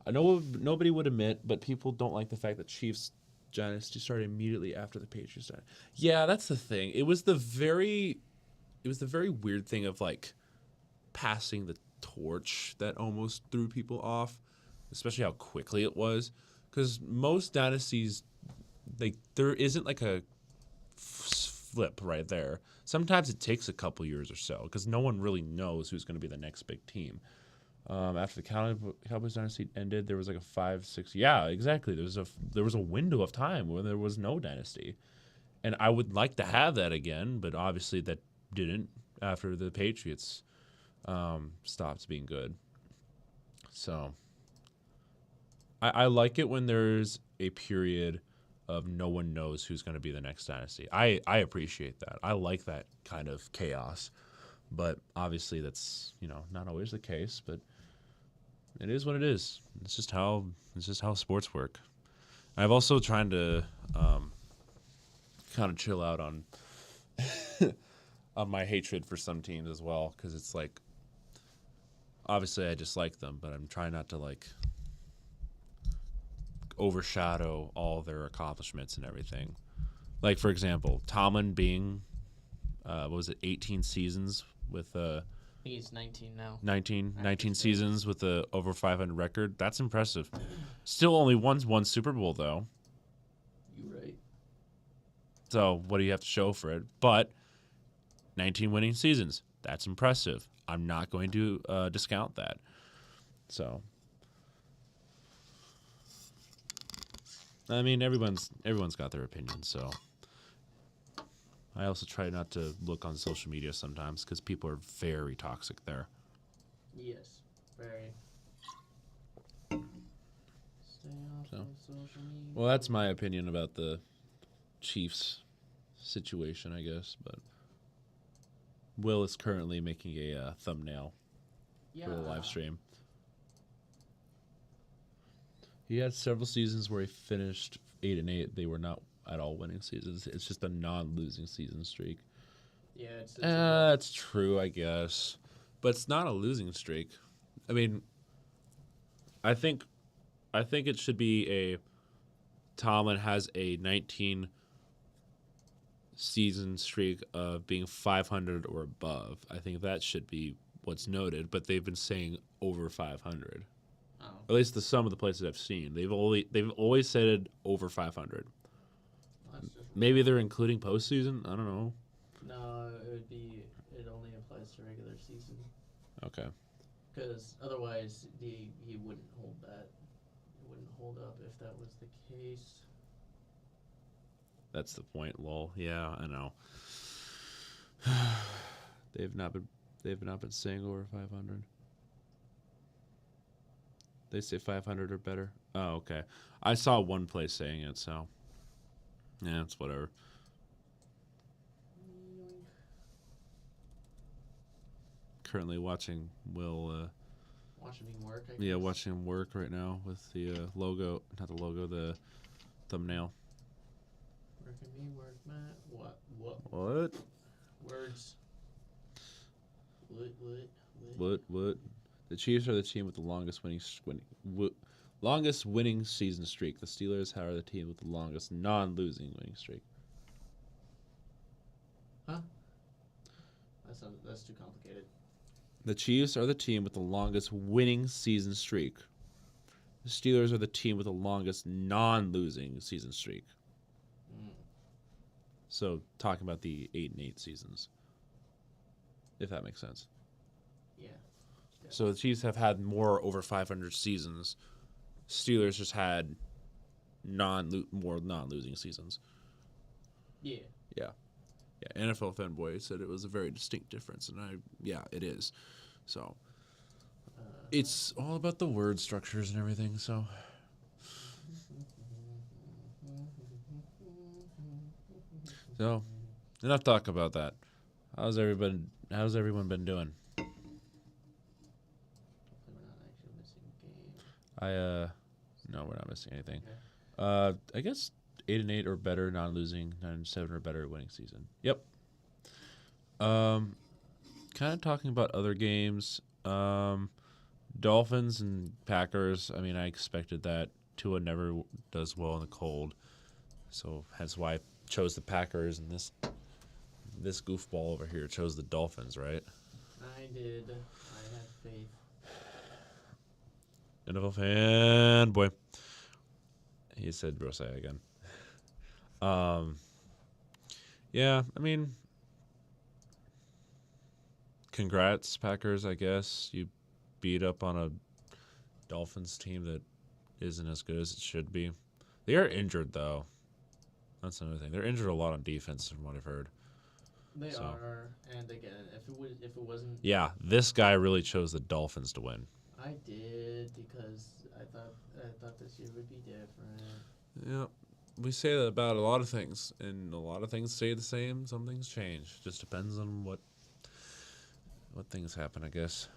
I know nobody would admit, but people don't like the fact that Chiefs dynasty started immediately after the Patriots dynasty. Yeah, that's the thing. It was the very weird thing of like passing the torch that almost threw people off, especially how quickly it was. Because most dynasties, there isn't like a flip right there. Sometimes it takes a couple years or so because no one really knows who's going to be the next big team. After the Cowboys dynasty ended, there was like a 5-6. Yeah, exactly. There was a window of time where there was no dynasty, and I would like to have that again, but obviously that didn't after the Patriots stopped being good. So I like it when there's a period of no one knows who's going to be the next dynasty. I appreciate that. I like that kind of chaos, but obviously that's not always the case. But it is what it is. It's just how sports work. I've also trying to kind of chill out on on my hatred for some teams as well, because it's like obviously I dislike them, but I'm trying not to like overshadow all their accomplishments and everything. Like for example, Tomlin being what was it, 18 seasons with I think he's 19 now. 19 seasons with a over 500 record. That's impressive. Still only won one Super Bowl though. You're right. So what do you have to show for it? But 19 winning seasons. That's impressive. I'm not going to discount that. So, I mean, everyone's got their opinion. So, I also try not to look on social media sometimes because people are very toxic there. Yes, very. Stay off So. of social media. Well, that's my opinion about the Chiefs situation, I guess. But Will is currently making a thumbnail for the live stream. He had several seasons where he finished 8-8. They were not at all winning seasons. It's just a non-losing season streak. Yeah, it's That's true, I guess, but it's not a losing streak. I mean, I think it should be a Tomlin has a 19 season streak of being 500 or above. I think that should be what's noted, but they've been saying over 500. Oh. At least some of the places I've seen, they've always said it over 500. That's just Maybe they're including postseason. I don't know. No, it only applies to regular season. Okay. Because otherwise, he wouldn't hold that. It wouldn't hold up if that was the case. That's the point, lol. Yeah, I know. They've not been saying over 500. They say 500 or better. Oh, okay. I saw one place saying it, so yeah, it's whatever. Currently watching Will. Watching me work. I Yeah, guess. watching him work right now with the logo. Not the logo, the thumbnail. Working me work, Matt. What? What? Words. What? The Chiefs are the team with the longest winning season streak. The Steelers are the team with the longest non-losing winning streak. Huh? That's too complicated. The Chiefs are the team with the longest winning season streak. The Steelers are the team with the longest non-losing season streak. So, talking about the 8-8 seasons, if that makes sense. Yeah. So the Chiefs have had more over 500 seasons. Steelers just had more non-losing seasons. Yeah. Yeah. NFL fanboy said it was a very distinct difference, and it is. So it's all about the word structures and everything. So enough talk about that. How's everyone been doing? Hopefully we're not actually missing a game. No, we're not missing anything. Okay. I guess 8-8 or better, non-losing, 9-7 or better winning season. Yep. Kind of talking about other games. Dolphins and Packers. I mean, I expected that. Tua never does well in the cold, so that's why I chose the Packers, and this goofball over here chose the Dolphins, right? I did. I had faith. NFL fanboy. He said Rosé again. Yeah, I mean, congrats, Packers, I guess. You beat up on a Dolphins team that isn't as good as it should be. They are injured, though. That's another thing. They're injured a lot on defense, from what I've heard. They are, and again, if it wasn't, Yeah, this guy really chose the Dolphins to win. I did because I thought this year would be different. Yeah, we say that about a lot of things, and a lot of things stay the same. Some things change. Just depends on what things happen, I guess.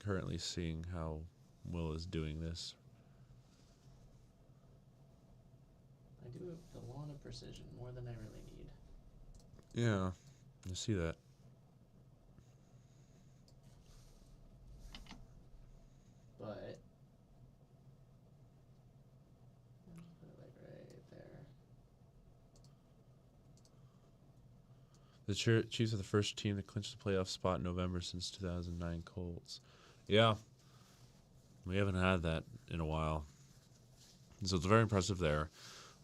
Currently seeing how Will is doing this. I do have a lot of precision, more than I really need. Yeah, you see that. But I'll just put it like right there. The Chiefs are the first team to clinch the playoff spot in November since 2009 Colts. Yeah, we haven't had that in a while. So it's very impressive there.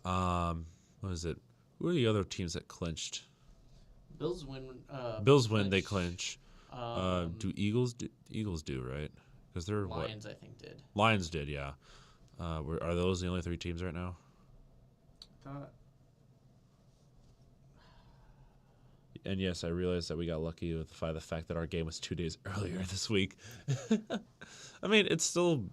What is it? Who are the other teams that clinched? Bills win. Bills win, they clinch. Um, Do Eagles do? Eagles do, right? Because they're Lions, I think, did. Lions did, yeah. Are those the only 3 teams right now? Thought. And yes, I realized that we got lucky with the fact that our game was 2 days earlier this week. I mean, it still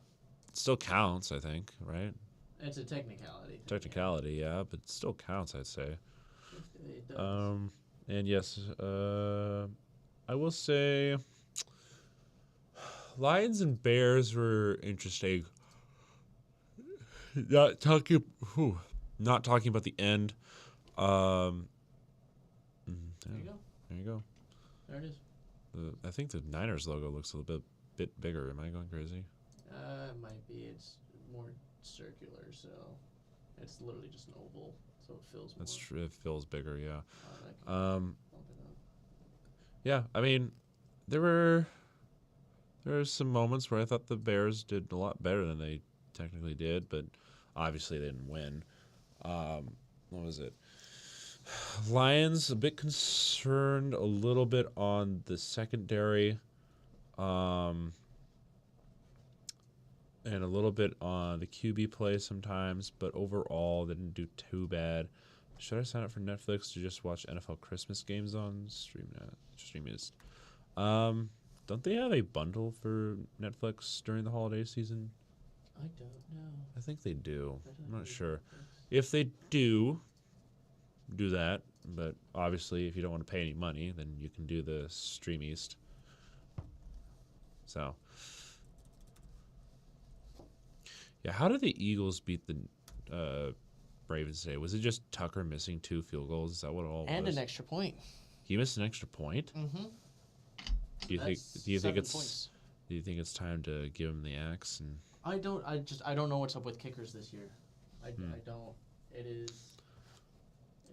counts, I think, right? It's a technicality. Technicality, yeah, but it still counts, I'd say. It does. And yes, I will say Lions and Bears were interesting. Not talking about the end. There you go. There you go. There it is. I think the Niners logo looks a little bit bigger. Am I going crazy? It might be. It's more circular, so it's literally just an oval, so it feels more. That's true. It feels bigger, yeah. I can bump it up. Yeah. I mean, there were some moments where I thought the Bears did a lot better than they technically did, but obviously they didn't win. What was it? Lions a bit concerned a little bit on the secondary, and a little bit on the QB play sometimes, but overall they didn't do too bad. Should I sign up for Netflix to just watch NFL Christmas games on Streamist? Don't they have a bundle for Netflix during the holiday season? I don't know. I think they do. I don't I'm not know. sure. If they do that, but obviously if you don't want to pay any money, then you can do the Stream East. So, yeah, how did the Eagles beat the Ravens today? Was it just Tucker missing 2 field goals? Is that what it all And was? an extra point. He missed an extra point? Mm-hmm. Do you think it's points. do you think it's time to give him the axe and I don't know what's up with kickers this year. I don't. It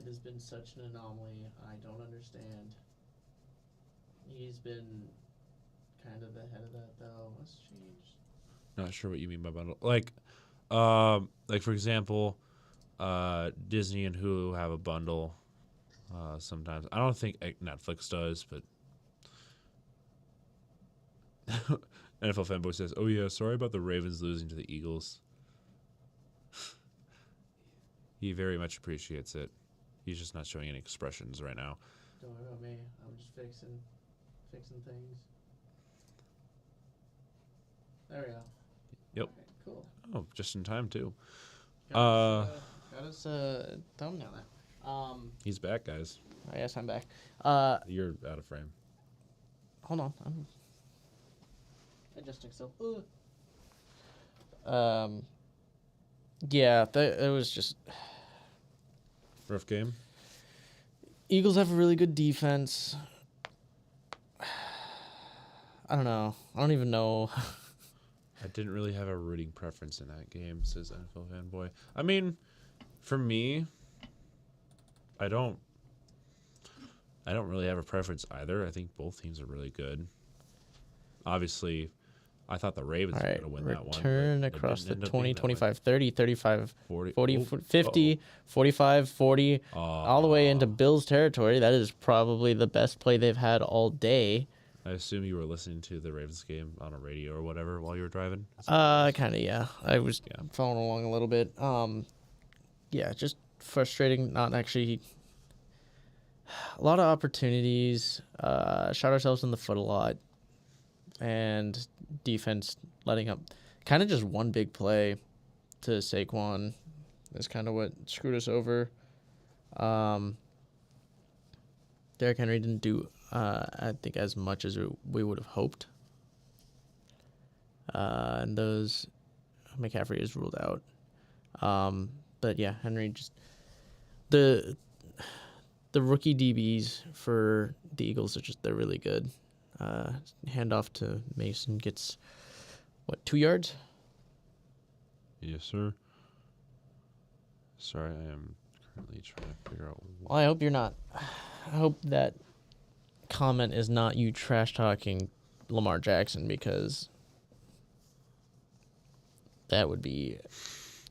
has been such an anomaly. I don't understand. He's been kind of the head of that though. What's changed? Not sure what you mean by bundle. Like for example, Disney and Hulu have a bundle. Sometimes I don't think Netflix does, but NFL fanboy says, "Oh yeah, sorry about the Ravens losing to the Eagles." He very much appreciates it. He's just not showing any expressions right now. Don't worry about me. I'm just fixing things. There we go. Yep. Alright, cool. Oh, just in time too. Got us thumbnail now. He's back, guys. I guess I'm back. You're out of frame. Hold on. I'm adjusting still. Yeah, it was just Rough game. Eagles have a really good defense. I don't know. I don't even know. I didn't really have a rooting preference in that game, says NFL fanboy. I mean, for me, I don't really have a preference either. I think both teams are really good. Obviously, I thought the Ravens were going to win that one. Return across the 20, 25, 30, 35, 40, 40, 50, 45, 40, all the way into Bills territory. That is probably the best play they've had all day. I assume you were listening to the Ravens game on a radio or whatever while you were driving? Kind of, yeah. I was following along a little bit. Yeah, just frustrating. Not actually a lot of opportunities. Shot ourselves in the foot a lot. And defense letting up kind of just one big play to Saquon is kind of what screwed us over. Derrick Henry didn't do, I think, as much as we would have hoped. and those McCaffrey is ruled out. But yeah, Henry just the rookie DBs for the Eagles they're really good. Handoff to Mason gets 2 yards? Yes, sir. Sorry, I am currently trying to figure out. Well, I hope you're not. I hope that comment is not you trash talking Lamar Jackson, because that'd be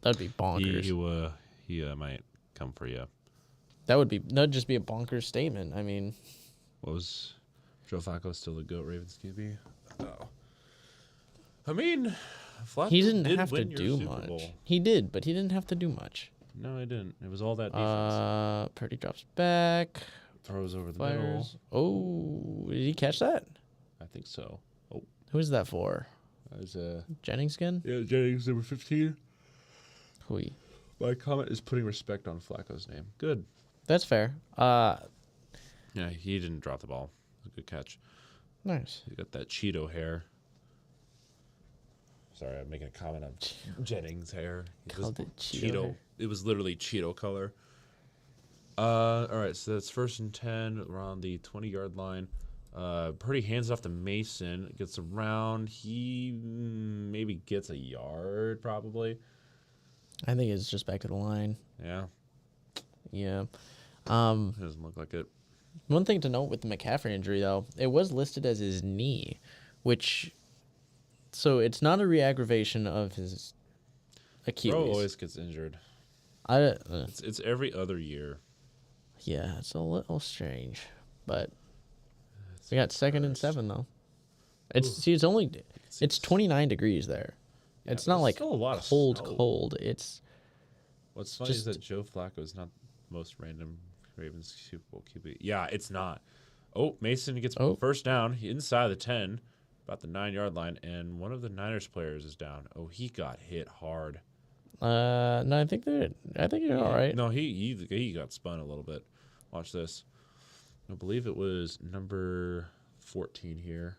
bonkers. He might come for you. That'd just be a bonkers statement. I mean, What was Joe Flacco still the GOAT Ravens QB? Oh. I mean, Flacco he didn't did have to win your do Super much. Bowl. He did, but he didn't have to do much. No, I didn't. It was all that defense. Purdy drops back. Throws over the middle. Fires. Oh, did he catch that? I think so. Oh, Who is that for? that was Jennings again? yeah, Jennings number 15. Hui. My comment is putting respect on Flacco's name. Good. That's fair. Yeah, he didn't drop the ball. It was a good catch. Nice. He got that Cheeto hair. Sorry, I'm making a comment on Jennings' hair. Called it Cheeto hair. It was literally Cheeto color. All right, so that's 1st and 10 around the 20-yard line. Purdy hands off to Mason. Gets around. He maybe gets a yard, probably. I think it's just back to the line. Yeah. Yeah. It doesn't look like it. One thing to note with the McCaffrey injury, though, it was listed as his knee, so it's not a re-aggravation of his Achilles. Bro always gets injured. It's every other year. Yeah, it's a little strange, but we got 2nd and 7 though. It's 29 degrees there. Yeah, it's but not it's like still a lot of cold. snow. It's What's funny is that Joe Flacco is not the most random Ravens Super Bowl QB. Yeah, it's not. Oh, Mason gets first down. He inside the 10, about the 9-yard line, and one of the Niners players is down. Oh, he got hit hard. no, I think you're all right. No, he got spun a little bit. Watch this. I believe it was number 14 here,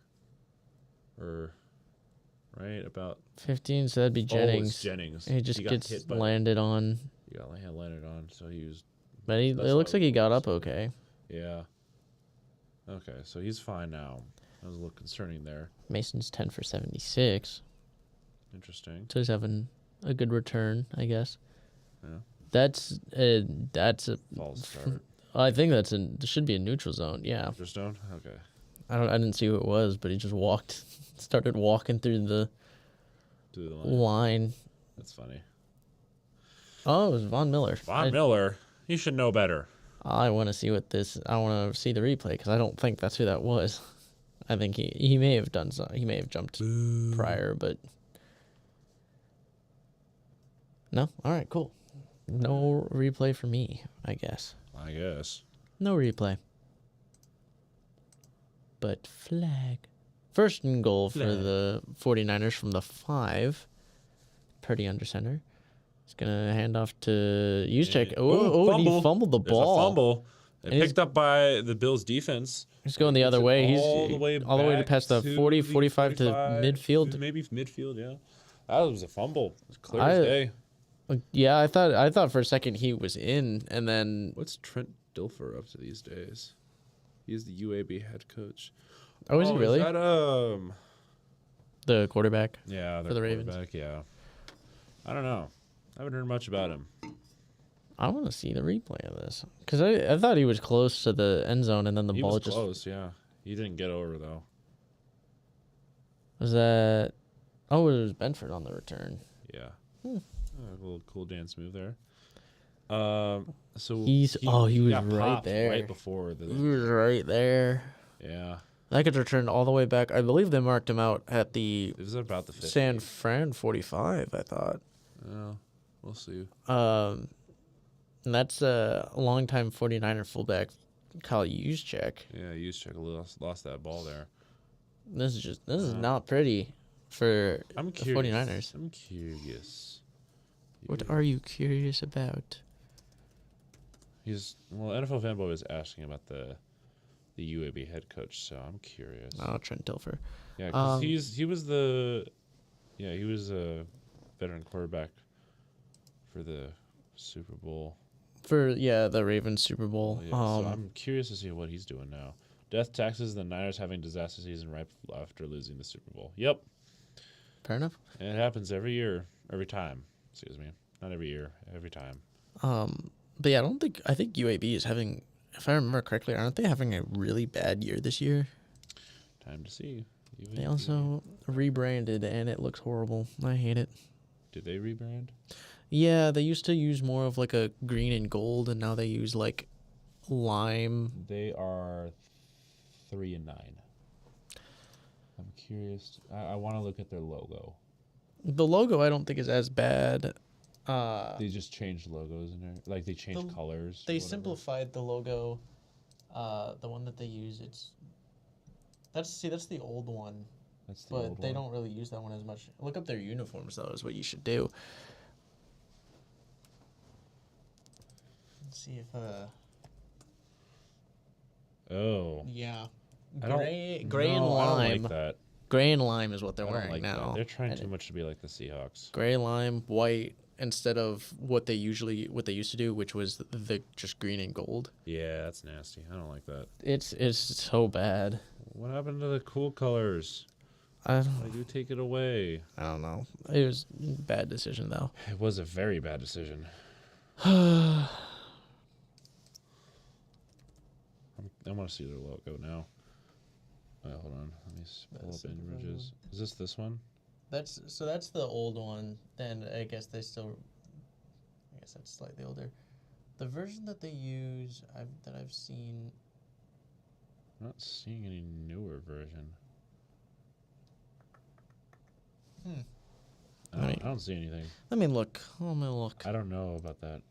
or right about 15. So that'd be Jennings. Oh, it's Jennings. He just gets landed on. He got landed on, so he was. But it looks like he got up okay. Yeah. Okay, so he's fine now. That was a little concerning there. Mason's 10 for 76. Interesting. So he's having a good return, I guess. Yeah. That's a False start. I think there should be a neutral zone. Yeah. Neutral zone? Okay. I didn't see who it was, but he just started walking through the line. That's funny. Oh, it was Von Miller. Miller. You should know better. I want to see I want to see the replay because I don't think that's who that was. I think he may have done so. He may have jumped prior, but no. All right, cool. No replay for me, I guess. No replay. But flag. 1st and goal for the 49ers from the 5. Purdy under center. He's going to hand off to Juszczyk. He fumbled the ball. There's a fumble. Picked up by the Bills' defense. He's going the other way. He's all the way to past the 40, 45 to midfield. Maybe midfield, yeah. That was a fumble. It was clear as day. Yeah, I thought for a second he was in, and then... What's Trent Dilfer up to these days? He's the UAB head coach. Oh, is he really? Is that, the quarterback? Yeah, for the Ravens. Yeah. I don't know. I haven't heard much about him. I want to see the replay of this. Because I thought he was close to the end zone, and then the ball just... close, yeah. He didn't get over, though. Was that... Oh, it was Benford on the return. Yeah. A little cool dance move there. So he was right there. Right before he was right there. Yeah. That gets returned all the way back. I believe they marked him out at the... It was about the 50. San Fran 45, I thought. Oh, we'll see. And that's a longtime 49er fullback, Kyle Juszczyk. Yeah, Juszczyk lost that ball there. This is not pretty for the 49ers. I'm curious. What are you curious about? NFL Fanboy was asking about the UAB head coach, so I'm curious. Oh, Trent Dilfer. Yeah, because he was the Yeah, he was a veteran quarterback for the Super Bowl. For the Ravens Super Bowl. Yeah, so I'm curious to see what he's doing now. Death, taxes, the Niners having disaster season right after losing the Super Bowl. Yep. Fair enough. And it happens every year, every time. Excuse me. Not every year, every time. But yeah, I think UAB is having, if I remember correctly, aren't they having a really bad year this year? Time to see. UAB. They also rebranded and it looks horrible. I hate it. Did they rebrand? Yeah, they used to use more of like a green and gold, and now they use like lime. They are 3-9. I'm curious. I want to look at their logo. The logo I don't think is as bad. They just changed logos in there. Like they changed colors. They simplified the logo. The one that they use, that's the old one. That's the But old they one. don't really use that one as much. Look up their uniforms though, is what you should do. Let's see if Oh. yeah. I don't- Gray and no, I don't lime. like that. Gray and lime is what they're I don't wearing like now. that. They're trying And too much to be like the Seahawks. Gray, lime, white instead of what they used to do, which was the just green and gold. Yeah, that's nasty. I don't like that. It's so bad. What happened to the cool colors? I Why do you take it away? don't know. It was a bad decision though. It was a very bad decision. I want to see their logo now. Hold on. Let me pull That's up the images. Is this one? That's the old one. Then I guess that's slightly older. The version that they use that I've seen. I'm not seeing any newer version. I don't see anything. Let me look. Let me look. I don't know about that.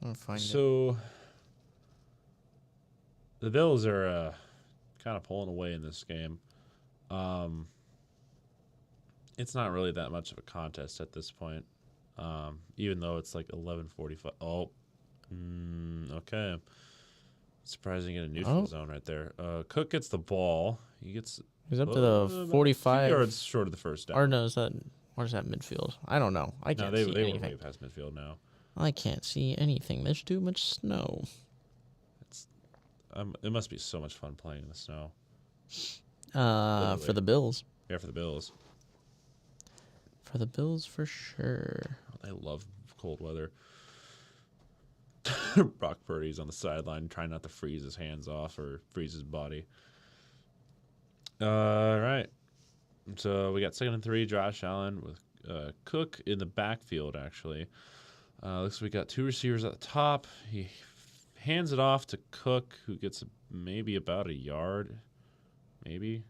I'll find it. So the Bills are kind of pulling away in this game. It's not really that much of a contest at this point, even though it's like 11:45. Oh, okay. Surprising in a neutral zone right there. Cook gets the ball. He's up to the 45 yards short of the first down. Or no, is that midfield? I don't know. I can't see they anything. were way past midfield now. I can't see anything. There's too much snow. It must be so much fun playing in the snow. For the Bills. Yeah, for the Bills. For the Bills, for sure. I love cold weather. Brock Purdy's on the sideline trying not to freeze his hands off or freeze his body. All right. So we got 2nd and 3, Josh Allen with Cook in the backfield, actually. Looks like we got 2 receivers at the top. He hands it off to Cook, who gets maybe about a yard. Maybe.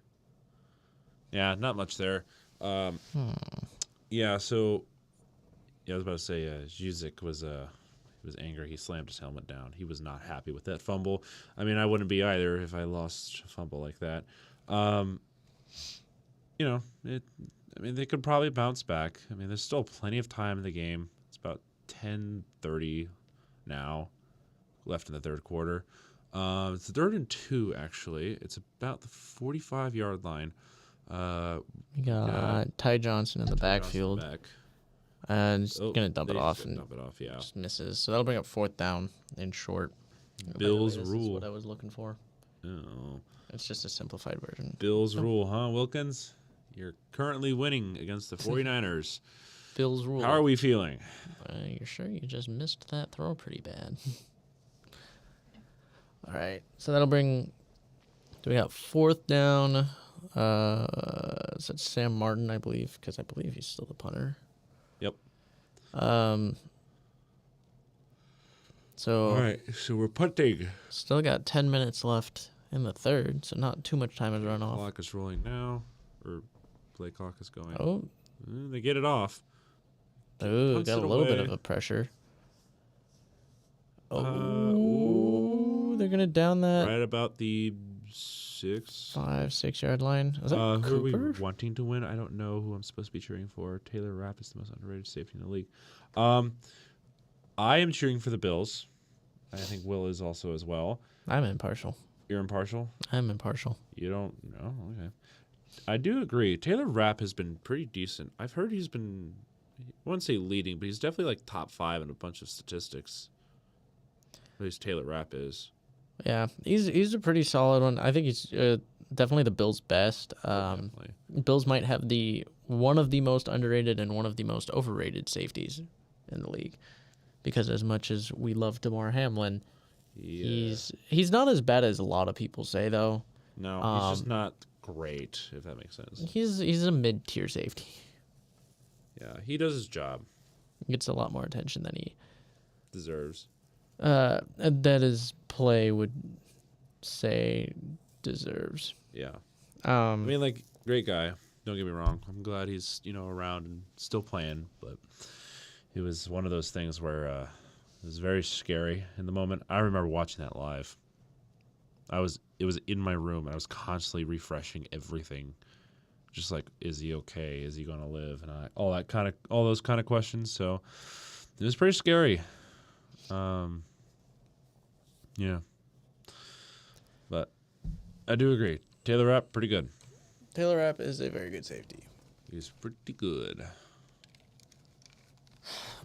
Yeah, not much there. Yeah, so I was about to say Juszczyk was angry. He slammed his helmet down. He was not happy with that fumble. I mean, I wouldn't be either if I lost a fumble like that. They could probably bounce back. I mean, there's still plenty of time in the game. It's about 10:30 now left in the third quarter. It's 3rd and 2, actually. It's about the 45-yard line. We got Ty Johnson in the backfield. And he's going to dump it off. Yeah. Just misses. So that'll bring up 4th down in short. Bills This is rule. what I was looking for. Oh. It's just a simplified version. Bills rule, huh, Wilkins? You're currently winning against the 49ers. Bills rule. How are we feeling? You're sure you just missed that throw pretty bad. All right. So that'll bring... Do we got 4th down? Is that Sam Martin, I believe? Because I believe he's still the punter. Yep. So... All right, so we're punting. Still got 10 minutes left in the third, so not too much time has run off. Clock is rolling now, or play clock is going. Oh. They get it off. Ooh, Punts got a it little bit away. of a pressure. Oh, they're going to down that Right about the 5-6 yard line. Is that who are Cooper? we wanting to win? I don't know who I'm supposed to be cheering for. Taylor Rapp is the most underrated safety in the league. I am cheering for the Bills. I think Will is also as well. I'm impartial. You're impartial? I'm impartial. You don't know? Okay. I do agree. Taylor Rapp has been pretty decent. I've heard he's been, I wouldn't say leading, but he's definitely like top 5 in a bunch of statistics. At least Taylor Rapp is. Yeah, he's a pretty solid one. I think he's definitely the Bills' best. Definitely. Bills might have one of the most underrated and one of the most overrated safeties in the league, because as much as we love Damar Hamlin, Yeah. he's not as bad as a lot of people say though. No, he's just not great, if that makes sense. He's a mid-tier safety. Yeah, he does his job. He gets a lot more attention than he Deserves. that his play would say deserves. Yeah. I mean, like, great guy. Don't get me wrong. I'm glad he's, around and still playing, but it was one of those things where it was very scary in the moment. I remember watching that live. It was in my room, and I was constantly refreshing everything. Just like, is he okay? Is he going to live? And all those kind of questions. So it was pretty scary. Yeah. But I do agree. Taylor Rapp, pretty good. Taylor Rapp is a very good safety. He's pretty good.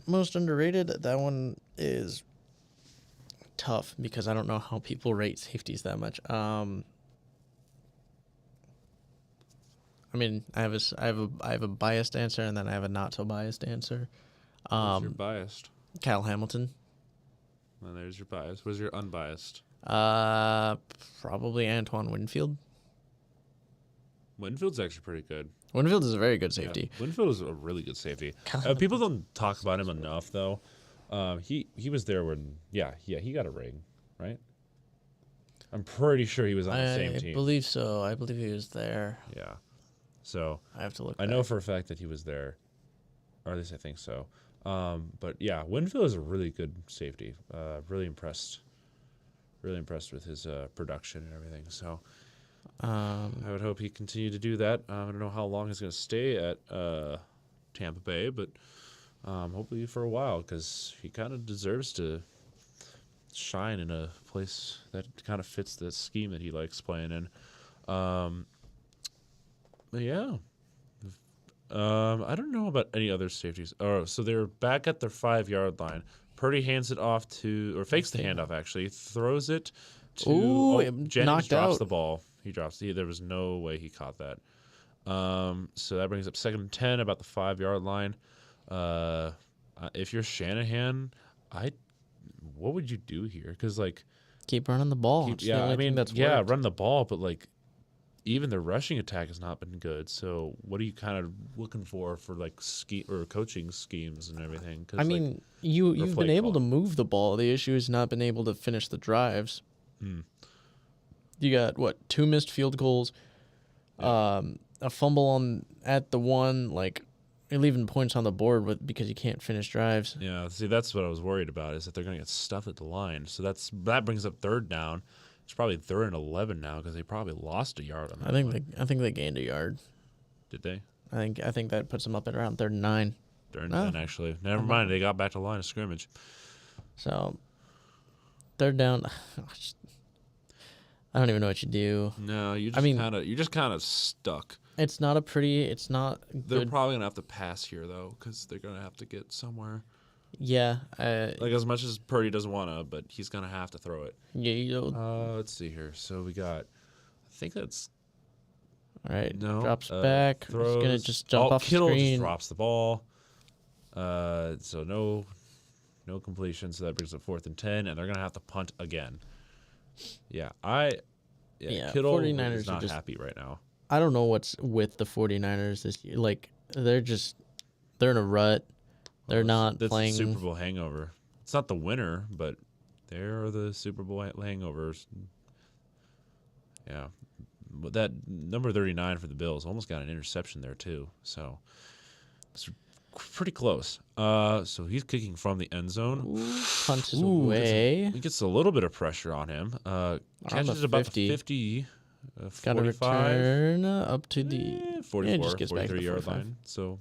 Most underrated, that one is tough because I don't know how people rate safeties that much. I mean, I have a biased answer, and then I have a not so biased answer. What's your biased? Kyle Hamilton. Well, there's your bias. What's your unbiased? Probably Antoine Winfield. Winfield's actually pretty good. Winfield is a very good safety. Yeah, Winfield is a really good safety. People don't talk about him enough, though. He was there when he got a ring, right? I'm pretty sure he was on the same team. I believe so. I believe he was there. Yeah. So I have to look. I know for a fact that he was there, or at least I think so. But yeah, Winfield is a really good safety. Really impressed with his production and everything. So I would hope he continued to do that. I don't know how long he's going to stay at Tampa Bay, but hopefully for a while, because he kind of deserves to shine in a place that kind of fits the scheme that he likes playing in. But yeah. I don't know about any other safeties. Oh, so they're back at their 5-yard line. Purdy hands it off fakes the handoff, actually. Throws it to Jennings drops the ball. There was no way he caught that. So that brings up 2nd and 10, about the 5-yard line. If you're Shanahan, what would you do here? Because, like... Keep running the ball. Run the ball, but, like, even the rushing attack has not been good. So what are you kind of looking for like coaching schemes and everything? I mean, you've been able to move the ball. The issue is not been able to finish the drives. You got 2 missed field goals, a fumble at the 1. Like, you're leaving points on the board because you can't finish drives. Yeah, see, that's what I was worried about, is that they're going to get stuffed at the line. So that brings up 3rd down. It's probably 3rd and 11 now because they probably lost a yard on that. I think they gained a yard. Did they? I think that puts them up at around 3rd and 9. 3rd and 10, actually. Never mind. They got back to line of scrimmage. So 3rd down. I don't even know what you do. No, you're just kind of stuck. It's not good. They're probably gonna have to pass here though, because they're gonna have to get somewhere. Yeah. Like, as much as Purdy doesn't want to, but he's going to have to throw it. Yeah. Let's see here. So we got, I think that's... All right. No. Drops back. Throws. He's going to just jump off Kittle the screen. Just drops the ball. So no completion. So that brings up 4th and 10, and they're going to have to punt again. Yeah. Kittle 49ers is not happy right now. I don't know what's with the 49ers this year. Like, they're in a rut. They're not playing. That's the Super Bowl hangover. It's not the winner, but they're the Super Bowl hangovers. Yeah. But that number 39 for the Bills almost got an interception there, too. So it's pretty close. So he's kicking from the end zone. Punches away. He gets a little bit of pressure on him. Catches about the 50, 45. Got to return up to the 44, 43-yard line. So...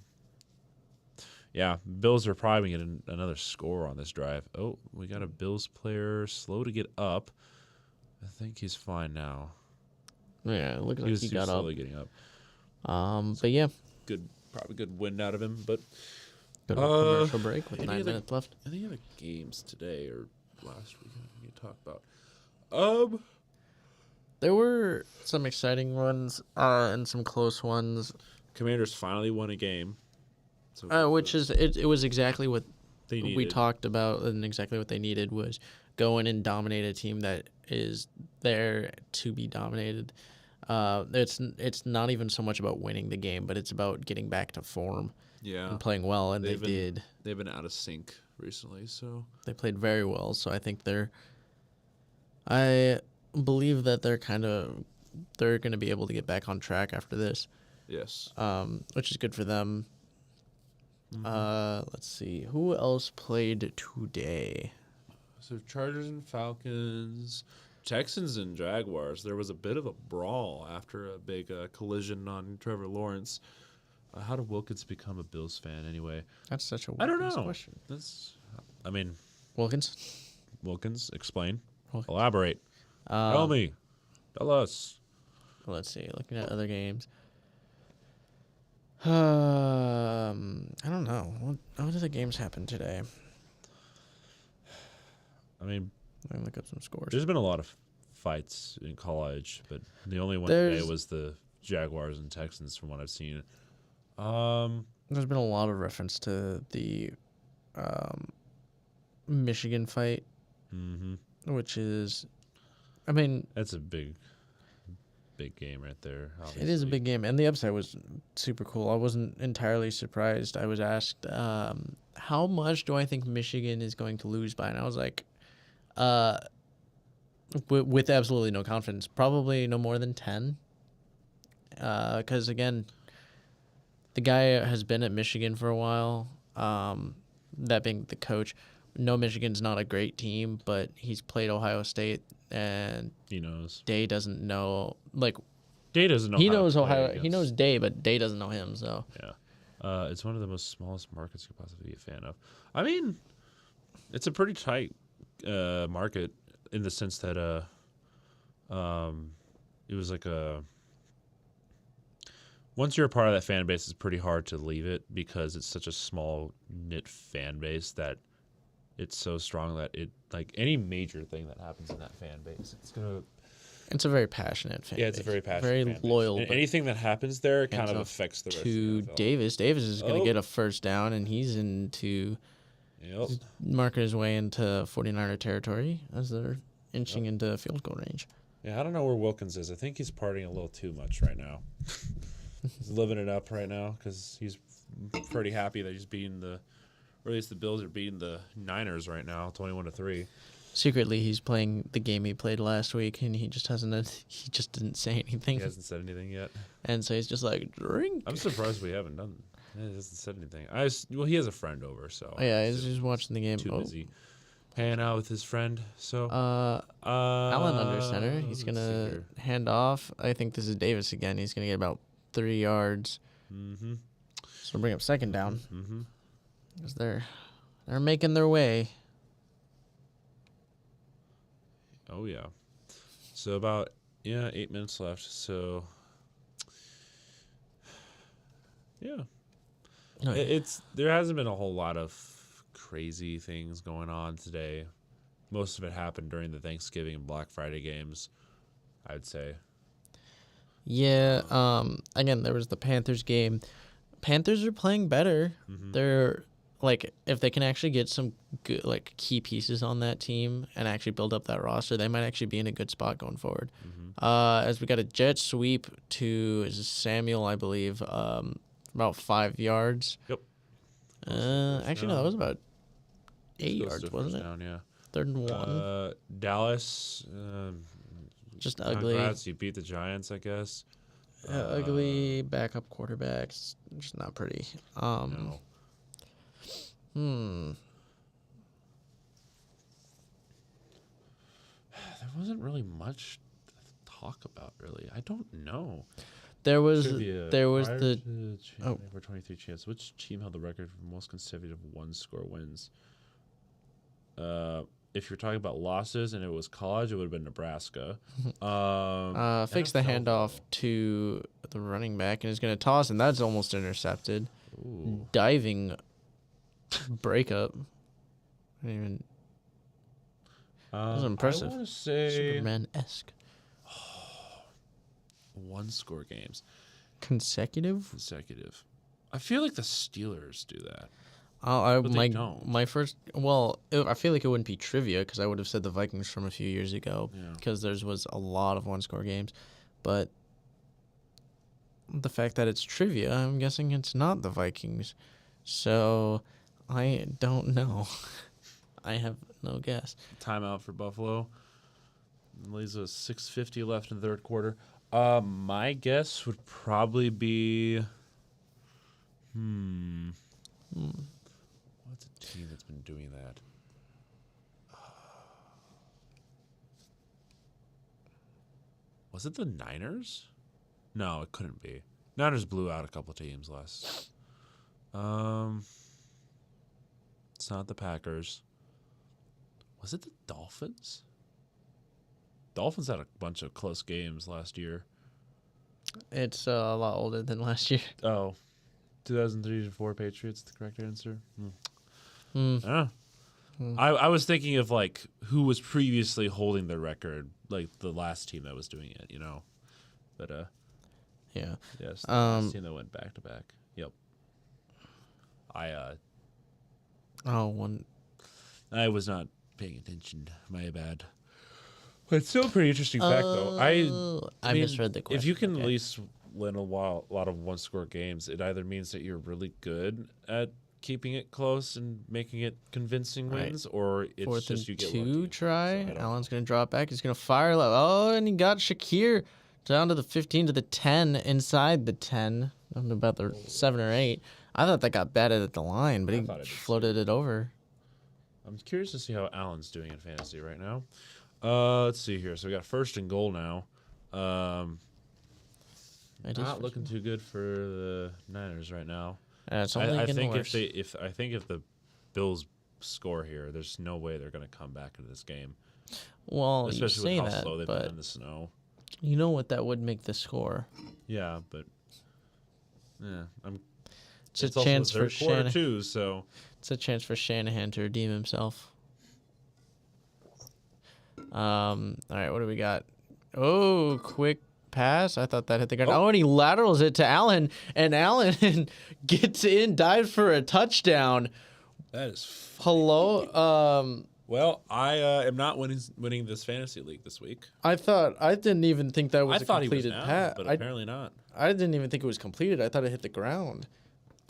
yeah, Bills are probably going to get another score on this drive. Oh, we got a Bills player slow to get up. I think he's fine now. Yeah, it looks like he got up. Slowly getting up. But yeah, Probably good win out of him. But good old commercial break with any 9 other- minutes left. any other games today or last week we can talk about? There were some exciting ones and some close ones, Commanders finally won a game. So which is it was exactly what they needed. we talked about, and exactly what they needed was go in and dominate a team that is there to be dominated. It's not even so much about winning the game, but it's about getting back to form and playing well, and they did. They've been out of sync recently, so They played very well, so I think I believe that they're going to be able to get back on track after this. yes. Which is good for them. Let's see. Who else played today? So Chargers and Falcons, Texans and Jaguars. There was a bit of a brawl after a big collision on Trevor Lawrence. How did Wilkins become a Bills fan anyway? That's such a I don't Wilkins know. question. Wilkins, explain. Wilkins. Elaborate. Tell me. Tell us. Let's see. Looking at other games. I don't know. What other games happened today? I mean, Let me look up some scores. there's been a lot of fights in college, but the only one today was the Jaguars and Texans from what I've seen. There's been a lot of reference to the Michigan fight, which is, I mean, That's a big game right there. Obviously. it is a big game, and the upside was super cool. I wasn't entirely surprised. I was asked, how much do I think Michigan is going to lose by? And I was like, with absolutely no confidence, probably no more than 10. Because, again, the guy has been at Michigan for a while, that being the coach. No, Michigan's not a great team, but he's played Ohio State, and He knows. Day doesn't know. Like, Day doesn't know. he how to knows play Ohio. against- He knows Day, but Day doesn't know him. So Yeah. It's one of the most smallest markets you could possibly be a fan of. I mean, it's a pretty tight market in the sense that it was like once you're a part of that fan base, it's pretty hard to leave it because it's such a small knit fan base that it's so strong that it like any major thing that happens in that fan base, it's a very passionate fan. yeah, it's a base. very passionate, very fan base. loyal. And but anything that happens there kind of up affects the rest to of the NFL. Davis. Davis is going to Oh. get a first down, and he's into Yep. marking his way into 49er territory as they're inching into field goal range. Yeah, I don't know where Wilkins is. I think he's partying a little too much right now. He's living it up right now because he's pretty happy that he's beating or at least the Bills are beating the Niners right now, 21-3. Secretly, he's playing the game he played last week, and he just didn't say anything. He hasn't said anything yet. And so he's just like, drink. I'm surprised we haven't done. He hasn't said anything. Well, he has a friend over, so Yeah, he's just watching the game. too busy hanging out with his friend. So Allen under center. He's let's gonna see here. hand off. I think this is Davis again. He's gonna get about 3 yards. Mm-hmm. So bring up second down. Mm-hmm. Because they're making their way. Oh yeah. So about 8 minutes left. So yeah. No, There hasn't been a whole lot of crazy things going on today. Most of it happened during the Thanksgiving and Black Friday games, I'd say. Yeah. Again, there was the Panthers game. Panthers are playing better. Mm-hmm. They're like, if they can actually get some good like key pieces on that team and actually build up that roster, they might actually be in a good spot going forward. Mm-hmm. As we got a jet sweep to Samuel, I believe, about 5 yards. Yep. Actually, no, that was about 8 Goes yards, to wasn't first it? down, yeah. 3rd and 1. Dallas. Just ugly. Congrats, you beat the Giants, I guess. Ugly backup quarterbacks. Just not pretty. No. There wasn't really much to talk about, really. I don't know. There was Trivia. the Over 23 chance. Which team held the record for most consecutive one-score wins? if you're talking about losses and it was college, it would have been Nebraska. Fakes the NFL, handoff to the running back and is going to toss, and that's almost intercepted. Ooh. Diving breakup. I didn't even. That was impressive. I want to say Superman-esque. 1-score games. Consecutive? I feel like the Steelers do that. But they don't. My first. Well, I feel like it wouldn't be trivia because I would have said the Vikings from a few years ago because theirs was a lot of 1-score games. But the fact that it's trivia, I'm guessing it's not the Vikings. So I don't know. I have no guess. Timeout for Buffalo. Leaves us 6:50 left in the third quarter. My guess would probably be. What's a team that's been doing that? Was it the Niners? No, it couldn't be. Niners blew out a couple teams last. It's not the Packers. Was it the Dolphins? Dolphins had a bunch of close games last year. It's a lot older than last year. Oh, 2003-4 Patriots, the correct answer. I was thinking of like who was previously holding the record, like the last team that was doing it, you know. But Yeah. yes, the last team that went back to back. Yep. I was not paying attention. My bad. But it's still a pretty interesting fact, though. I mean, misread the question. If you can at least win a lot of 1-score games, it either means that you're really good at keeping it close and making it convincing wins, or it's Fourth just you and get 2 lucky. try. So Allen's going to drop back. He's going to fire left. Oh, and he got Shakir down to the 15 to the 10, inside the 10, down to about the 7 or 8. I thought that got batted at the line, but he floated it over. I'm curious to see how Allen's doing in fantasy right now. Let's see here. So we got 1st and goal now. Not looking too good for the Niners right now. It's only getting worse. I think if the Bills score here, there's no way they're going to come back into this game. Well, especially you with say how slow that, they've been but in the snow. you know what that would make the score. Yeah, but It's a chance for Shanahan too. So it's a chance for Shanahan to redeem himself. All right, what do we got? Oh, quick pass. I thought that hit the ground. Oh, and he laterals it to Allen, and Allen gets in, dives for a touchdown. that is Hello. well. I am not winning this fantasy league this week. I didn't even think that was a completed pass. But apparently not. I didn't even think it was completed. I thought it hit the ground.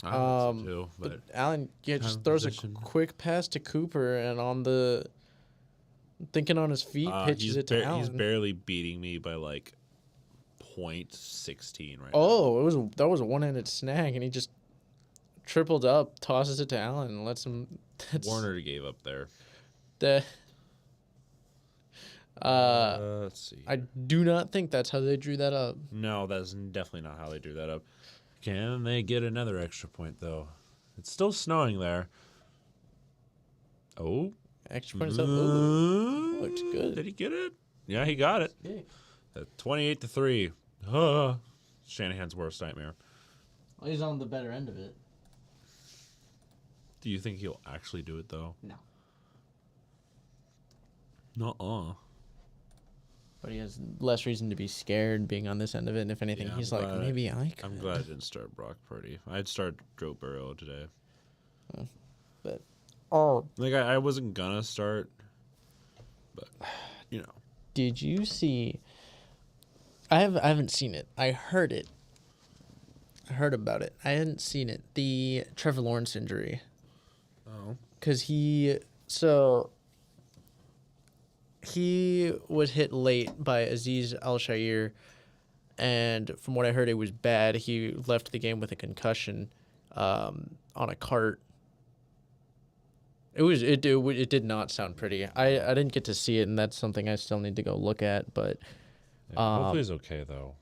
I thought so too, but Allen just throws a quick pass to Cooper, and thinking on his feet, pitches it to Allen. He's barely beating me by like 0.16 right now. Oh, that was a one-handed snag, and he just tripled up, tosses it to Allen, and lets him. Warner gave up there. Let's see. I do not think that's how they drew that up. No, that's definitely not how they drew that up. Can they get another extra point though? It's still snowing there. Oh. Extra point is up. Ooh, looks good. Did he get it? Yeah, he got it. 28-3. Shanahan's worst nightmare. Well, he's on the better end of it. Do you think he'll actually do it though? No. Nuh-uh. But he has less reason to be scared being on this end of it. And if anything, he's like, maybe I could. I'm glad I didn't start Brock Purdy. I'd start Joe Burrow today. But like I wasn't gonna start, but you know. Did you see? I haven't seen it. I heard it. I heard about it. I hadn't seen it. The Trevor Lawrence injury. Oh. Because he was hit late by Aziz Al-Shair, and from what I heard, it was bad. He left the game with a concussion on a cart. It did not sound pretty. I didn't get to see it, and that's something I still need to go look at. But hopefully he's okay though.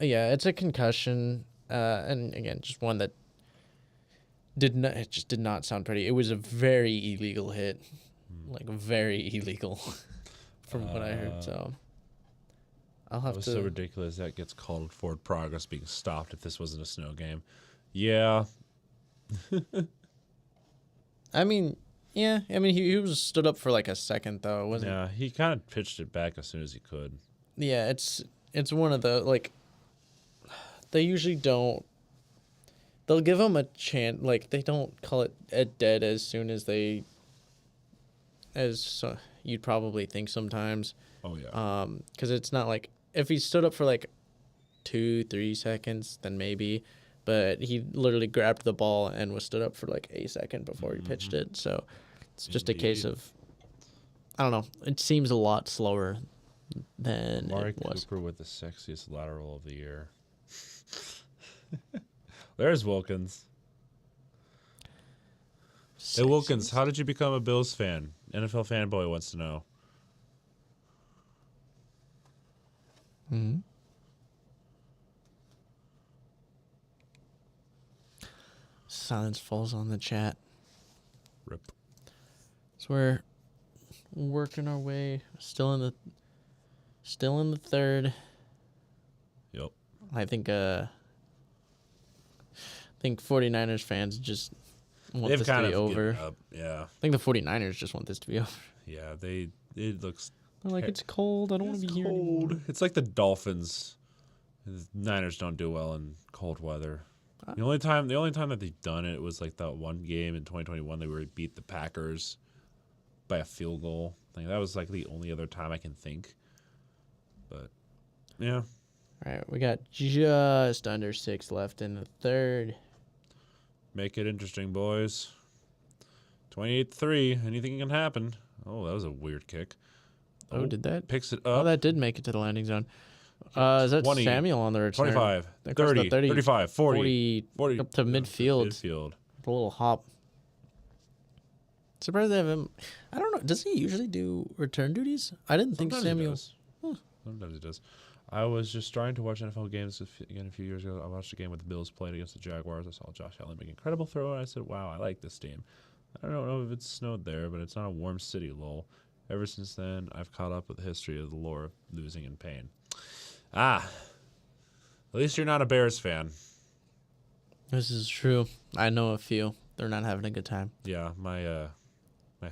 Yeah, it's a concussion, and again, just one that did not sound pretty. It was a very illegal hit. like very illegal, from what I heard. So I'll That have was to. so ridiculous that gets called forward progress being stopped if this wasn't a snow game. Yeah. I mean, yeah. I mean, he was stood up for like a second though, wasn't? Yeah, he kind of pitched it back as soon as he could. Yeah, it's one of the like. They usually don't. They'll give him a chance. Like they don't call it a dead as soon as they. As you'd probably think sometimes. Oh yeah. Because it's not like if he stood up for like 2-3 seconds, then maybe. But he literally grabbed the ball and was stood up for like a second before he pitched it. So it's just a case Indeed. of, I don't know. It seems a lot slower than Amari it was. Cooper with the sexiest lateral of the year. There's Wilkins. Hey Wilkins, how did you become a Bills fan? NFL fanboy wants to know. Mm-hmm. Silence falls on the chat. Rip. So we're working our way. Still in the third. Yep. I think 49ers fans just want They've this to kind be of over. given up. Yeah. I think the 49ers just want this to be over. Yeah, it looks They're like, it's cold. I don't want to be here anymore. It's like the Dolphins. The Niners don't do well in cold weather. The only time that they've done it was like that one game in 2021 they beat the Packers by a field goal. Like that was like the only other time I can think. But yeah. All right, we got just under 6 left in the third. Make it interesting, boys. 28-3. Anything can happen. Oh, that was a weird kick. Oh, did that? Picks it Oh, up. that did make it to the landing zone. Is that 20, Samuel on the return? 25, That goes to 30, 35, 40 up to midfield. Midfield. A little hop. Surprised they have him. I don't know. Does he usually do return duties? I didn't think Sometimes Samuel. He does. Sometimes he does. I was just trying to watch NFL games again a few years ago. I watched a game with the Bills playing against the Jaguars. I saw Josh Allen make an incredible throw, and I said, wow, I like this team. I don't know if it's snowed there, but it's not a warm city, lol. Ever since then, I've caught up with the history of the lore of losing and pain. At least you're not a Bears fan. This is true. I know a few. They're not having a good time. Yeah, my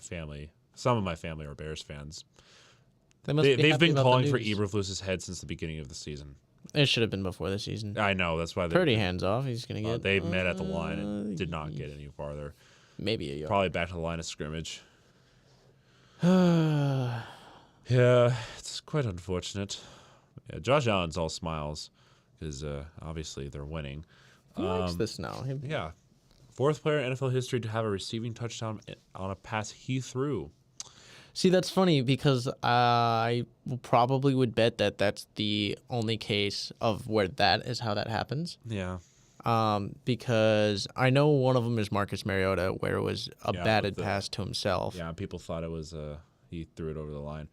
family, some of my family are Bears fans. They must be They've happy been about the calling for news. Eberflus's head since the beginning of the season. It should have been before the season. I know, that's why Purdy hands off. He's gonna get. they met at the line and did not get any farther. Maybe a yard. Probably back to the line of scrimmage. He Yeah, it's quite unfortunate. Yeah, Josh Allen's all smiles because obviously they're winning. likes the snow. Yeah, fourth player in NFL history to have a receiving touchdown on a pass he threw. See, that's funny because I probably would bet that that's the only case of where that is how that happens. Yeah, Because I know one of them is Marcus Mariota, where it was a Yeah, batted with the- pass to himself. yeah. People thought it was he threw it over the line.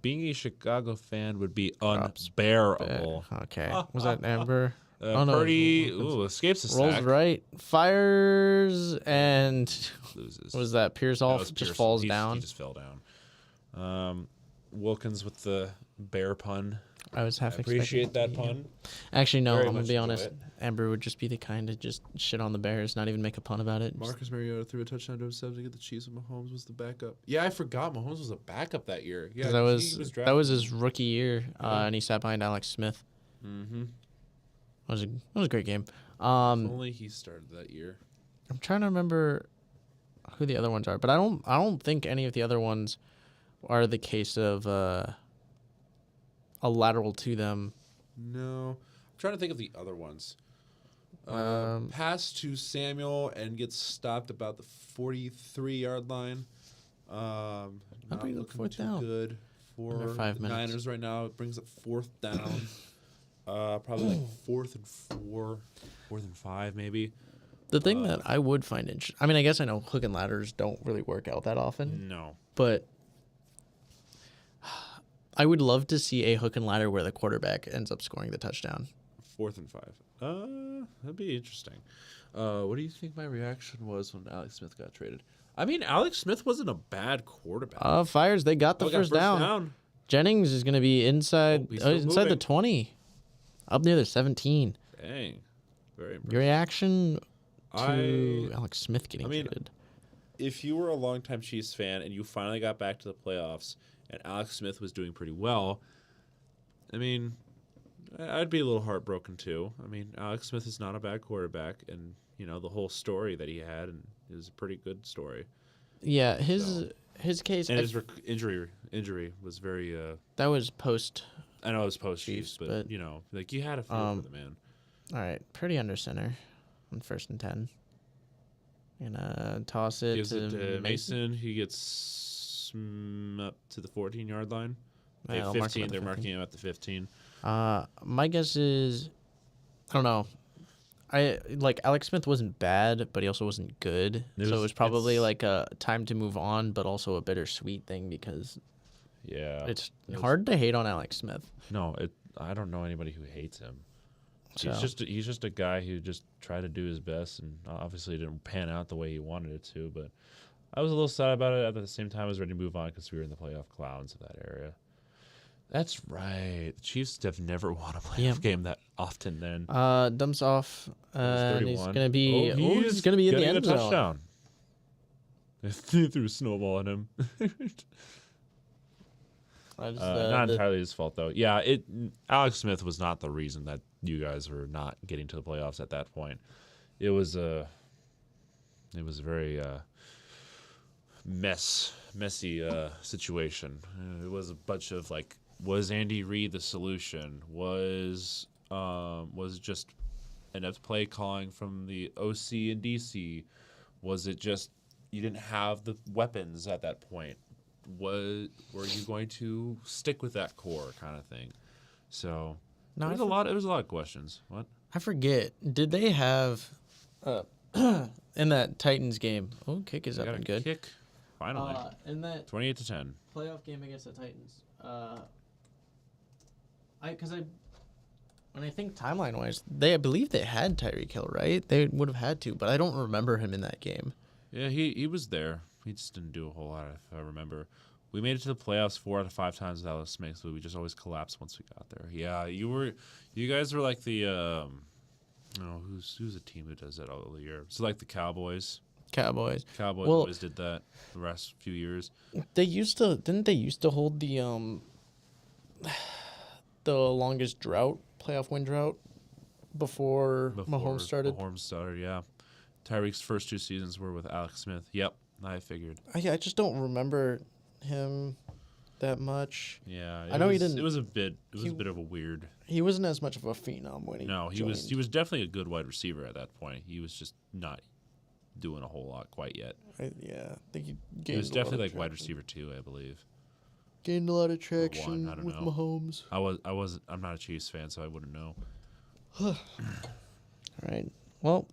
Being a Chicago fan would be unbearable. Okay. Was that Amber? Oh, no, Purdy it escapes a rolls sack. right, fires, and Loses. what was that? Pierce That off was just Pierce. falls He down. just fell down. Wilkins with the bear pun. I was half Appreciate expecting that pun. Actually, no. Very I'm gonna much be enjoy honest. it. Amber would just be the kind to just shit on the Bears, not even make a pun about it. Marcus Mariota threw a touchdown to himself to get the Chiefs, and Mahomes was the backup. Yeah, I forgot Mahomes was a backup that year. Yeah, 'Cause that he was drafted. his rookie year, and he sat behind Alex Smith. Mm-hmm. It was a great game. If only he started that year. I'm trying to remember who the other ones are, but I don't think any of the other ones are the case of a lateral to them. No, I'm trying to think of the other ones. Pass to Samuel and gets stopped about the 43-yard line. Not bring up looking fourth too down? good for Under 5 the minutes. Niners right now. It brings up fourth down. Probably like 4th and 4. 4th and 5, maybe. The thing that I would find interesting, I mean, I guess I know hook and ladders don't really work out that often, No. but I would love to see a hook and ladder where the quarterback ends up scoring the touchdown. 4th and 5. That'd be interesting. What do you think my reaction was when Alex Smith got traded? I mean, Alex Smith wasn't a bad quarterback. Fires, they got the Oh, first down. Jennings is going to be inside he's still inside the moving. 20. Up near the 17. Dang. Very impressive. Your reaction to I Alex Smith getting traded? If you were a longtime Chiefs fan and you finally got back to the playoffs and Alex Smith was doing pretty well, I mean, I'd be a little heartbroken too. I mean, Alex Smith is not a bad quarterback, and the whole story that he had and is a pretty good story. Yeah, his case And his injury was very. that was post. I know it was post Chiefs, Chiefs, but but, you had a feel for the man. All right, pretty under center on 1st and 10. Gonna toss it Gives to it to Mason. Mason. He gets up to the 14-yard line. Yeah, At I'll mark him 15. at the They're 15. marking him at the 15. My guess is, I don't know. Alex Smith wasn't bad, but he also wasn't good. So it was probably like a time to move on, but also a bittersweet thing because Yeah. it's hard to hate on Alex Smith. No, I don't know anybody who hates him. So. He's just a guy who just tried to do his best, and obviously it didn't pan out the way he wanted it to. But I was a little sad about it. At the same time, I was ready to move on because we were in the playoff clouds of that area. That's right. The Chiefs have never won a playoff game that often. Then Dumps off, and he's 31. gonna be. He's gonna be in the getting end a zone. touchdown. They threw a snowball at him. Not entirely his fault though. Yeah, Alex Smith was not the reason that you guys were not getting to the playoffs at that point. It was a very messy situation. It was a bunch of was Andy Reid the solution? Was just enough play calling from the OC and DC? Was it just you didn't have the weapons at that point? Were you going to stick with that core kind of thing? So No, it was a lot of questions. What? I forget. Did they have in that Titans game? Oh, kick is They up got and a good. kick finally. In that 28-10. playoff game against the Titans, When I think timeline wise, I believe they had Tyreek Hill, right? They would have had to, but I don't remember him in that game. Yeah, he was there. He just didn't do a whole lot, if I remember. We made it to the playoffs 4 out of 5 times with Alex Smith, but we just always collapsed once we got there. Yeah, you guys were like the who's a team who does that all the year? So like the Cowboys. Cowboys Cowboys Well- always did that the last few years. They used to hold the longest playoff win drought before Mahomes started. Mahomes started, yeah. Tyreek's first 2 seasons were with Alex Smith. Yep, I figured. I just don't remember him that much. Yeah, I know he didn't. It was a bit of a weird. He wasn't as much of a phenom when he No, he joined. was definitely a good wide receiver at that point. He was just not doing a whole lot quite yet. I think he gained He was a lot definitely of like wide traction. receiver 2, I believe. Gained a lot of traction I don't with know. Mahomes. I'm not a Chiefs fan, so I wouldn't know. All right. Well,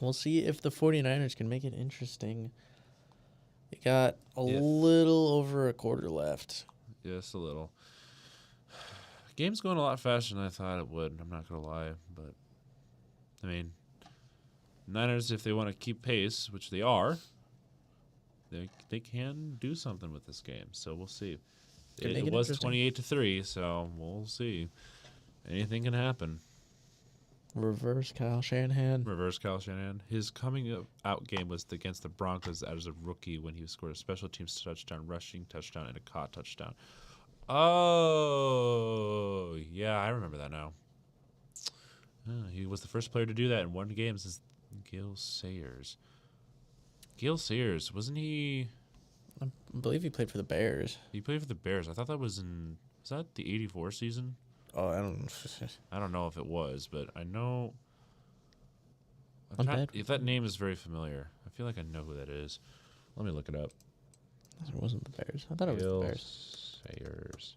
we'll see if the 49ers can make it interesting. They got a little over a quarter left. Yes, a little. Game's going a lot faster than I thought it would. I'm not gonna lie, but I mean, Niners, if they want to keep pace, which they are, they can do something with this game. So we'll see. Could make It it was interesting. 28-3, so we'll see. Anything can happen. Reverse Kyle Shanahan. Reverse Kyle Shanahan. His coming out game was against the Broncos as a rookie when he scored a special teams touchdown, rushing touchdown, and a caught touchdown. Oh, yeah, I remember that now. He was the first player to do that in one game since Gil Sayers. Gil Sayers, wasn't he? I believe he played for the Bears. He played for the Bears. I thought that was that the 84 season? Oh, I don't know. I don't know if it was, but I know. I'm bad. If that name is very familiar, I feel like I know who that is. Let me look it up. It wasn't the Bears. I thought it was the Bears. Sayers.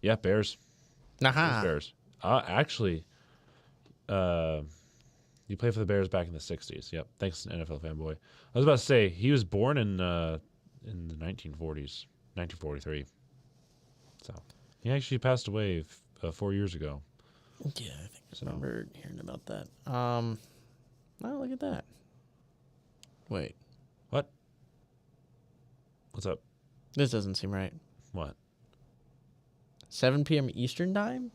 Yeah, Bears. Nah. Bears. Actually, he played for the Bears back in the 60s. Yep. Thanks, NFL fanboy. I was about to say, he was born in the 1940s, 1943. So, he actually passed away 4 years ago. Yeah, I think I remember hearing about that. Oh, look at that. Wait. What's up? This doesn't seem right. What? 7 p.m. Eastern time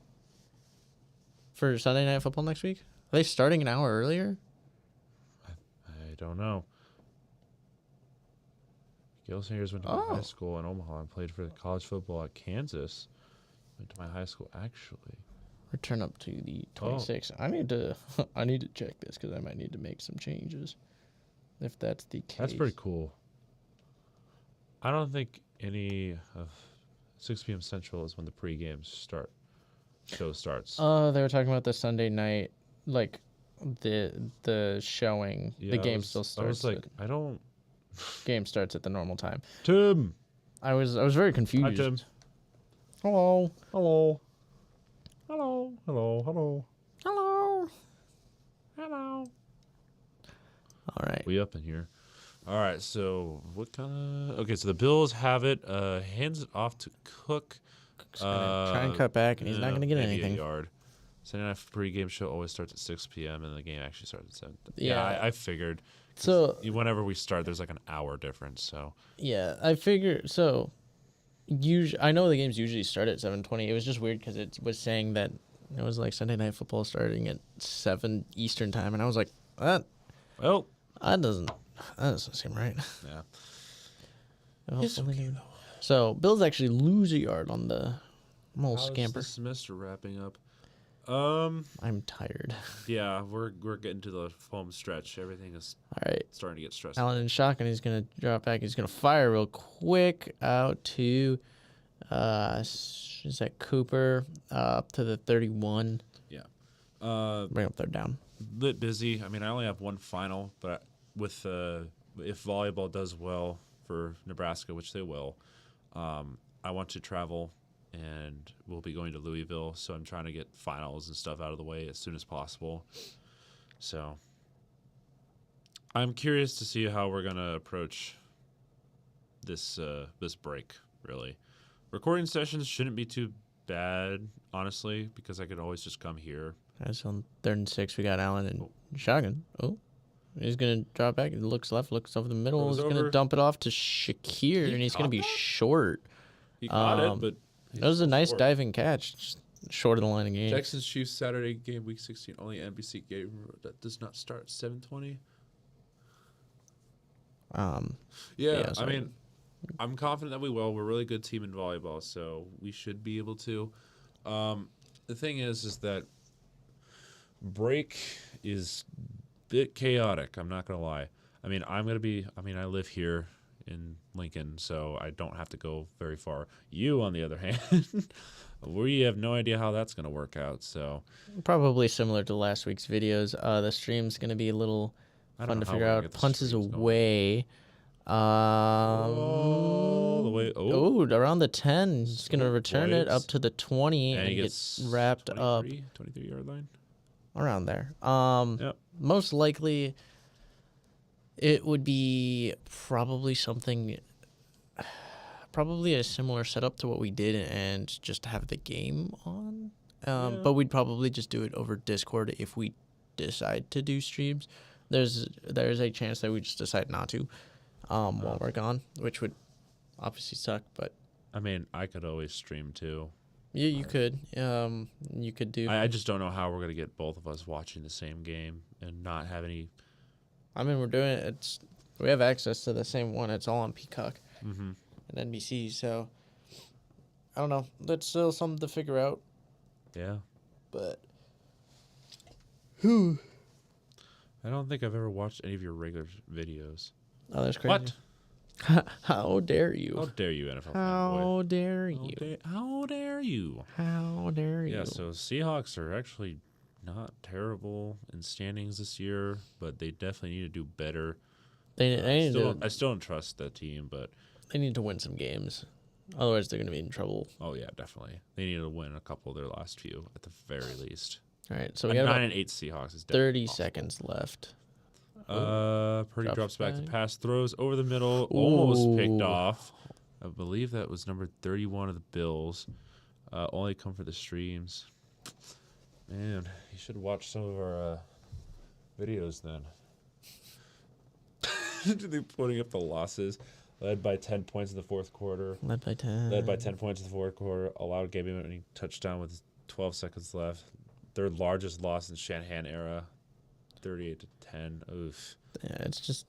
for Sunday Night Football next week? Are they starting an hour earlier? I don't know. Gil Sayers went to my high school in Omaha and played for college football at Kansas. Went to my high school, actually. Return up to the 26th. I need to check this because I might need to make some changes. If that's the case. That's pretty cool. I don't think any of 6 p.m. Central is when the pregame show starts. They were talking about the Sunday night, like the showing. Yeah, the game still starts. I was like, game starts at the normal time. Tim. I was very confused. Hi, Tim. Hello. Hello. Hello. Hello. Hello. Hello. Hello. All right. We up in here. All right, so what kind of... Okay, so the Bills have it. Hands it off to Cook. Cook's gonna try and cut back, and he's not going to get maybe anything. A yard. Sunday night pregame show always starts at 6 p.m., and the game actually starts at 7. Yeah. I figured. So whenever we start, there's like an hour difference, so... Yeah, I figured... So, I know the games usually start at 7:20. It was just weird because it was saying that it was like Sunday Night Football starting at 7 Eastern time, and I was like, that doesn't seem right. Yeah. It's okay, though. So, Bills actually lose a yard on the little scamper. How's the semester wrapping up? I'm tired. Yeah, we're getting to the home stretch. Everything is All right. starting to get stressful. Allen in shotgun. He's going to drop back. He's going to fire real quick out to, is that Cooper? Up to the 31. Yeah. Bring up third down. Bit busy. I mean, I only have one final, but with if volleyball does well for Nebraska, which they will, I want to travel, and we'll be going to Louisville, so I'm trying to get finals and stuff out of the way as soon as possible. So I'm curious to see how we're gonna approach this break. Really, recording sessions shouldn't be too bad, honestly, because I could always just come here. That's on 3rd and 6. We got Allen and shotgun. Oh, he's gonna drop back. He looks left, looks over the middle. He's gonna dump it off to Shakir, and he's gonna be short. He caught it, but that was a nice diving catch, just short of the line of game. Texans Chiefs Saturday game, Week 16, only NBC game that does not start 7:20. Yeah, I mean, I'm confident that we will. We're a really good team in volleyball, so we should be able to. The thing is that Break is a bit chaotic, I'm not going to lie. I mean, I live here in Lincoln, so I don't have to go very far. You, on the other hand, we have no idea how that's going to work out, so... Probably similar to last week's videos. The stream's going to be a little fun to figure out. Punts is away. All the way. Around the 10. He's going to return it up to the 20 and get wrapped 23, up. 23-yard line? Around there. Yep. Most likely, it would be probably a similar setup to what we did and just have the game on. But we'd probably just do it over Discord if we decide to do streams. There's a chance that we just decide not to while we're gone, which would obviously suck. But I mean, I could always stream too. Yeah, you could. You could do. I just don't know how we're gonna get both of us watching the same game and not have any. I mean, we're doing it. We have access to the same one. It's all on Peacock and NBC. So I don't know. That's still something to figure out. Yeah. But I don't think I've ever watched any of your regular videos. Oh, that's crazy. What? How dare you? How dare you, NFL How dare you? How dare you? How dare you? Yeah, so Seahawks are actually not terrible in standings this year, but they definitely need to do better. I still don't trust that team, but they need to win some games. Otherwise, they're going to be in trouble. Oh yeah, definitely. They need to win a couple of their last few at the very least. All right, so we got got 9-8 Seahawks. Is 30 seconds left. Purdy drops back to pass, throws over the middle, almost picked off. I believe that was number 31 of the Bills. Only come for the streams. Man, you should watch some of our videos then. They're putting up the losses. Led by 10 points in the fourth quarter. Led by 10. Led by 10 points in the fourth quarter. Allowed game-winning touchdown with 12 seconds left. Their largest loss in Shanahan era, 38-10. Oof. Yeah, it's just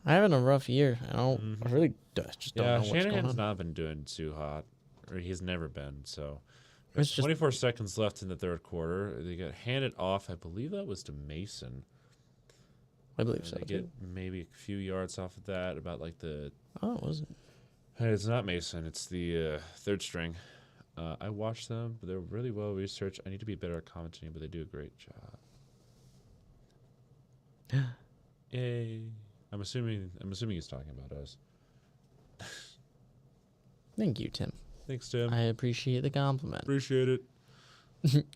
having a rough year. I really just don't know what's going Shanahan's on. not been doing too hot, or he's never been. So, It's just 24 seconds left in the third quarter. They got handed off. I believe that was to Mason. I believe so. They get maybe a few yards off of that. About like the. Oh, was it? Hey, it's not Mason. It's the third string. I watched them, but they're really well researched. I need to be better at commenting, but they do a great job. Yay! I'm assuming he's talking about us. Thank you, Tim. Thanks, Tim. I appreciate the compliment. Appreciate it.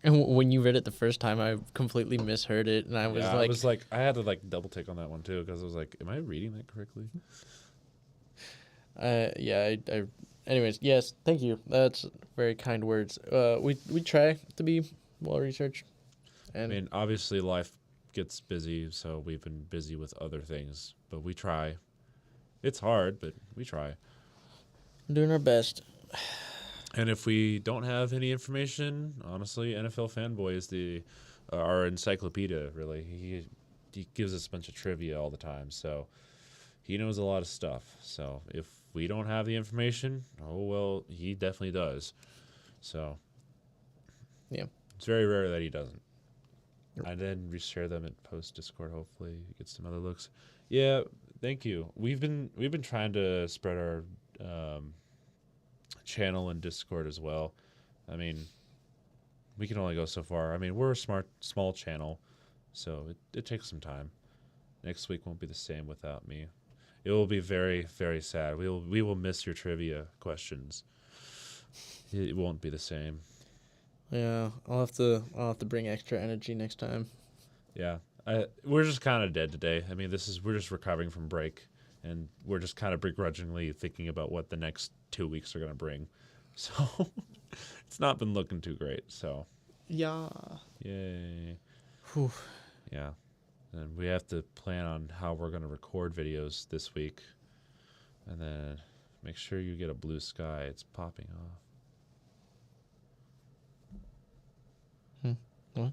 And when you read it the first time, I completely misheard it, and I was I had to like double take on that one too because I was like, am I reading that correctly? Anyways, yes, thank you. That's very kind words. We try to be well researched. I mean, obviously life gets busy, so we've been busy with other things, but we try. It's hard, but we try. Doing our best. And if we don't have any information, honestly, NFL Fanboy is our encyclopedia, really. He gives us a bunch of trivia all the time, so he knows a lot of stuff. So if we don't have the information, oh, well, he definitely does. So Yeah. it's very rare that he doesn't. I then reshare them at post Discord. Hopefully, get some other looks. Yeah, thank you. We've been trying to spread our channel and Discord as well. I mean, we can only go so far. I mean, we're a small channel, so it takes some time. Next week won't be the same without me. It will be very, very sad. We will miss your trivia questions. It won't be the same. Yeah, I'll have to bring extra energy next time. Yeah, we're just kind of dead today. I mean, we're just recovering from break, and we're just kind of begrudgingly thinking about what the next 2 weeks are going to bring. So it's not been looking too great. So Yeah. yay. Whew. Yeah, and we have to plan on how we're going to record videos this week, and then make sure you get a blue sky. It's popping off. What?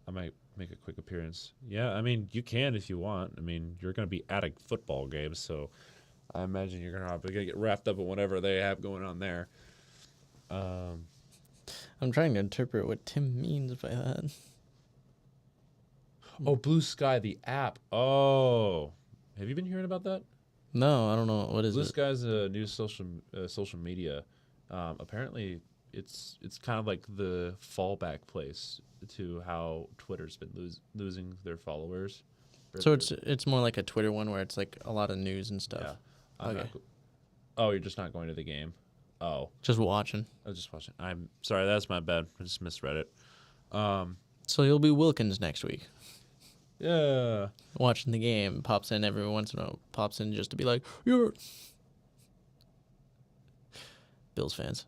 I might make a quick appearance. Yeah, I mean, you can if you want. I mean, you're going to be at a football game, so I imagine you're going to get wrapped up in whatever they have going on there. I'm trying to interpret what Tim means by that. Oh, Blue Sky, the app. Oh, have you been hearing about that? No, I don't know. What is Blue it? Sky's a new social media. Apparently, it's kind of like the fallback place to how Twitter's been losing their followers. So it's more like a Twitter one where it's like a lot of news and stuff. Yeah. Okay. Oh, you're just not going to the game. Oh, Just watching. I was just watching. I'm sorry, that's my bad. I just misread it. So you'll be Wilkins next week. Yeah. Watching the game. Pops in every once in a while. Pops in just to be like, you're Bills fans.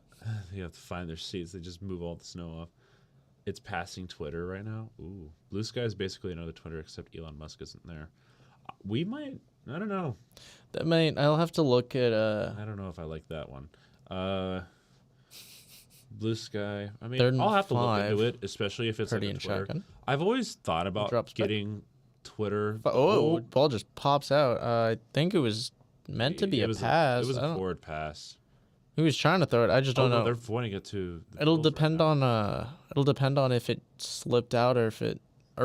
You have to find their seats. They just move all the snow off. It's passing Twitter right now. Ooh. Blue Sky is basically another Twitter, except Elon Musk isn't there. We might. I don't know. I'll have to look at I don't know if I like that one. Blue Sky. I mean, Third and I'll have to look 5. into it, especially if it's Purdy like a and Twitter. shotgun. I've always thought about Drops back. getting Twitter. Oh, ball just pops out. I think it was meant to be a pass. It was I a don't- forward pass. He was trying to throw it. I just don't No, know. they're pointing it to. The It'll Bills right depend now. on if it slipped out or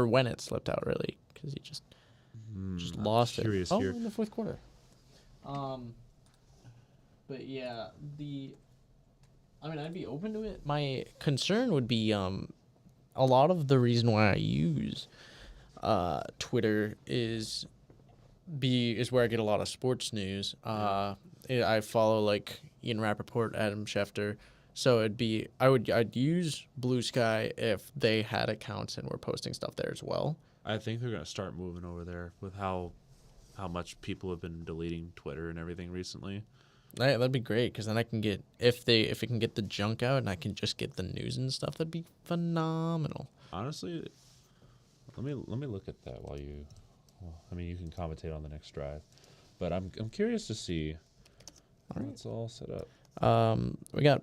when it slipped out really, because he just I'm lost curious it. here. In the fourth quarter. But yeah, I'd be open to it. My concern would be a lot of the reason why I use Twitter is where I get a lot of sports news. I follow like Ian Rappaport, Adam Schefter. So I'd use Blue Sky if they had accounts and were posting stuff there as well. I think they're gonna start moving over there with how much people have been deleting Twitter and everything recently. That'd be great because then I can get if it can get the junk out and I can just get the news and stuff. That'd be phenomenal. Honestly, let me look at that while you. Well, I mean, you can commentate on the next drive, but I'm curious to see how it's all set up. We got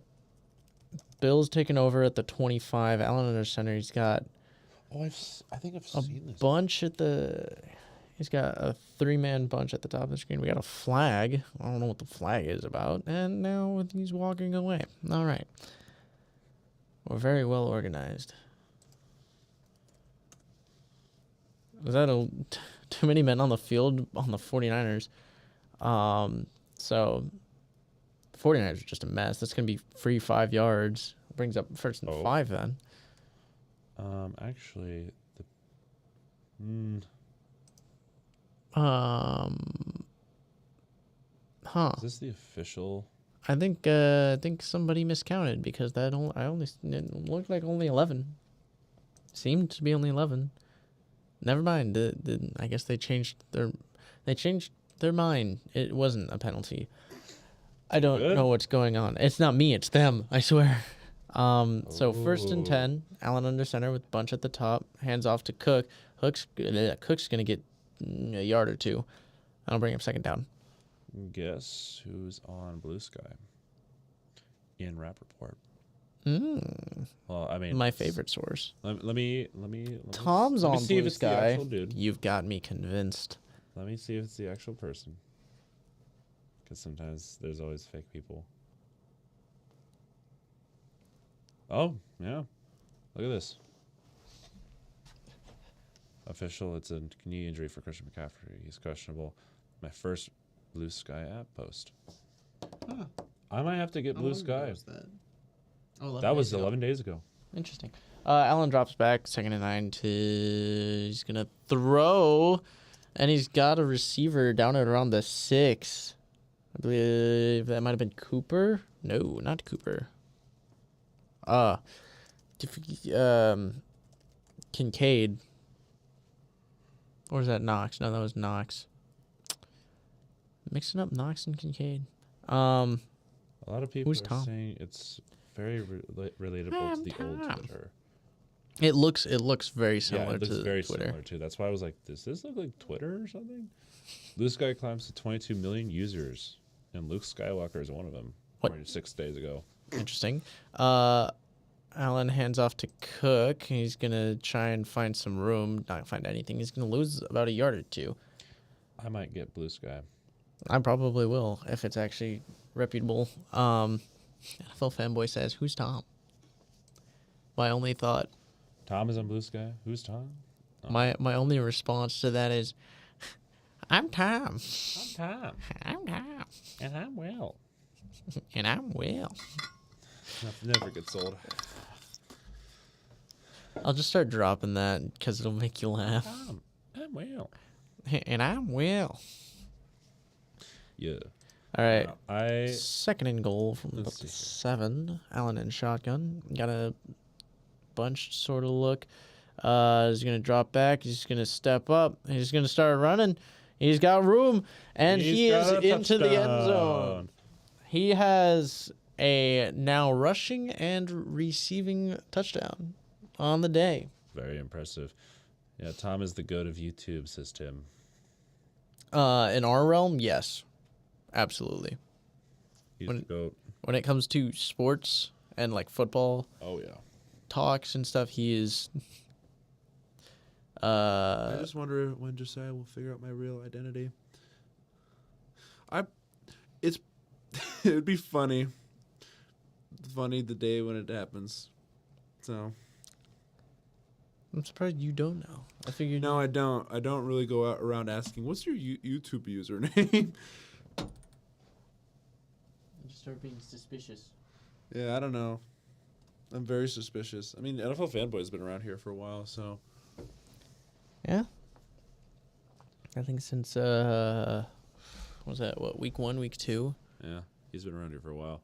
Bills taking over at the 25. Allen under center. He's got Oh, I think I've a seen this. bunch at the. He's got a 3-man bunch at the top of the screen. We got a flag. I don't know what the flag is about. And now he's walking away. All right. We're very well organized. Was that too many men on the field on the 49ers? So 49ers are just a mess. That's going to be free 5 yards. Brings up 1st and 5 then. Actually, is this the official? I think somebody miscounted because it looked like only 11. Seemed to be only 11. Never mind. I guess they changed their mind. It wasn't a penalty. I don't know what's going on. It's not me. It's them. I swear. So 1st and 10. Allen under center with bunch at the top. Hands off to Cook. Cook's gonna get a yard or two. I'll bring up 2nd down. Guess who's on Blue Sky? Ian Rappaport. Well, I mean, My favorite source. Let me Tom's let me on see if Blue it's the Sky. actual dude. You've got me convinced. Let me see if it's the actual person. Because sometimes there's always fake people. Oh, yeah. Look at this. Official, it's a knee injury for Christian McCaffrey. He's questionable. My first Blue Sky app post. Huh. I might have to get How Blue long ago Sky. was that? Oh, 11 That was days ago. 11 days ago. Interesting. Allen drops back, 2nd and 9 he's gonna throw, and he's got a receiver down at around the 6. I believe that might have been Cooper. No, not Cooper. Kincaid. Or was that Knox? No, that was Knox. Mixing up Knox and Kincaid. A lot of people Who's are Tom? saying it's very relatable to the old Tom. Twitter. It looks very similar Yeah, it looks to very Twitter. similar too. That's why I was like, does this look like Twitter or something? Blue Sky climbs to 22 million users, and Luke Skywalker is one of them. What? 6 days ago. Interesting. Allen hands off to Cook. He's going to try and find some room. Not find anything. He's going to lose about a yard or two. I might get Blue Sky. I probably will if it's actually reputable. NFL Fanboy says, "Who's Tom?" My only thought, Tom is on Blue Sky. Who's Tom? my only response to that is, "I'm Tom. I'm Tom, I'm Tom, and I'm Will." and I'm Will." Never gets old. I'll just start dropping that because it'll make you laugh. Tom, I'm Will. And I'm Will. Yeah. All right. I 2nd and goal from Let's about the see 7. Allen in shotgun. Got a bunch sort of look. He's going to drop back. He's going to step up. He's going to start running. He's got room. And he He's is got a into the end touchdown. zone. He has a now rushing and receiving touchdown on the day. Very impressive. Yeah, Tom is the goat of YouTube, says Tim. In our realm, yes. Absolutely. He's When- the goat. When it comes to sports and like football Oh yeah. talks and stuff, he is I just wonder when Josiah will figure out my real identity. It would be funny the day when it happens. So I'm surprised you don't know. I figured no, I don't. I don't really go out around asking, "What's your YouTube username?" Just start being suspicious. Yeah, I don't know. I'm very suspicious. I mean, NFL Fanboy's been around here for a while, so Yeah. I think since what was that week 1, week 2? Yeah, he's been around here for a while.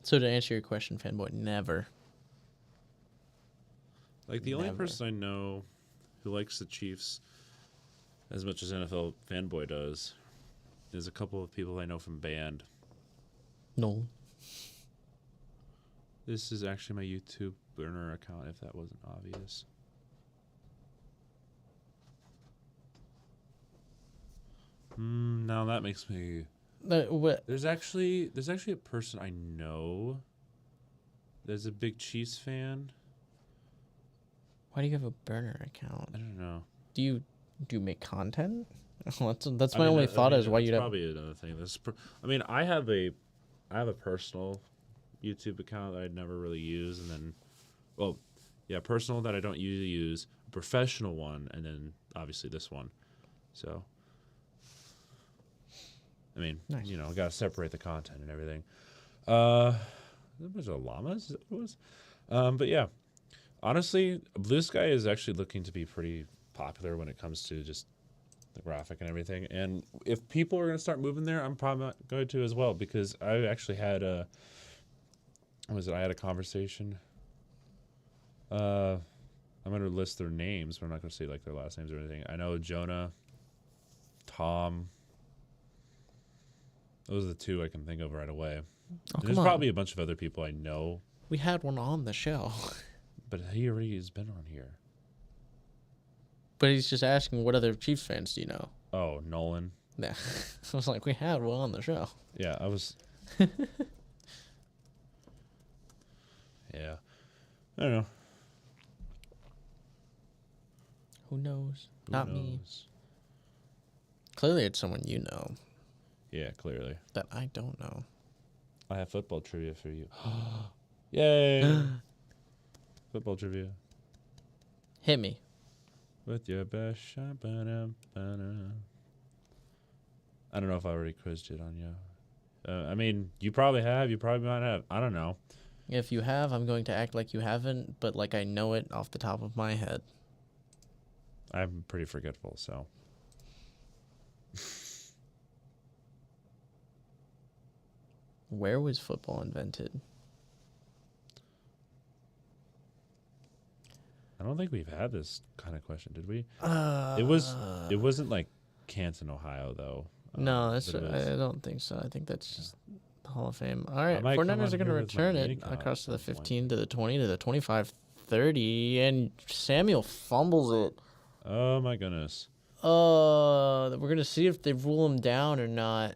So to answer your question, fanboy, never. Like the only Never. person I know who likes the Chiefs as much as NFL Fanboy does is a couple of people I know from band. No. This is actually my YouTube burner account, if that wasn't obvious. Now that makes me. What? There's actually a person I know. There's a big Chiefs fan. Why do you have a burner account? I don't know. Do you make content? That's my only thought is why you'd have. Probably another thing. I have a personal YouTube account that I'd never really use, and then, personal that I don't usually use, a professional one, and then obviously this one. So, I mean, Nice. got to separate the content and everything. Was it llamas? Is that what it was? But yeah, honestly, Blue Sky is actually looking to be pretty popular when it comes to just the graphic and everything. And if people are going to start moving there, I'm probably not going to as well, because I actually had I had a conversation. I'm going to list their names, but I'm not going to say like their last names or anything. I know Jonah, Tom. Those are the two I can think of right away. There's probably a bunch of other people I know. We had one on the show. But he already has been on here. But he's just asking, what other Chiefs fans do you know? Oh, Nolan. Yeah. I was like, we had one on the show. Yeah, I was. Yeah. I don't know. Who knows? Who Not me. knows? Clearly, it's someone you know Yeah, clearly. that I don't know. I have football trivia for you. Yay! Football trivia. Hit me. With your best shot. Ba-dum, I don't know if I already quizzed it on you. I mean, you probably have. You probably might have. I don't know. If you have, I'm going to act like you haven't, but like I know it off the top of my head. I'm pretty forgetful, so. Where was football invented? I don't think we've had this kind of question, did we? It It wasn't like Canton, Ohio, though. No, that's. But it was- I don't think so. I think that's just the Hall of Fame. All right, might come 49ers on are going to here with my return it mini-con across to the at some 15, to the 20, to the 25, 30, and Samuel fumbles it. Oh my goodness. We're going to see if they rule him down or not.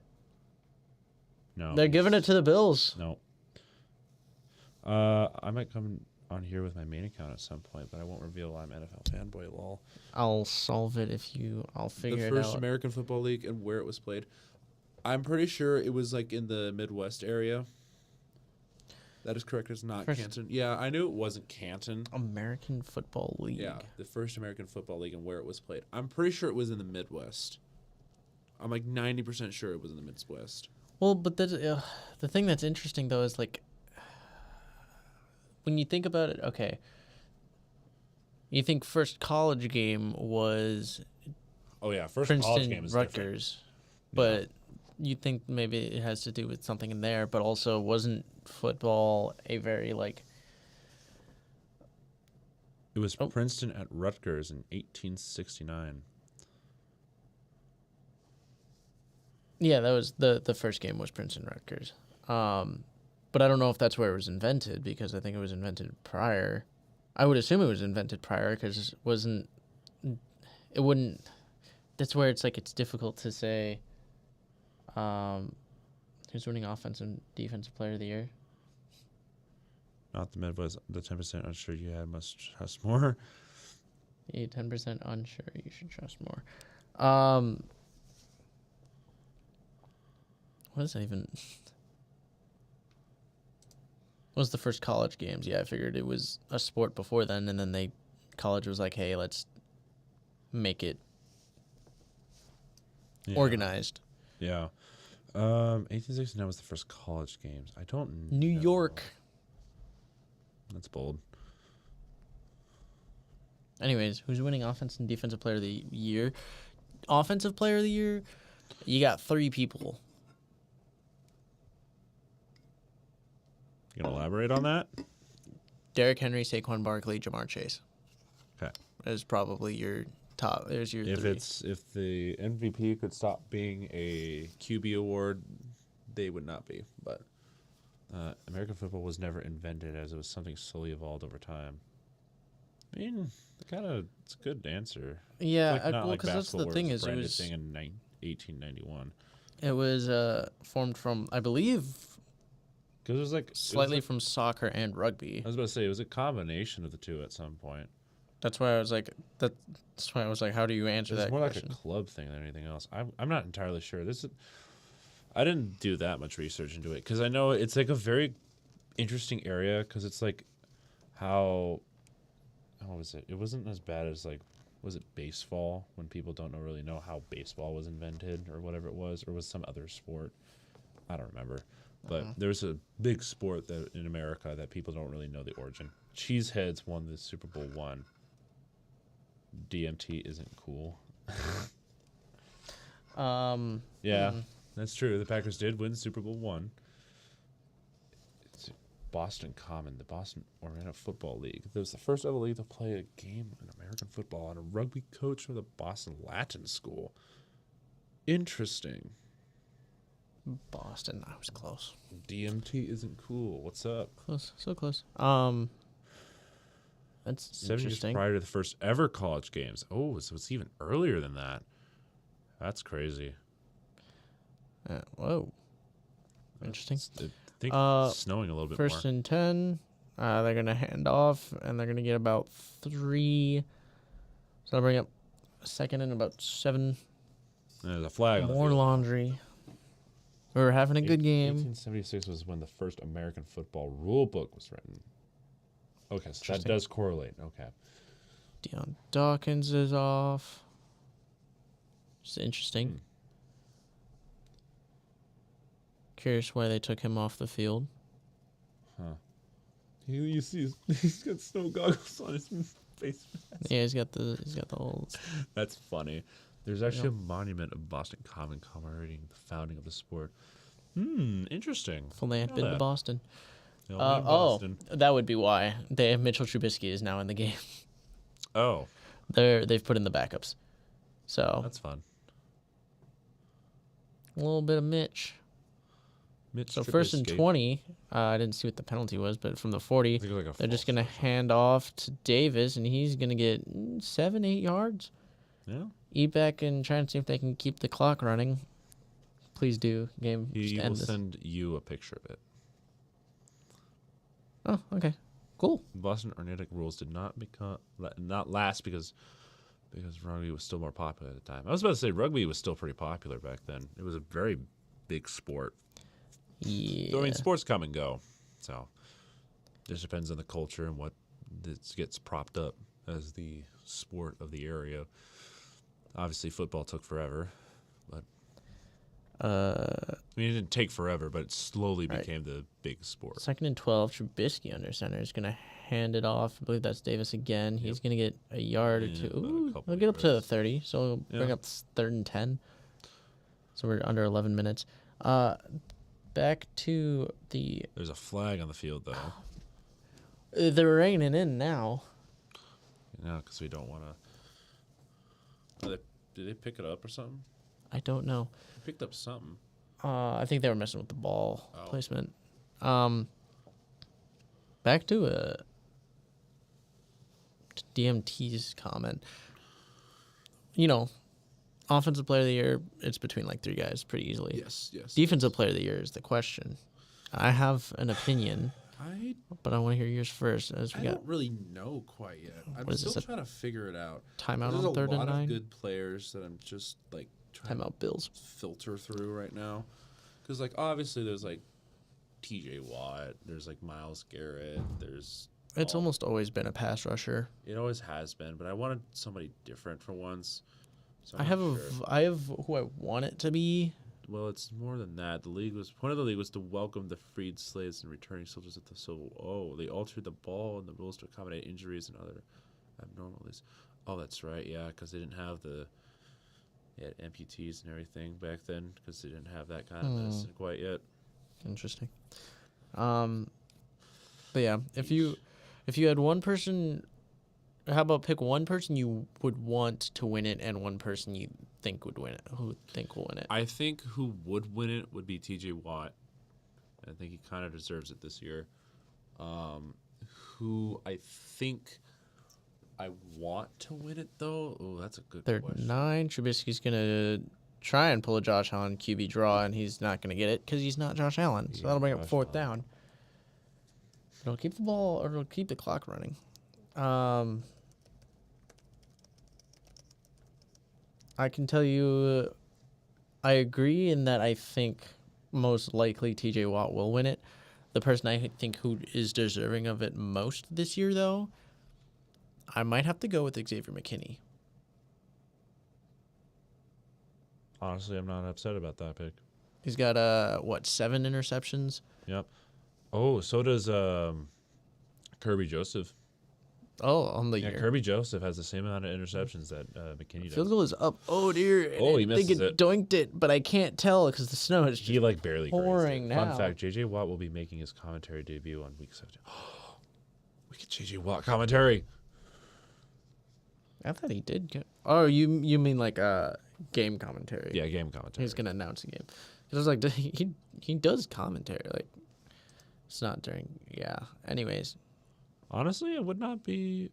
No. They're giving it to the Bills. No. I might come on here with my main account at some point, but I won't reveal I'm NFL fanboy. Lol. I'll solve it if you. I'll figure it The first out. American Football League and where it was played. I'm pretty sure it was like in the Midwest area. That is correct. It's not First- Canton. Yeah, I knew it wasn't Canton. American Football League. Yeah, the first American Football League and where it was played. I'm pretty sure it was in the Midwest. I'm like 90% sure it was in the Midwest. Well, but that's, the thing that's interesting though is like when you think about it. Okay, you think first college game was Oh yeah, first college Princeton game is Rutgers, but you think maybe it has to do with something in there. But also, wasn't football a very like? It was Oh. Princeton at Rutgers in 1869. Yeah, that was the first game was Princeton Rutgers. But I don't know if that's where it was invented because I think it was invented prior. I would assume it was invented prior because it wouldn't. That's where it's like it's difficult to say. Who's winning offensive and defensive player of the year? Not the Midwest. The 10% unsure you had must trust more. 10% unsure. You should trust more. What is that even? What was the first college games? Yeah, I figured it was a sport before then, and then college was like, hey, let's make it Yeah. organized. Yeah. 1869 was the first college games. I don't New know. York. That's bold. Anyways, who's winning offense and defensive player of the year? Offensive player of the year, you got 3 people. You gonna elaborate on that? Derrick Henry, Saquon Barkley, Jamar Chase. Okay. Is probably your top. There's your If 3. if the MVP could stop being a QB award, they would not be. But American football was never invented, as it was something slowly evolved over time. I mean, it's a good answer. Yeah, Like, not well, like because that's basketball the where thing it is, it branded was thing in 1891. It was formed from, I believe, Because it was like slightly from soccer and rugby. I was about to say it was a combination of the two at some point. That's why I was like, how do you answer It's that more question? like a club thing than anything else. I'm not entirely sure. I didn't do that much research into it because I know it's like a very interesting area because it's like how was it? It wasn't as bad as like was it baseball when people don't really know how baseball was invented or whatever it was, or was some other sport? I don't remember. But there's a big sport that in America that people don't really know the origin. Cheeseheads won the Super Bowl one. DMT isn't cool. Yeah, that's true. The Packers did win Super Bowl one. It's Boston Common, the Boston Oriental Football League. It was the first ever league to play a game in American football and a rugby coach for the Boston Latin School. Interesting. Boston. I was close. DMT isn't cool. What's up? Close. So close. That's 7 years interesting. prior to the first ever college games. Oh, so it's even earlier than that. That's crazy. Whoa. Interesting. I think it's snowing a little bit First more. and 10. They're going to hand off, and they're going to get about 3. So I'll bring up a second and about 7. There's a flag on the More field. laundry. We were having a good game. 1876 was when the first American football rule book was written. Okay, so that Interesting. does correlate. Okay. Deion Dawkins is off. It's interesting. Curious why they took him off the field. Huh. You see, he's got snow goggles on his face. Yeah, he's got the whole. That's funny. There's actually a monument of Boston Common commemorating the founding of the sport. Interesting. If only I'd Know been to that. Boston. No, I'm in Boston. That would be why. They have Mitchell Trubisky is now in the game. Oh, They've put in the backups. So that's fun. a little bit of Mitch. Mitch So first and Trubisky. 20. I didn't see what the penalty was, but from the 40, I think it was like a they're just false going to start. hand off to Davis, and he's going to get 7-8 yards. Yeah. Eat back and try and see if they can keep the clock running. Please do. Game. just He will end this. send you a picture of it. Oh, okay. Cool. Boston Ornithic rules did not last because rugby was still more popular at the time. I was about to say rugby was still pretty popular back then. It was a very big sport. Yeah. So, I mean, sports come and go. So it just depends on the culture and what gets propped up as the sport of the area. Obviously, football took forever, but I mean, it didn't take forever, but it slowly Right. became the big sport. 2nd and 12. Trubisky under center is going to hand it off. I believe that's Davis again. He's going to get a yard or Yeah, two. about a Ooh, couple he'll get up to the yards. 30. So we'll bring Yeah. up 3rd and 10. So we're under 11 minutes. Back to the. There's a flag on the field, though. They're reining in now. Because we don't want to. Did they pick it up or something? I don't know. They picked up something. I think they were messing with the ball Oh. placement. Back to DMT's comment. Offensive player of the year, it's between like 3 guys pretty easily. Yes. Defensive player of the year is the question. I have an opinion, I but I want to hear yours first as we got don't really know quite yet. I'm What is still this, a trying to figure it out. timeout There's on 3rd a and lot 9. of good players that I'm just like trying Timeout Bills. to filter through right now. Because like obviously there's like T.J. Watt, there's like Myles Garrett, there's It's almost always been a pass rusher. it always has been, but I wanted somebody different for once. So I I'm have not sure. I have who I want it to be. Well, it's more than that. The point of the league was to welcome the freed slaves and returning soldiers at the civil. Oh, they altered the ball and the rules to accommodate injuries and other abnormalities. Oh, that's right. Yeah, because they didn't have they had amputees and everything back then because they didn't have that kind of medicine quite yet. Interesting. But yeah, if you had one person, how about pick one person you would want to win it and one person you think would win it? Who think will win it? I think who would win it would be T.J. Watt. I think he kind of deserves it this year. Who I think I want to win it though? Oh, that's a good 3rd question. and 9. Trubisky's gonna try and pull a Josh Allen QB draw, and he's not going to get it because he's not Josh Allen. So that'll bring up Josh fourth Allen. down. It'll keep the ball, or it'll keep the clock running. I can tell you, I agree in that I think most likely TJ Watt will win it. The person I think who is deserving of it most this year, though, I might have to go with Xavier McKinney. Honestly, I'm not upset about that pick. He's got 7 interceptions? Yep. Oh, so does Kirby Joseph. Oh, on the Yeah, year. Kirby Joseph has the same amount of interceptions that McKinney does. Field goal is up. Oh dear! Oh, he I think misses it it. doinked it, but I can't tell because the snow is He just like barely grazed pouring it. now. Fun fact: JJ Watt will be making his commentary debut on week 17. We get JJ Watt commentary. I thought he did. Oh, you mean like game commentary? Yeah, game commentary. He's gonna announce a game. 'Cause I was like, he does commentary. Like, it's not during. Yeah. Anyways, Honestly, I would not be,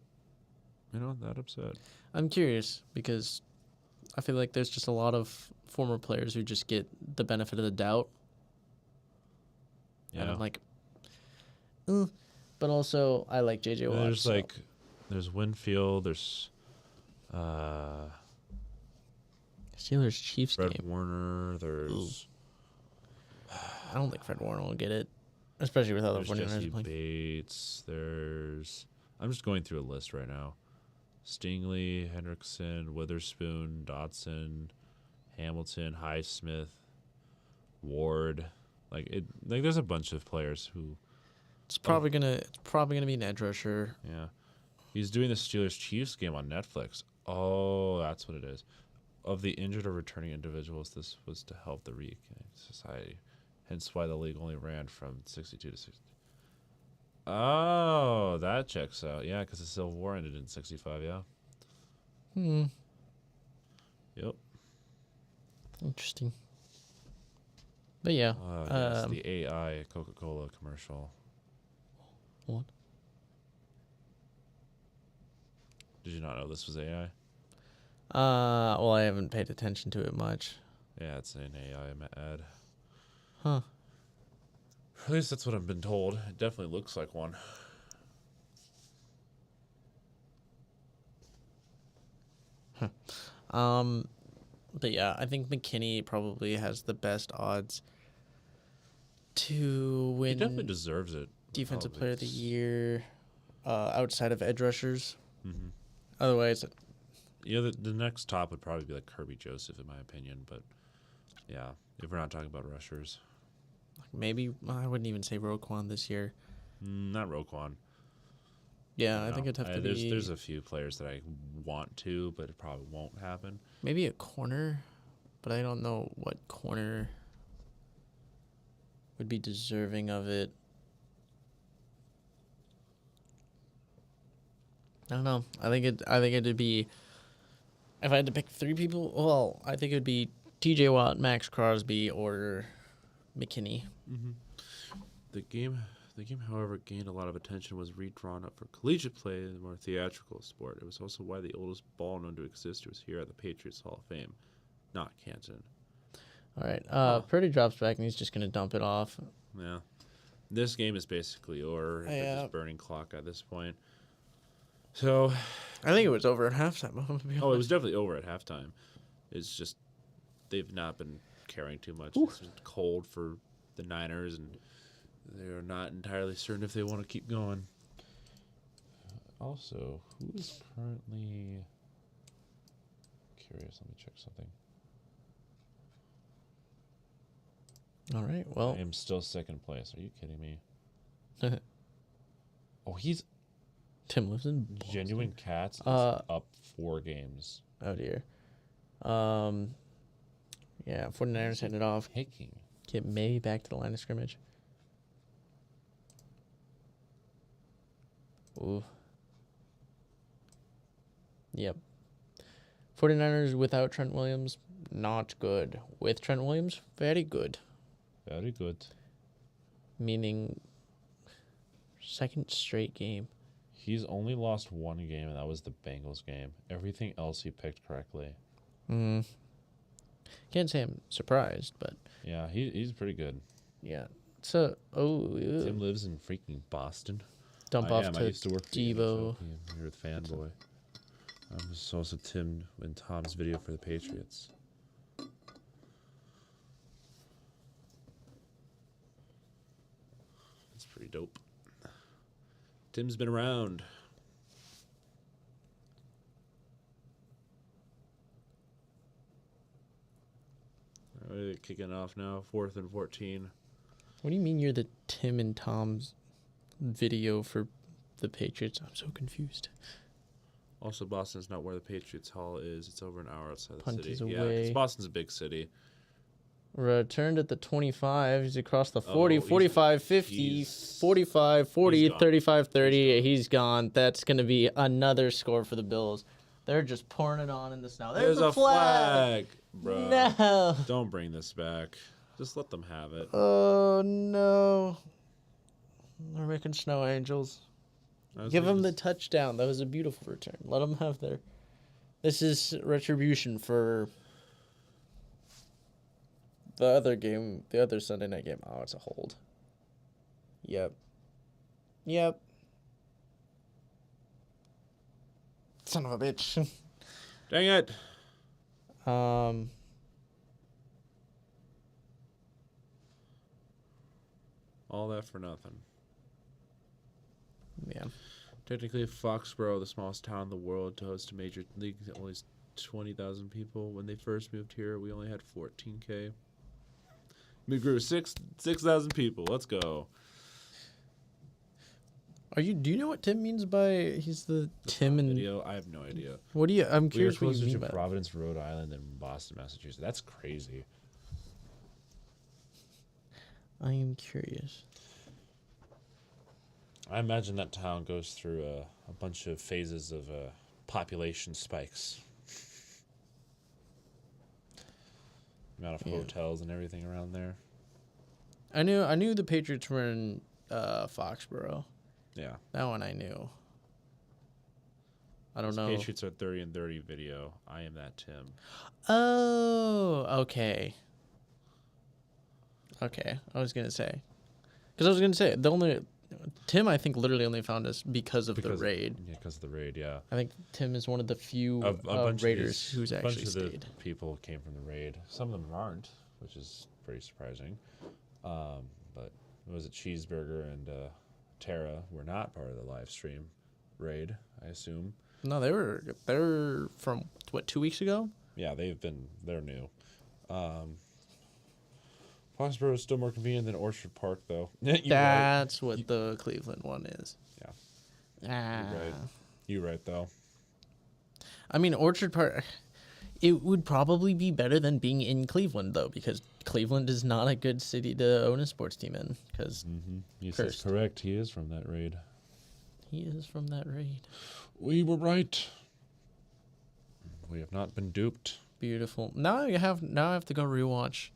that upset. I'm curious because I feel like there's just a lot of former players who just get the benefit of the doubt. Yeah. And I'm like, but also I like JJ Watt. There's so- there's Winfield. There's Steelers Chiefs Fred game. Warner. There's I don't think Fred Warner will get it, especially with how the There's 49ers Jesse are playing. Bates. I'm just going through a list right now. Stingley, Hendrickson, Witherspoon, Dotson, Hamilton, Highsmith, Ward. There's a bunch of players who. It's probably gonna be an edge rusher. Yeah, he's doing the Steelers Chiefs game on Netflix. Oh, that's what it is. Of the injured or returning individuals, this was to help the Reconnect Society. Hence why the league only ran from 62 to 60. Oh, that checks out. Yeah, because the Civil War ended in 65, yeah. Yep. Interesting. But yeah. Oh, yes, the AI Coca-Cola commercial. What? Did you not know this was AI? Well, I haven't paid attention to it much. Yeah, it's an AI ad. Huh. At least that's what I've been told. It definitely looks like one. But yeah, I think McKinney probably has the best odds to He win definitely deserves it. Defensive Probably. Player of the Year outside of edge rushers. Mhm. Otherwise, The next top would probably be like Kirby Joseph, in my opinion. But yeah, if we're not talking about rushers, maybe I wouldn't even say Roquan this year. not Roquan. Yeah, I No. think it'd have to be There's a few players that I want to, but it probably won't happen. maybe a corner, but I don't know what corner would be deserving of it. I don't know. I think it'd be if I had to pick 3 people. Well, I think it'd be TJ Watt, Max Crosby, or McKinney. The game, however, gained a lot of attention was redrawn up for collegiate play in a more theatrical sport. It was also why the oldest ball known to exist was here at the Patriots Hall of Fame, not Canton. All right. Purdy drops back and he's just gonna dump it off. Yeah. This game is basically over. They're Yeah. just burning clock at this point. So, I think it was over at halftime. I'm gonna be it was honest. definitely over at halftime. It's just they've not been caring too much. It's been cold for the Niners, and they're not entirely certain if they want to keep going. Also, who is currently curious? Let me check something. All right. Well, I am still second place. Are you kidding me? Oh, he's Tim lives in Boston. Genuine Cats is up 4 games. Oh dear. Yeah, 49ers headed off. Picking. Get maybe back to the line of scrimmage. Ooh. Yep. 49ers without Trent Williams, not good. With Trent Williams, very good. Very good. Meaning second straight game. He's only lost 1 game, and that was the Bengals game. Everything else he picked correctly. Can't say I'm surprised, but Yeah, he's pretty good. yeah. So, Tim lives in freaking Boston. dump I off am. I to used to work for the Debo. NHL team. You're with Fanboy. I'm just also Tim and Tom's video for the Patriots. That's pretty dope. Tim's been around. Kicking off now, 4th and 14. What do you mean you're the Tim and Tom's video for the Patriots? I'm so confused. Also, Boston's not where the Patriots Hall is. It's over an hour outside the Punt city. is Yeah, away. 'cause Boston's a big city. Returned at the 25. He's across the 40, Oh, he's- 45, 50, he's- 45, 40, he's gone. 35, 30. He's He's gone. That's going to be another score for the Bills. They're just pouring it on in the snow. There's a flag. bro. No. Don't bring this back. Just let them have it. Oh, no. They're making snow angels. Give them the touchdown. That was a beautiful return. Let them have their... This is retribution for the other game, the other Sunday night game. Oh, it's a hold. Yep. Son of a bitch. Dang it. All that for nothing. Yeah. Technically, Foxborough, the smallest town in the world to host a major league, only 20,000 people. When they first moved here, we only had 14K. We grew 6,000 people. Let's go. Do you know what Tim means by he's the Tim and Video, I have no idea. what do you? I'm We are curious what you closer mean to by that. Providence, Rhode Island, than Boston, Massachusetts. That's crazy. I am curious. I imagine that town goes through a bunch of phases of population spikes. Amount of Yeah. hotels and everything around there. I knew the Patriots were in Foxborough. Yeah. That one I knew. I don't know. Patriots are 30 and 30 video. I am that Tim. Oh, okay. Okay, I was gonna say, the only Tim I think literally only found us because of the raid. Yeah, because of the raid. Yeah. I think Tim is one of the few A bunch Raiders of who's a bunch actually of stayed. the people came from the raid. Some of them aren't, which is pretty surprising. But was it Cheeseburger and Tara were not part of the live stream raid? I assume. No, they're from what 2 weeks ago. Yeah, they're new. Foxborough is still more convenient than Orchard Park, though. You're right. That's what the Cleveland one is. Yeah. You're right. You're right, though. I mean, Orchard Park, it would probably be better than being in Cleveland, though, because Cleveland is not a good city to own a sports team in, because Yes, that's Cursed. correct. He is from that raid. he is from that raid. We were right. We have not been duped. Beautiful. Now I have to go rewatch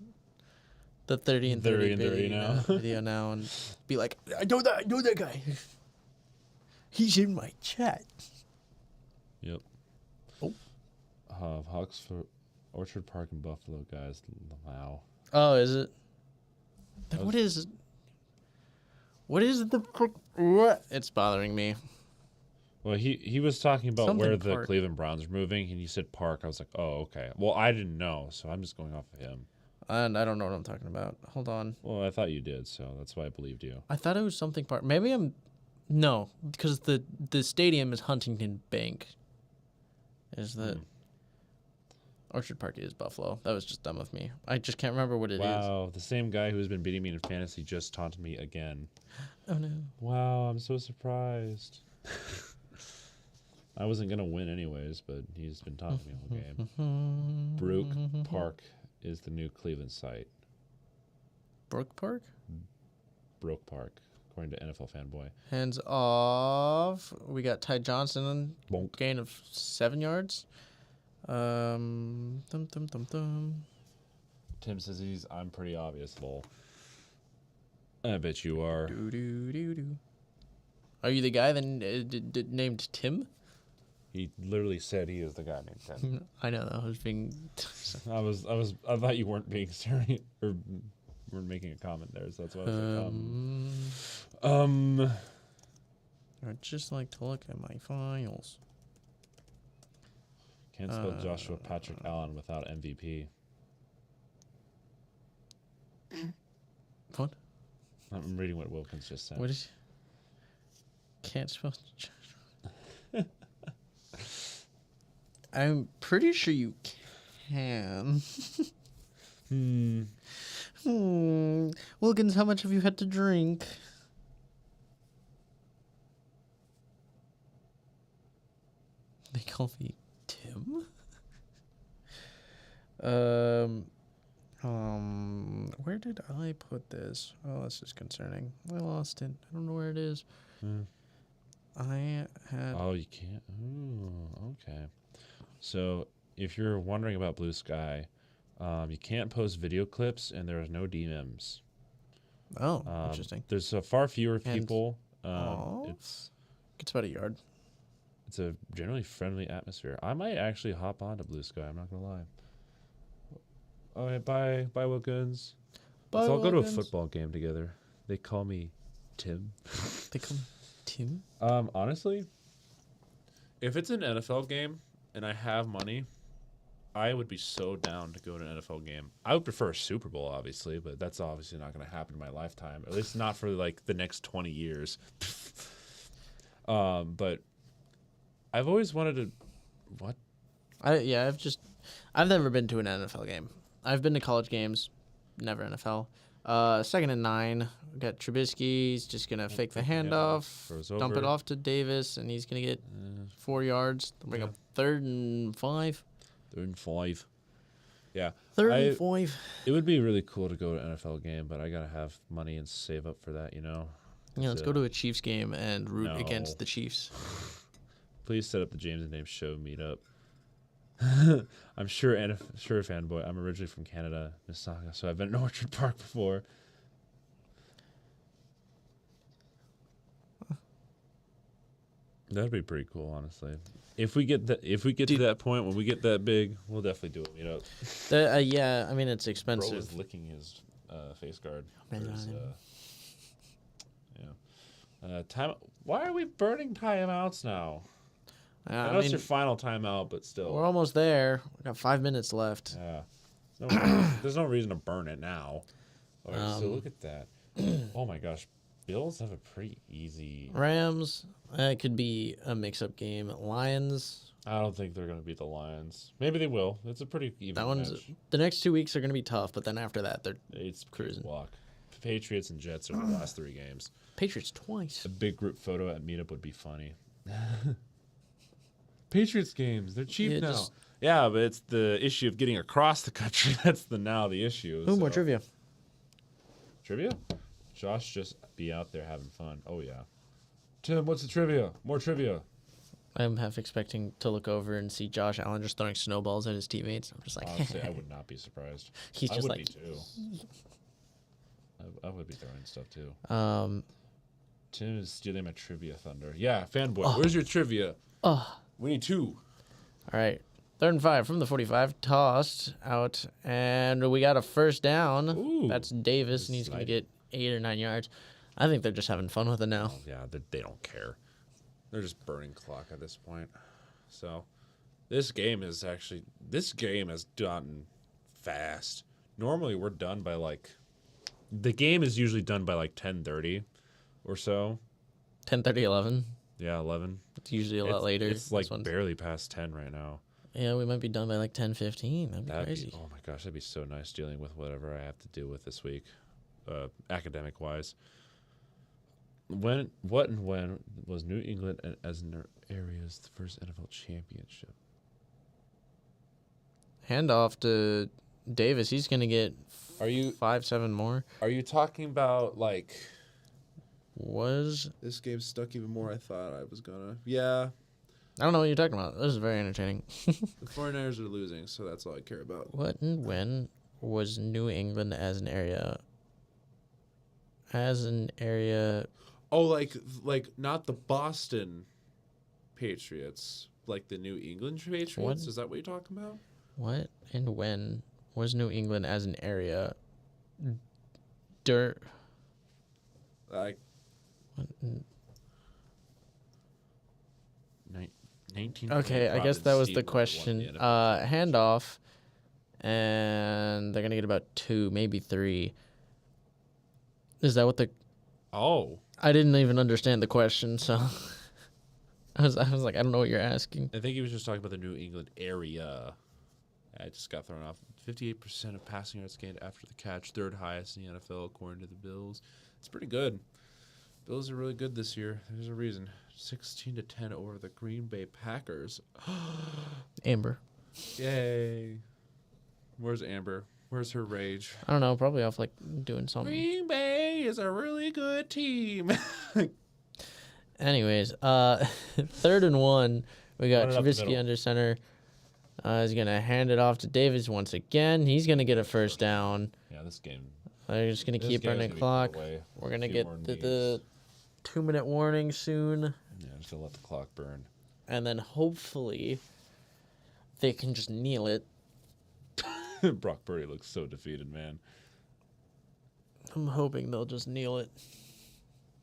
the 30 and 30, 30 and 30 video, now. video now and be like, I know that guy. He's in my chat. Yep. Oh. Hawks for Orchard Park in Buffalo, guys. Wow. Oh, is it? Then what is it? What is the what? It's bothering me. Well, he was talking about Something where the Park. Cleveland Browns are moving, and he said Park. I was like, oh, okay. Well, I didn't know, so I'm just going off of him. And I don't know what I'm talking about. Hold on. Well, I thought you did, so that's why I believed you. I thought it was something Park. Maybe no, because the stadium is Huntington Bank. Is the Orchard Park is Buffalo. That was just dumb of me. I just can't remember what it is. Wow, the same guy who's been beating me in fantasy just taunted me again. Oh no. Wow, I'm so surprised. I wasn't gonna win anyways, but he's been taunting me all game. Brook Park is the new Cleveland site. Brook Park? Brook Park, according to NFL Fanboy. Hands off. We got Ty Johnson. Bonk. Gain of 7 yards. Thum. Tim says I'm pretty obvious, lol. I bet you are. Do. Are you the guy that named Tim? He literally said he is the guy named Tim. I know that was being. I thought you weren't being serious or weren't making a comment there, so that's why I was like, I'd just like to look at my files. Can't spell Joshua Patrick Allen without MVP. What? I'm reading what Wilkins just said. What is? Can't spell. I'm pretty sure you can. Wilkins, how much have you had to drink? They call me Tim. Where did I put this? Oh, this is concerning. I lost it. I don't know where it is. I had. Oh, you can't. Oh, okay. So if you're wondering about Blue Sky, you can't post video clips, and there is no DMs. Oh, interesting. There's far fewer people. It's about a yard. It's a generally friendly atmosphere. I might actually hop onto Blue Sky. I'm not gonna lie. All right, bye, Wilkins. Let's all go to a football game together. They call me Tim. They call me Tim. Honestly, If it's an NFL game and I have money, I would be so down to go to an NFL game. I would prefer a Super Bowl, obviously, but that's obviously not going to happen in my lifetime. At least not for like the next 20 years. But I've always wanted to. What? I've never been to an NFL game. I've been to college games, never NFL. 2nd and 9. We got Trubisky. He's just gonna fake the handoff, dump it off to Davis, and he's gonna get 4 yards. They'll bring up 3rd and 5. 3rd and 5. Yeah. 3rd and 5. It would be really cool to go to an NFL game, but I gotta have money and save up for that, you know. Yeah, let's go to a Chiefs game and root against the Chiefs. Please set up the James and Dave show meetup. I'm sure fanboy. I'm originally from Canada, Mississauga, so I've been in Orchard Park before. That'd be pretty cool, honestly. If we get to that point when we get that big, we'll definitely do a meetup. Yeah, I mean it's expensive. Bro was licking his face guard. Time. Why are we burning timeouts now? I know it's your final timeout, but still. We're almost there. We got 5 minutes left. Yeah. There's no reason to burn it now. All right, so look at that. Oh my gosh. Bills have a pretty easy. Rams. It could be a mix-up game. Lions. I don't think they're going to beat the Lions. Maybe they will. It's a pretty even match. The next 2 weeks are going to be tough, but then after that, it's cruising. Walk. Patriots and Jets are the last 3 games. Patriots twice. A big group photo at meetup would be funny. Patriots games, they're cheap now. Yeah, but it's the issue of getting across the country. That's the issue. More trivia. Trivia? Josh just be out there having fun. Oh yeah. Tim, what's the trivia? More trivia. I'm half expecting to look over and see Josh Allen just throwing snowballs at his teammates. I'm just like, honestly, I would not be surprised. He's just I would be too. I would be throwing stuff too. Tim is stealing my trivia thunder. Yeah, fanboy. Where's your trivia? We need 2. All right. 3rd and 5 from the 45. Tossed out. And we got a first down. Ooh, that's Davis, and he's going to get 8 or 9 yards. I think they're just having fun with it now. Oh, yeah, they don't care. They're just burning clock at this point. So this game has gotten fast. Normally we're done by the game is usually done by 10:30 or so. 10:30, 11. Yeah, 11. It's usually a lot later. It's barely past 10 right now. Yeah, we might be done by 10:15. That'd be crazy. Oh my gosh, that'd be so nice dealing with whatever I have to deal with this week, academic wise. When was New England as an area's first NFL championship? Handoff to Davis. He's gonna get 5-7 more. Are you talking about This game stuck even more. I thought I was gonna. Yeah. I don't know what you're talking about. This is very entertaining. The 49ers are losing, so that's all I care about. What and when was New England as an area? Oh, like not the Boston Patriots, like the New England Patriots? What? Is that what you're talking about? What and when was New England as an area? Dirt. Like 19. Okay, I guess that was the question. Handoff, and they're gonna get about 2, maybe 3. Is that what the? Oh, I didn't even understand the question, so I was like, I don't know what you're asking. I think he was just talking about the New England area. I just got thrown off. 58% of passing yards gained after the catch, 3rd highest in the NFL according to the Bills. It's pretty good. Bills are really good this year. There's a reason. 16-10 over the Green Bay Packers. Amber. Yay! Where's Amber? Where's her rage? I don't know. Probably off like doing something. Green Bay is a really good team. Anyways, 3rd and 1. We got Run it up the Trubisky middle. under center. He's gonna hand it off to Davis once again. He's gonna get a first down. Yeah, this game. They're just gonna keep running the clock. We're gonna get the 2-minute warning soon, Yeah, just to let the clock burn. and then hopefully they can just kneel it. Brock Purdy looks so defeated, man. I'm hoping they'll just kneel it.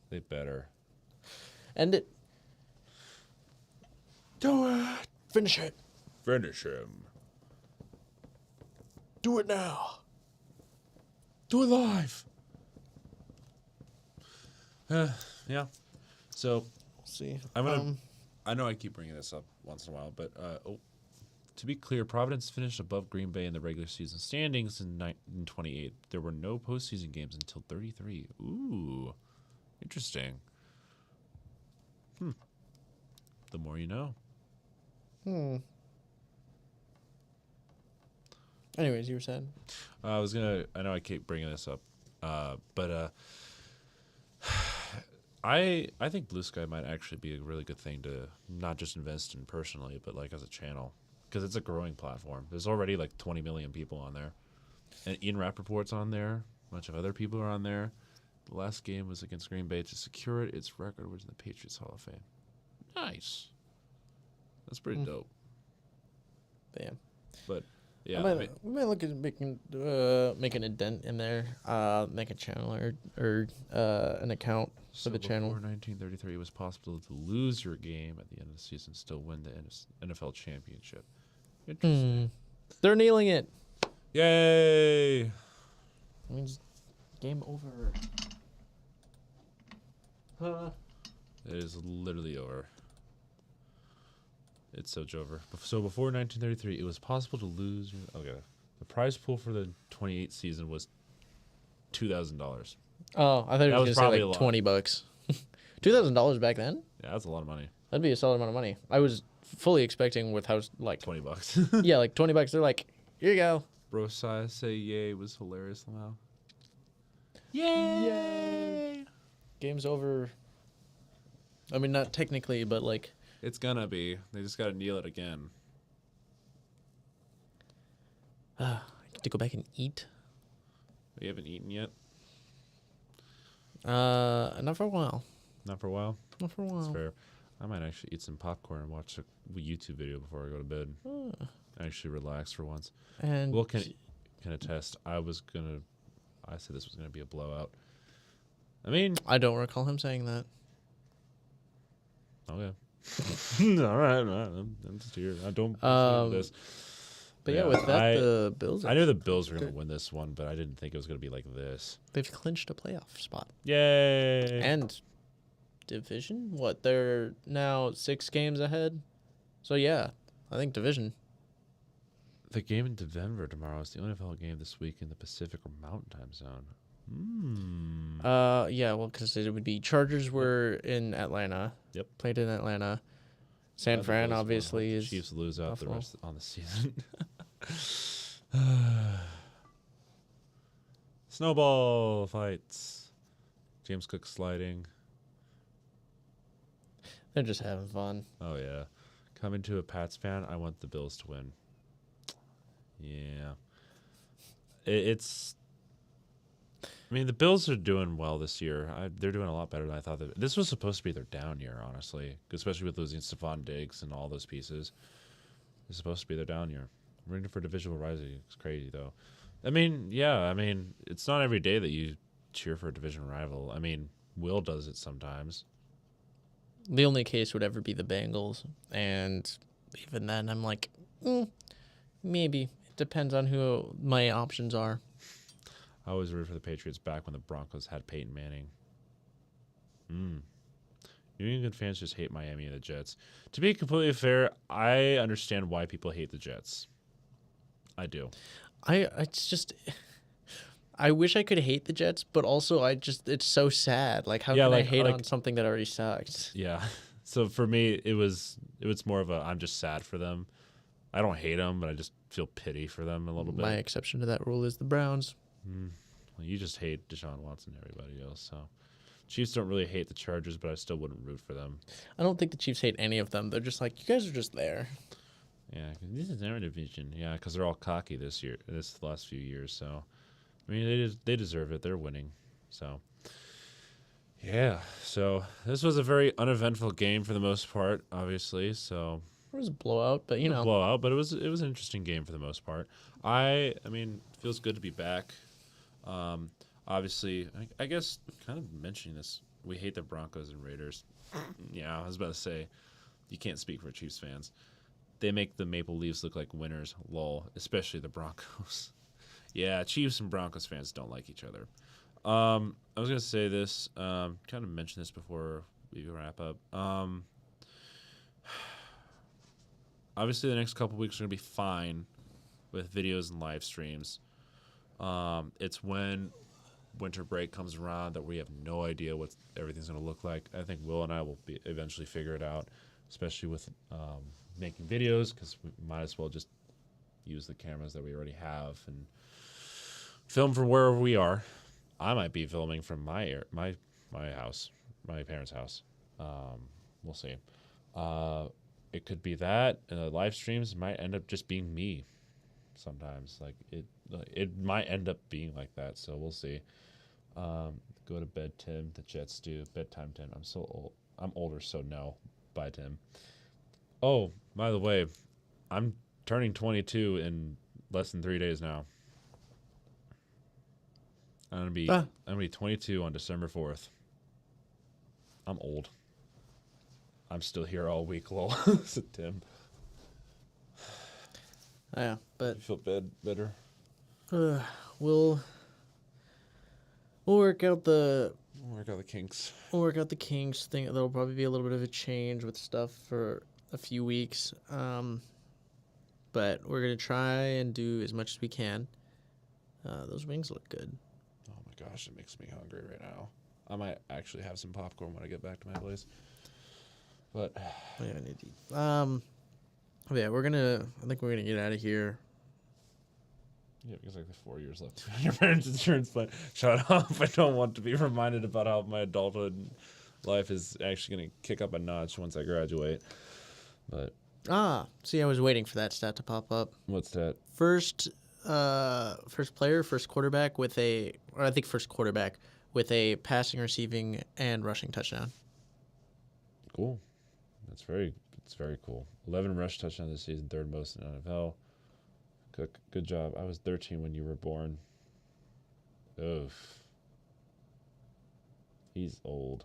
They better. End it. Do it. Finish it. Finish him. Do it now. Do it live. Yeah. So See. I'm gonna. I know I keep bringing this up once in a while, but to be clear, Providence finished above Green Bay in the regular season standings in 28. There were no postseason games until 33. Ooh, interesting. The more you know. Anyways, you were saying. I know I keep bringing this up, but I think Blue Sky might actually be a really good thing to not just invest in personally, but like as a channel, because it's a growing platform. There's already like 20 million people on there, and Ian Rappaport's on there. A bunch of other people are on there. The last game was against Green Bay to secure it. Its record was in the Patriots Hall of Fame. Nice. That's pretty dope. Yeah. But yeah, We might look at making a dent in there. Make a channel or an account for the channel. Before 1933, it was possible to lose your game at the end of the season, still win the NFL championship. Interesting. They're kneeling it. Yay! It means game over. It is literally over. It's so over. So before 1933, it was possible to lose. Okay, the prize pool for the 28 season was $2,000. Oh, I thought you That were was gonna probably say a like lot. $20. $2,000 back then? Yeah, that's a lot of money. That'd be a solid amount of money. I was fully expecting with how like $20. yeah, like $20. They're like, here you go. Bro say yay was hilarious somehow. Yay! Game's over. I mean, not technically, but like. It's gonna be. They just gotta kneel it again. I get to go back and eat. You haven't eaten yet? Not for a while. Not for a while. Not for a That's while. fair. I might actually eat some popcorn and watch a YouTube video before I go to bed. Actually relax for once. And Will can attest. I said this was gonna be a blowout. I mean, I don't recall him saying that. okay. All right. I'm just here. I don't. This. But yeah, Yeah, with that, the Bills. I knew the Bills were gonna win this one, but I didn't think it was gonna be like this. They've clinched a playoff spot. Yay! And division? What? They're now 6 games ahead. So yeah, I think division. The game in Denver tomorrow is the only NFL game this week in the Pacific or Mountain Time Zone. Yeah, well, because it would be Chargers were in Atlanta. Yep. Played in Atlanta. San Fran obviously is. Chiefs lose out Buffalo. the rest on the season. Snowball fights. James Cook sliding. They're just having fun. Oh yeah. Coming to a Pats fan, I want the Bills to win. Yeah. It's I mean, the Bills are doing well this year. They're doing a lot better than I thought. This was supposed to be their down year, honestly, especially with losing Stephon Diggs and all those pieces. It's supposed to be their down year. Rooting for divisional rising. It's crazy, though. I mean, yeah, I mean, it's not every day that you cheer for a division rival. I mean, Will does it sometimes. The only case would ever be the Bengals, and even then, I'm like, maybe. It depends on who my options are. I always rooted for the Patriots back when the Broncos had Peyton Manning. New England fans just hate Miami and the Jets. To be completely fair, I understand why people hate the Jets. I do. I wish I could hate the Jets, but also it's so sad. Like, how can I hate on something that already sucks? Yeah. So for me, it was more of I'm just sad for them. I don't hate them, but I just feel pity for them a little bit. My exception to that rule is the Browns. Well, you just hate Deshaun Watson and everybody else. So Chiefs don't really hate the Chargers, but I still wouldn't root for them. I don't think the Chiefs hate any of them. They're just like, you guys are just there. Yeah, this is our division. Yeah, because they're all cocky this last few years. So, I mean, they deserve it. They're winning. So, yeah. So this was a very uneventful game for the most part, obviously. So it was a blowout, but blowout, but it was an interesting game for the most part. I mean, it feels good to be back. Obviously, I guess kind of mentioning this, we hate the Broncos and Raiders. Yeah, I was about to say, you can't speak for Chiefs fans. They make the Maple Leafs look like winners, lol, especially the Broncos. Yeah, Chiefs and Broncos fans don't like each other. I was going to say this, kind of mention this before we wrap up. Obviously, the next couple weeks are going to be fine with videos and live streams. It's when winter break comes around that we have no idea what everything's going to look like. I think Will and I will eventually figure it out, especially with making videos, because we might as well just use the cameras that we already have and film from wherever we are. I might be filming from my house, my parents' house. We'll see. It could be that, and the live streams might end up just being me. Sometimes, like it might end up being like that. So we'll see. Go to bed, Tim. The Jets do bedtime, Tim. I'm so old. I'm older, so no. Bye, Tim. Oh, by the way, I'm turning 22 in less than 3 days now. I'm gonna be 22 on December 4th. I'm old. I'm still here all week, lol. Said Tim. Yeah, but You feel better. we'll work out the kinks. We'll work out the kinks thing. There'll probably be a little bit of a change with stuff for a few weeks. But we're gonna try and do as much as we can. Those wings look good. Oh my gosh, it makes me hungry right now. I might actually have some popcorn when I get back to my place. But I need to eat. Yeah, I think we're gonna get out of here. yeah, because like 4 years left on your parents' insurance plan. Shut up! I don't want to be reminded about how my adulthood life is actually going to kick up a notch once I graduate. But see, I was waiting for that stat to pop up. what's that? First quarterback with a passing, receiving, and rushing touchdown. Cool. It's very cool. 11 rush touchdowns this season, third most in NFL. Good job. I was 13 when you were born. Oof. He's old.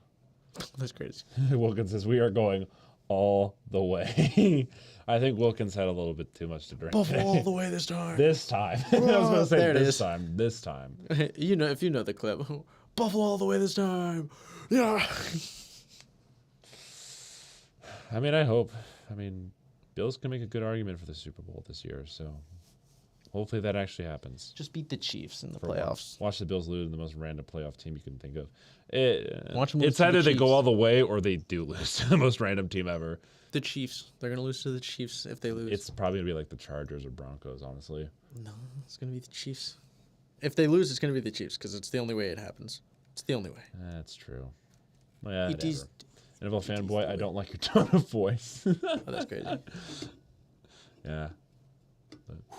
That's crazy. Wilkins says we are going all the way. I think Wilkins had a little bit too much to drink. Buffalo all the way this time. This time. I was going to say there it this is. time. This time. If you know the clip. Buffalo all the way this time. Yeah. I mean, I hope. I mean, Bills can make a good argument for the Super Bowl this year, so hopefully that actually happens. Just beat the Chiefs in the For playoffs. Watch the Bills lose to the most random playoff team you can think of. Watch them lose It's to the either they go Chiefs. all the way or they do lose to the most random team ever. The Chiefs. They're gonna lose to the Chiefs if they lose. It's probably going to be like the Chargers or Broncos, honestly. No, it's gonna be the Chiefs. If they lose, it's gonna be the Chiefs because it's the only way it happens. It's the only way. That's true. Well, yeah, It is- NFL fanboy, I don't like your tone of voice. Oh, that's crazy. Yeah.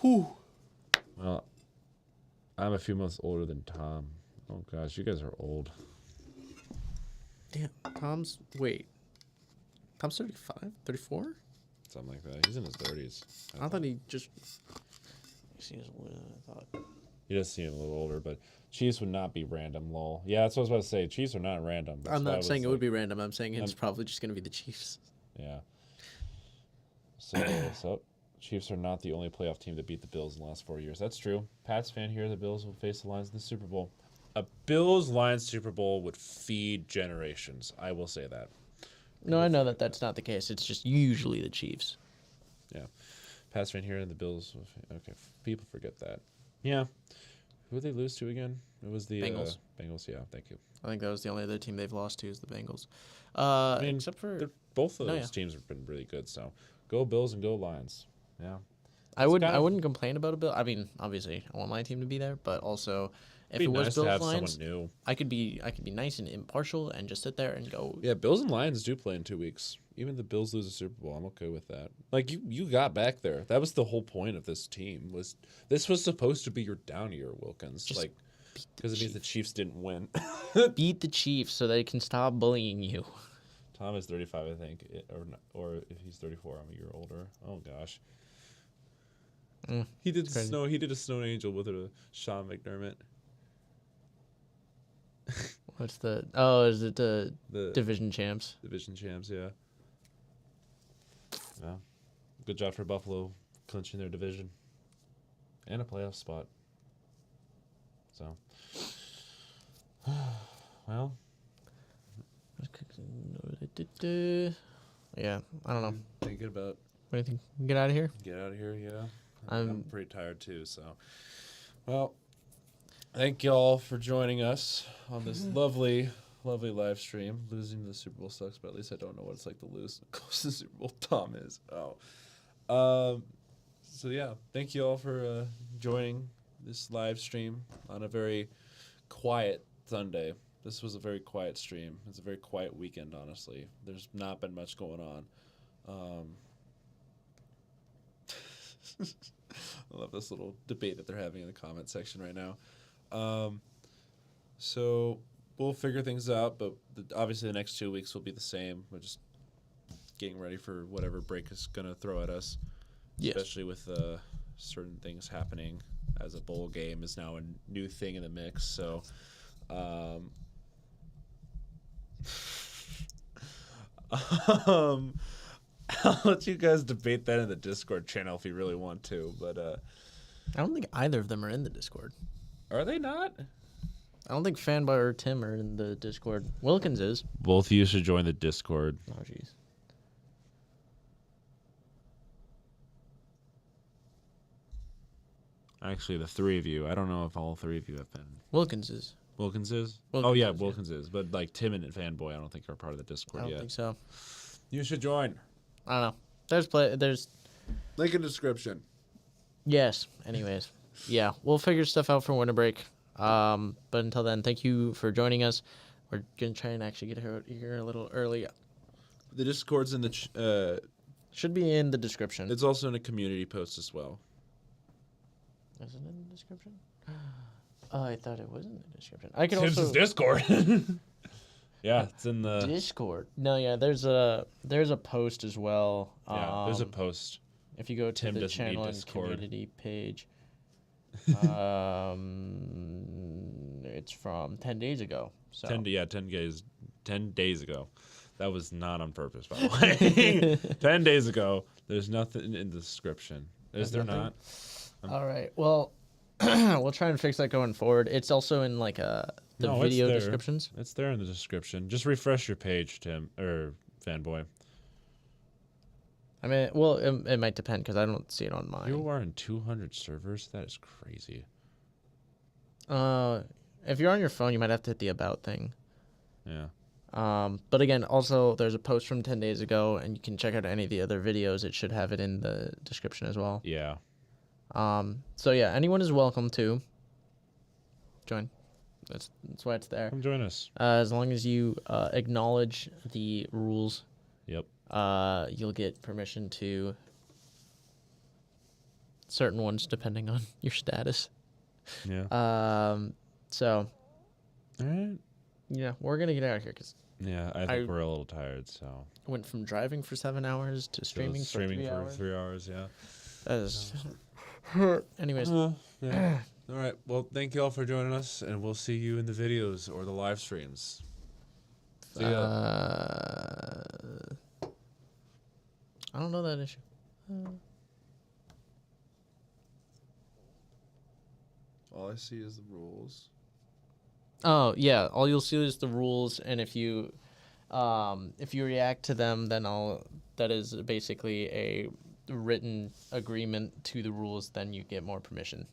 Whew. Well, I'm a few months older than Tom. Oh gosh, you guys are old. Damn, Tom's 35, 34? Something like that. He's in his 30s. I thought he just. He seems older than I thought. He does seem a little older, but Chiefs would not be random, lol. Yeah, that's what I was about to say. Chiefs are not random. That's I'm why I not was saying it like- would be random. I'm saying it's probably just going to be the Chiefs. Yeah. So Chiefs are not the only playoff team that beat the Bills in the last 4 years. That's true. Pats fan here. The Bills will face the Lions in the Super Bowl. A Bills-Lions Super Bowl would feed generations. I will say that. No, I know that that's not the case. It's just usually the Chiefs. Yeah. Pats fan here and the Bills. Okay, people forget that. Yeah. Who did they lose to again? It was the Bengals. Bengals, yeah. Thank you. I think that was the only other team they've lost to is the Bengals. mean, Except for Both of No, those yeah. teams have been really good. So go Bills and go Lions. Yeah. I would kind I of- wouldn't complain about a Bill. I mean, obviously, I want my team to be there, but also if It'd it be was nice to Bills have Lions, someone new. I could be nice and impartial and just sit there and go. Yeah, Bills and Lions do play in 2 weeks. Even if the Bills lose a Super Bowl, I'm okay with that. Like you got back there. That was the whole point of this team. This was supposed to be your down year, Wilkins. Just like because it means the Chiefs didn't win. Beat the Chiefs so they can stop bullying you. Tom is 35, I think, or if he's 34, I'm a year older. Oh gosh. He did crazy. He did a snow angel with Sean McDermott. What's the? Oh, is it the The division champs? division champs, yeah. Well, good job for Buffalo clinching their division and a playoff spot. So, well, Yeah, I don't know. thinking about What do you think? Get out of here. get out of here. Yeah, I'm- I'm pretty tired too. So, well, thank y'all for joining us on this lovely live stream. Losing the Super Bowl sucks, but at least I don't know what it's like to lose. Close to the Super Bowl Tom is. So yeah, thank you all for joining this live stream on a very quiet Sunday. This was a very quiet stream. It's a very quiet weekend, honestly. There's not been much going on. I love this little debate that they're having in the comment section right now. So we'll figure things out, but obviously the next 2 weeks will be the same. We're just getting ready for whatever break is going to throw at us, Yes. especially with certain things happening, as a bowl game is now a new thing in the mix. So I'll let you guys debate that in the Discord channel if you really want to, but I don't think either of them are in the Discord. are they not? I don't think Fanboy or Tim are in the Discord. Wilkins is. Both of you should join the Discord. Oh, jeez. Actually, the three of you. I don't know if all three of you have been. Wilkins is. Wilkins is? Wilkins Oh, yeah, is, yeah. Wilkins is. But, like, Tim and Fanboy, I don't think are part of the I Discord don't yet. think so. You should join. I don't know. There's. Link in description. Yes. Anyways. Yeah, we'll figure stuff out for winter break. But until then, thank you for joining us. We're gonna try and actually get here a little early. The Discord's in the... Should be in the description. it's also in a community post as well. Is it in the description? Oh, I thought it was in the description. I could Tim's also Discord. Yeah, it's in the... Discord. No, yeah, there's a post as well. Yeah, there's a post. If you go to Tim the doesn't need channel and Discord. community page, it's from 10 days ago. So 10 days ago. That was not on purpose, by the way. 10 days ago. There's nothing in the description. Is there nothing? not? all right, well, we'll try and fix that going forward. It's also in like the No, it's video there. descriptions. It's there in the description. Just refresh your page, Tim, or Fanboy. I mean, well, it might depend because I don't see it on mine. You are in 200 servers? That is crazy. If you're on your phone, you might have to hit the about thing. Yeah. But again, also there's a post from 10 days ago, and you can check out any of the other videos. It should have it in the description as well. Yeah. So yeah, anyone is welcome to join. That's why it's there. Come join us. As long as you acknowledge the rules, Yep. you'll get permission to certain ones depending on your status. Yeah. So All right. Yeah, we're gonna get out of here because Yeah, I think we're a little tired, so. I went from driving for 7 hours to streaming for 3 hours. 3 hours, yeah. That is. Anyways, Yeah. All right. Well, thank you all for joining us, and we'll see you in the videos or the live streams. See ya. I don't know that issue. All I see is the rules. Oh yeah, all you'll see is the rules, and if you react to them, then that is basically a written agreement to the rules. Then you get more permission,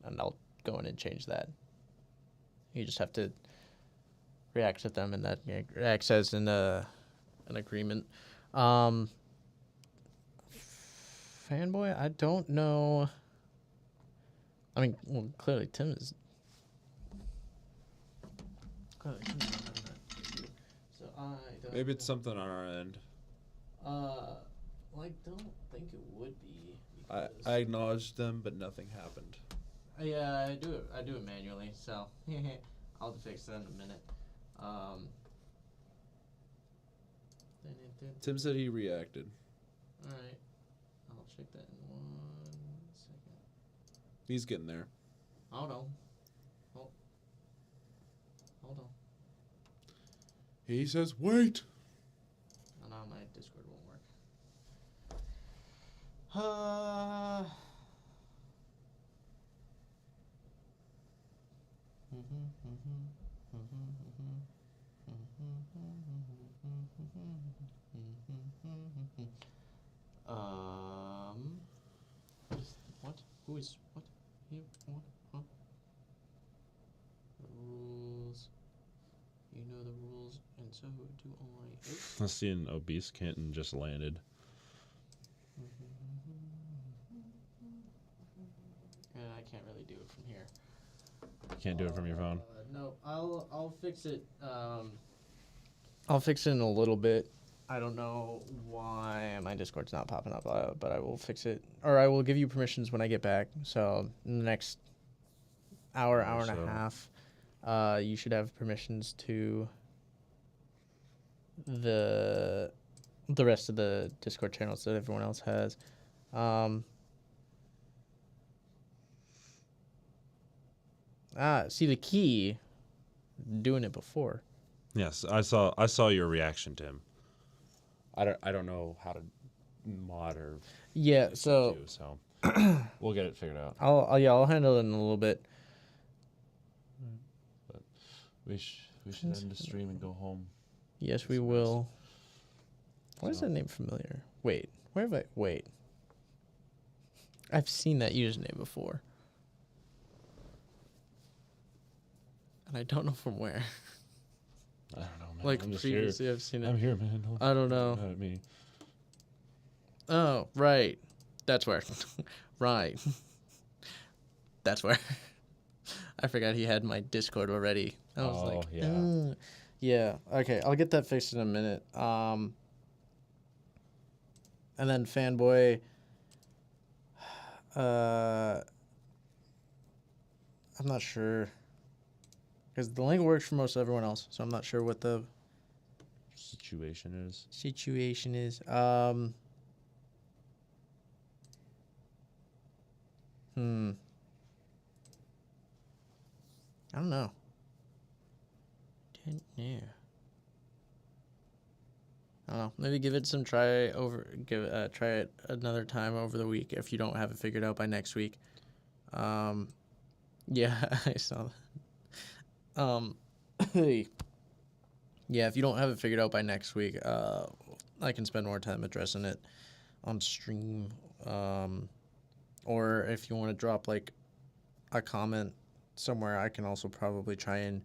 and I'll go in and change that. You just have to react to them, and that acts as an agreement. Fanboy, I don't know. I mean, well, clearly Tim is. So I don't. Maybe it's something on our end. Well, I don't think it would be. I acknowledged them, but nothing happened. Yeah, I do it manually. So I'll fix that in a minute. Tim said he reacted. All right, I'll check that in 1 second. He's getting there. Hold on. Hold on. He says, wait. Oh, now my Discord won't work. What? Who is what? Here? What? Huh? The rules. You know the rules, and so do I. Oops. Let's see, an obese kitten just landed. I can't really do it from here. You can't do it from your phone. No, I'll fix it. I'll fix it in a little bit. I don't know why my Discord's not popping up, but I will fix it, or I will give you permissions when I get back. So in the next hour and a half, you should have permissions to the rest of the Discord channels that everyone else has. See the key. Doing it before. Yes, I saw your reaction to him. I don't know how to mod or Yeah, so we'll get it figured out. I'll handle it in a little bit. But we should end the stream and go home. Yes, we will. Why is that name familiar? Wait, where have I? Wait, I've seen that username before, and I don't know from where. I don't know, man. Like I'm just previously, here. I've seen it. I'm here, man. I don't know. Not at me. Oh, right. That's where. Right. That's where. I forgot he had my Discord already. I was like, yeah. Yeah. Okay, I'll get that fixed in a minute. And then Fanboy. I'm not sure. Because the link works for most everyone else, so I'm not sure what the Situation is. I don't know. Yeah. I don't know. Maybe give it some try it another time over the week if you don't have it figured out by next week. Yeah, I saw that. Yeah, if you don't have it figured out by next week, I can spend more time addressing it on stream. Or if you want to drop like a comment somewhere, I can also probably try and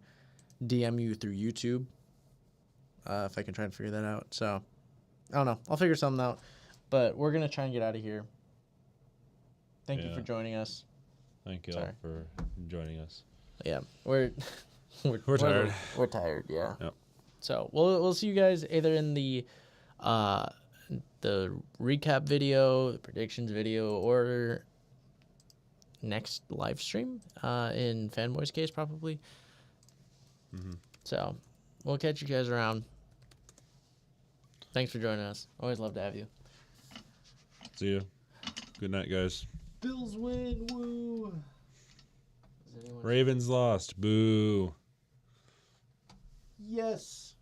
DM you through YouTube if I can try and figure that out. So I don't know. I'll figure something out. But we're gonna try and get out of here. Thank you for joining us. Thank you all for joining us. Yeah, we're tired. We're tired. Yeah. Yep. So we'll see you guys either in the recap video, the predictions video, or next live stream. In Fanboy's case, probably. So we'll catch you guys around. Thanks for joining us. Always love to have you. See you. Good night, guys. Bills win. Woo. Ravens lost. Boo. Yes.